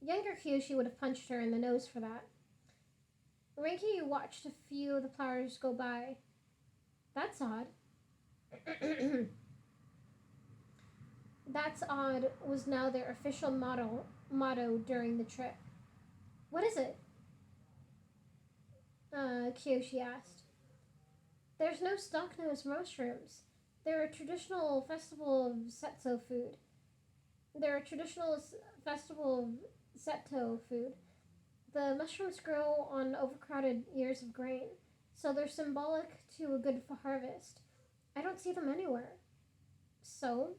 Younger Kyoshi would have punched her in the nose for that. Rinky watched a few of the flowers go by. That's odd. That's odd was now their official motto during the trip. What is it? Kyoshi asked. There's no stock-nose mushrooms. They're a traditional festival of Setso food. They're a traditional festival of Seto food. The mushrooms grow on overcrowded ears of grain, so they're symbolic to a good harvest. I don't see them anywhere. So,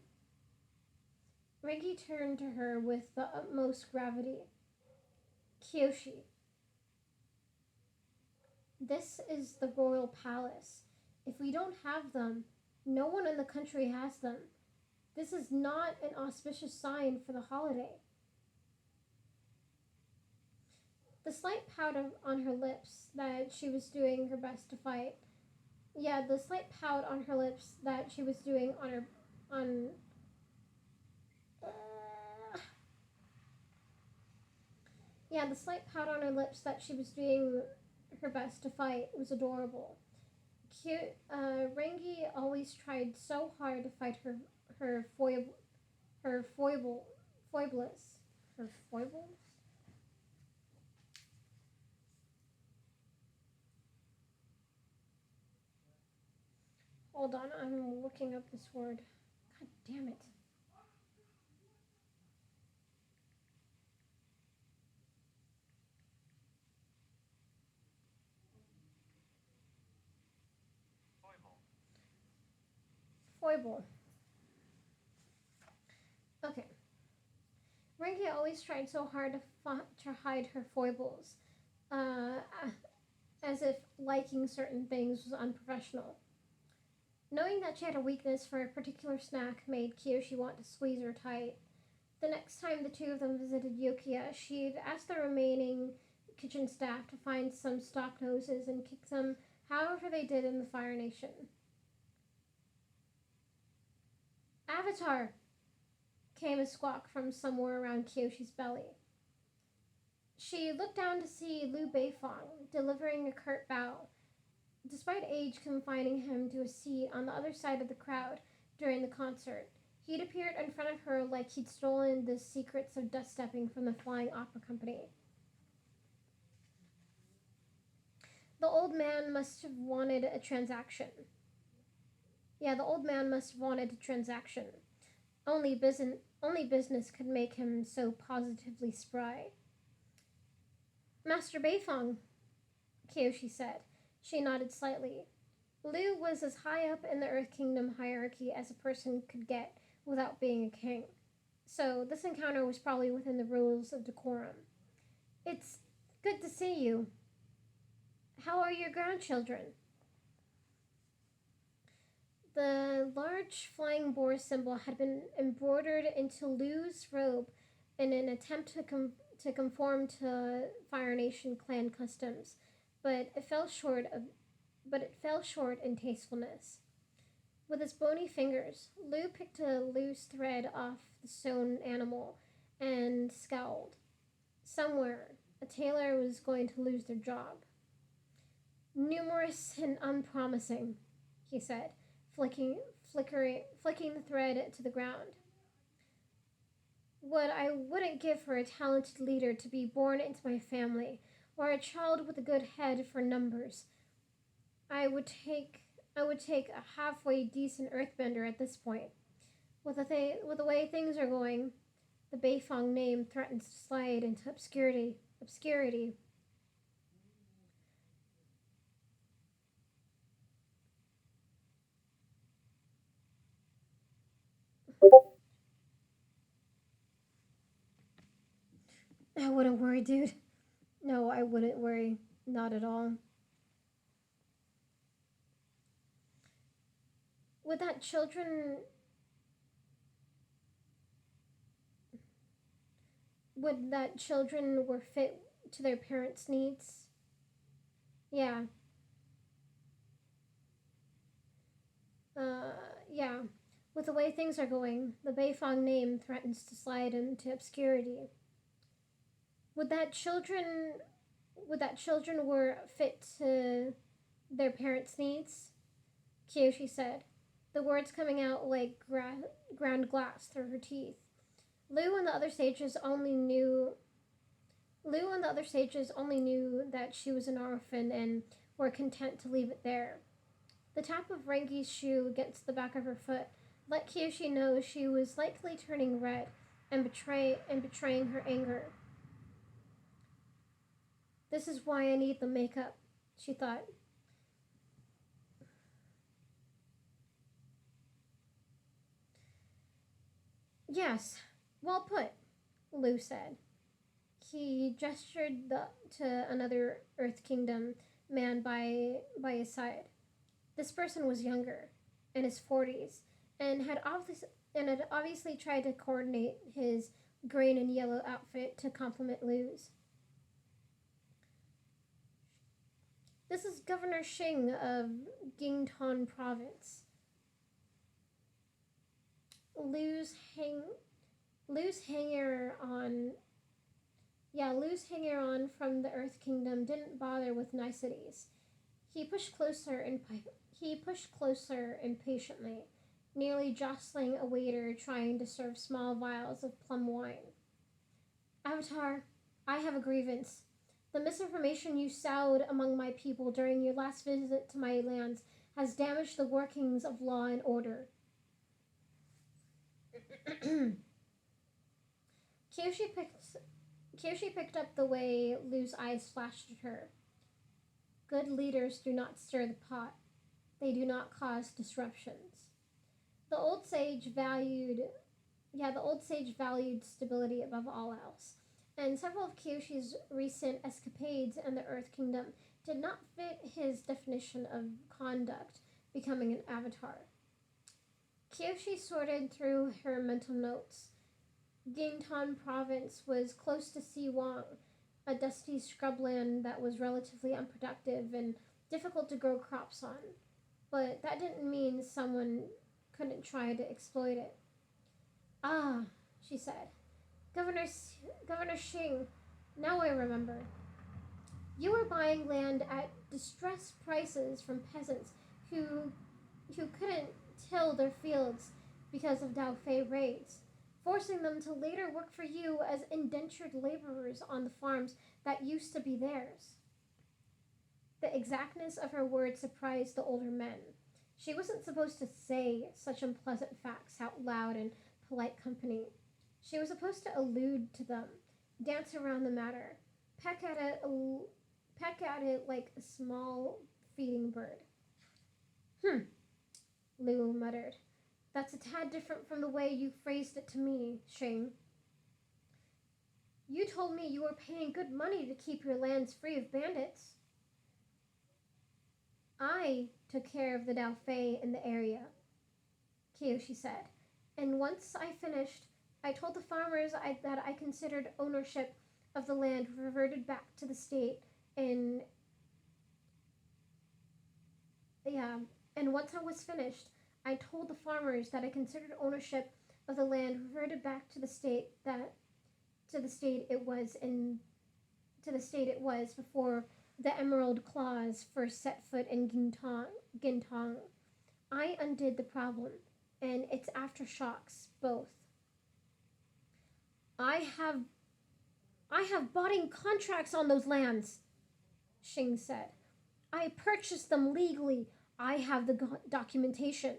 Regi turned to her with the utmost gravity. Kyoshi, this is the royal palace. If we don't have them, no one in the country has them. This is not an auspicious sign for the holiday. The slight pout on her lips that she was doing her best to fight. Yeah, the slight pout on her lips that she was doing on her on. Yeah, the slight pout on her lips that she was doing her best to fight was adorable. Cute. Rangi always tried so hard to fight her foibles. Her foibles. Hold on, I'm looking up this word. God damn it. Foible. Okay. Rangi always tried so hard to hide her foibles, uh, as if liking certain things was unprofessional. Knowing that she had a weakness for a particular snack made Kyoshi want to squeeze her tight. The next time the two of them visited Yokia, she'd ask the remaining kitchen staff to find some stock noses and kick them however they did in the Fire Nation. Avatar! Came a squawk from somewhere around Kyoshi's belly. She looked down to see Liu Beifong delivering a curt bow. Despite age confining him to a seat on the other side of the crowd during the concert, he'd appeared in front of her like he'd stolen the secrets of dust stepping from the Flying Opera Company. The old man must have wanted a transaction. Yeah, the old man must have wanted a transaction. Only business could make him so positively spry. Master Beifong, Kyoshi said. She nodded slightly. Liu was as high up in the Earth Kingdom hierarchy as a person could get without being a king. So this encounter was probably within the rules of decorum. It's good to see you. How are your grandchildren? The large flying boar symbol had been embroidered into Liu's robe in an attempt to conform to Fire Nation clan customs, but it fell short in tastefulness. With his bony fingers, Liu picked a loose thread off the sewn animal and scowled. Somewhere, a tailor was going to lose their job. Numerous and unpromising, he said, flicking the thread to the ground. What I wouldn't give for a talented leader to be born into my family, or a child with a good head for numbers. I would take a halfway decent earthbender at this point. With the way things are going, the Beifong name threatens to slide into obscurity. I wouldn't worry, dude. No, I wouldn't worry. Not at all. Would that children were fit to their parents' needs? Yeah. Uh, yeah. With the way things are going, the Beifong name threatens to slide into obscurity. Would that children were fit to their parents' needs? Kyoshi said, the words coming out like ground glass through her teeth. Liu and the other sages only knew that she was an orphan and were content to leave it there. The tap of Rangi's shoe against the back of her foot let Kyoshi know she was likely turning red and betraying her anger. This is why I need the makeup, she thought. Yes, well put, Lu said. He gestured to another Earth Kingdom man by his side. This person was younger, in his 40s, and had obviously tried to coordinate his green and yellow outfit to complement Lu's. This is Governor Xing of Gingtan Province. Lu's hang Lu's hanger on Lu's hanger on from the Earth Kingdom didn't bother with niceties. He pushed closer impatiently, nearly jostling a waiter trying to serve small vials of plum wine. Avatar, I have a grievance. The misinformation you sowed among my people during your last visit to my lands has damaged the workings of law and order. Kyoshi picked up the way Lu's eyes flashed at her. Good leaders do not stir the pot. They do not cause disruptions. The old sage valued stability above all else, and several of Kyoshi's recent escapades in the Earth Kingdom did not fit his definition of conduct becoming an avatar. Kyoshi sorted through her mental notes. Gingtan Province was close to Siwang, a dusty scrubland that was relatively unproductive and difficult to grow crops on. But that didn't mean someone couldn't try to exploit it. Ah, she said. Governor Xing, now I remember. You were buying land at distressed prices from peasants who couldn't till their fields because of Dao Fei raids, forcing them to later work for you as indentured laborers on the farms that used to be theirs. The exactness of her words surprised the older men. She wasn't supposed to say such unpleasant facts out loud in polite company. She was supposed to allude to them, dance around the matter, peck at it like a small feeding bird. Lu muttered. That's a tad different from the way you phrased it to me, Xing. You told me you were paying good money to keep your lands free of bandits. I took care of the Dao Fei in the area, Kyoshi said, and once I finished, I told the farmers that I considered ownership of the land reverted back to the state and once I was finished, I told the farmers that I considered ownership of the land reverted back to the state it was before the Emerald Claws first set foot in Gintong. I undid the problem, and its aftershocks both. I have bought contracts on those lands, Xing said. I purchased them legally. I have the documentation.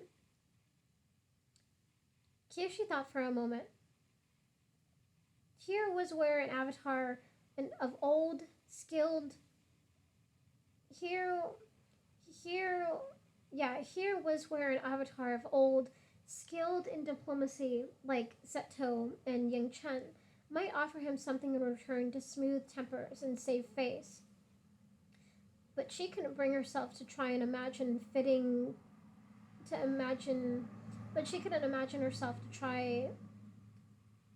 Kyoshi thought for a moment. Here was where an avatar of old, skilled. Here was where an avatar of old, skilled in diplomacy, like Seto and Yang Chen, might offer him something in return to smooth tempers and save face. But she couldn't bring herself to try and but she couldn't imagine herself to try.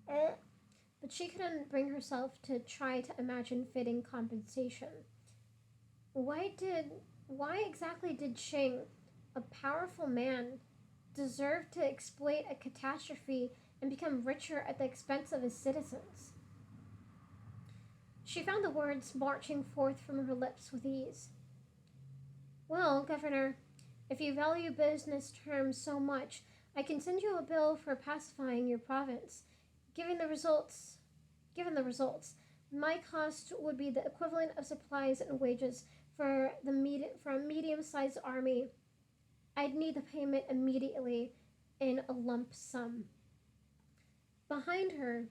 But she couldn't bring herself to try to imagine fitting compensation. Why exactly did Xing, a powerful man, deserve to exploit a catastrophe and become richer at the expense of his citizens? She found the words marching forth from her lips with ease. Well, Governor, if you value business terms so much, I can send you a bill for pacifying your province. Given the results, my cost would be the equivalent of supplies and wages for a medium-sized army I'd need the payment immediately in a lump sum. Behind her,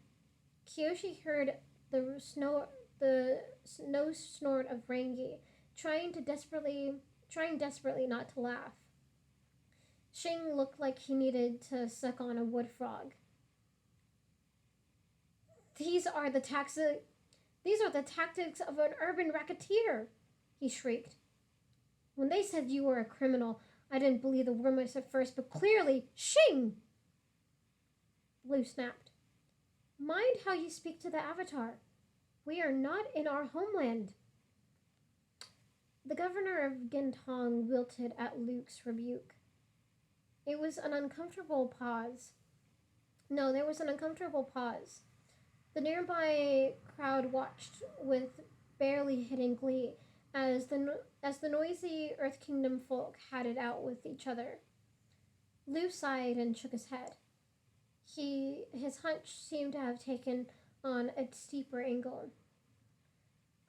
Kyoshi heard the snow snort of Rangi, trying desperately not to laugh. Shing looked like he needed to suck on a wood frog. These are the tactics of an urban racketeer, he shrieked. When they said you were a criminal, I didn't believe the rumors at first, but clearly, Shing! Blue snapped. Mind how you speak to the Avatar. We are not in our homeland. The governor of Gentong wilted at Luke's rebuke. It was an uncomfortable pause. No, there was an uncomfortable pause. The nearby crowd watched with barely hidden glee as the noisy Earth Kingdom folk had it out with each other. Lu sighed and shook his head. His hunch seemed to have taken on a steeper angle.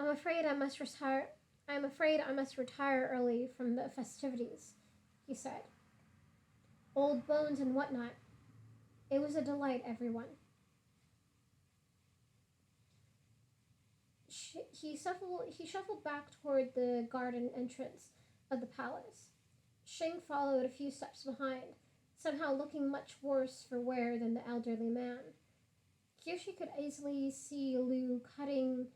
I'm afraid I must retire early from the festivities, he said. Old bones and whatnot. It was a delight, everyone. He shuffled back toward the garden entrance of the palace. Shing followed a few steps behind, somehow looking much worse for wear than the elderly man. Kyoshi could easily see Lu cutting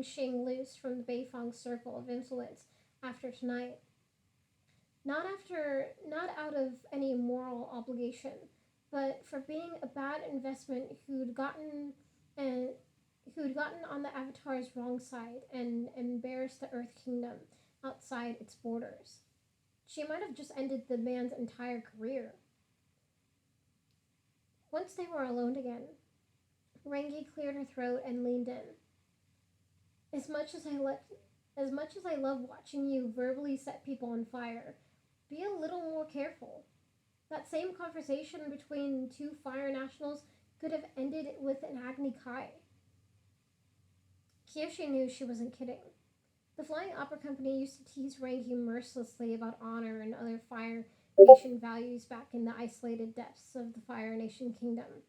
Shing loose from the Beifong circle of influence after tonight. Not out of any moral obligation, but for being a bad investment who'd gotten on the Avatar's wrong side and embarrassed the Earth Kingdom outside its borders. She might have just ended the man's entire career. Once they were alone again, Rangi cleared her throat and leaned in. As much as I love watching you verbally set people on fire, be a little more careful. That same conversation between two fire nationals could have ended with an Agni Kai. Kyoshi knew she wasn't kidding. The Flying Opera Company used to tease Rangi mercilessly about honor and other Fire Nation values back in the isolated depths of the Fire Nation Kingdom.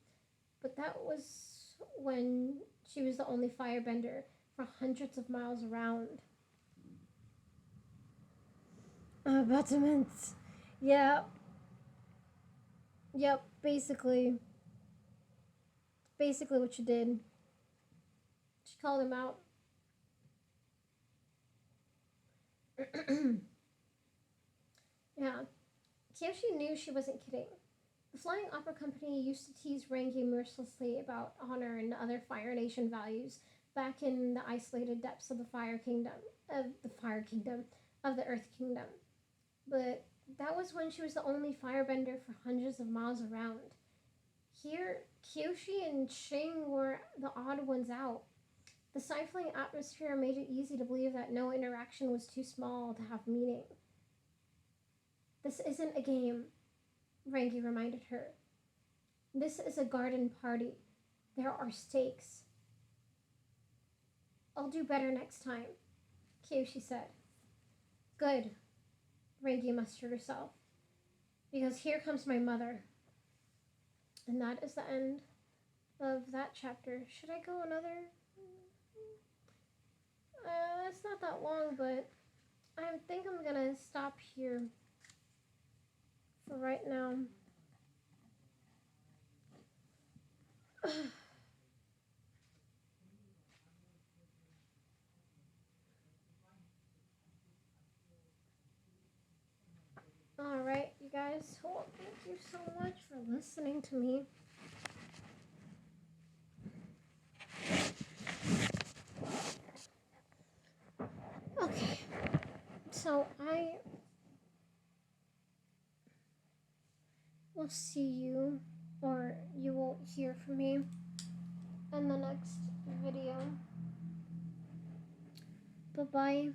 But that was when she was the only firebender for hundreds of miles around. Battlements. Yeah. Yep, basically what you did. She called him out. Yeah. Kyoshi knew she wasn't kidding. The Flying Opera Company used to tease Rangi mercilessly about honor and other Fire Nation values back in the isolated depths of the Earth Kingdom. But that was when she was the only firebender for hundreds of miles around. Here, Kyoshi and Shing were the odd ones out. The stifling atmosphere made it easy to believe that no interaction was too small to have meaning. This isn't a game, Rangi reminded her. This is a garden party. There are stakes. I'll do better next time, Kyoshi said. Good, Rangi mustered herself, because here comes my mother. And that is the end of that chapter. Should I go another? It's not that long, but I think I'm gonna stop here for right now. Alright, you guys. Well, thank you so much for listening to me. Okay. So I will see you, or you will hear from me in the next video. Bye-bye.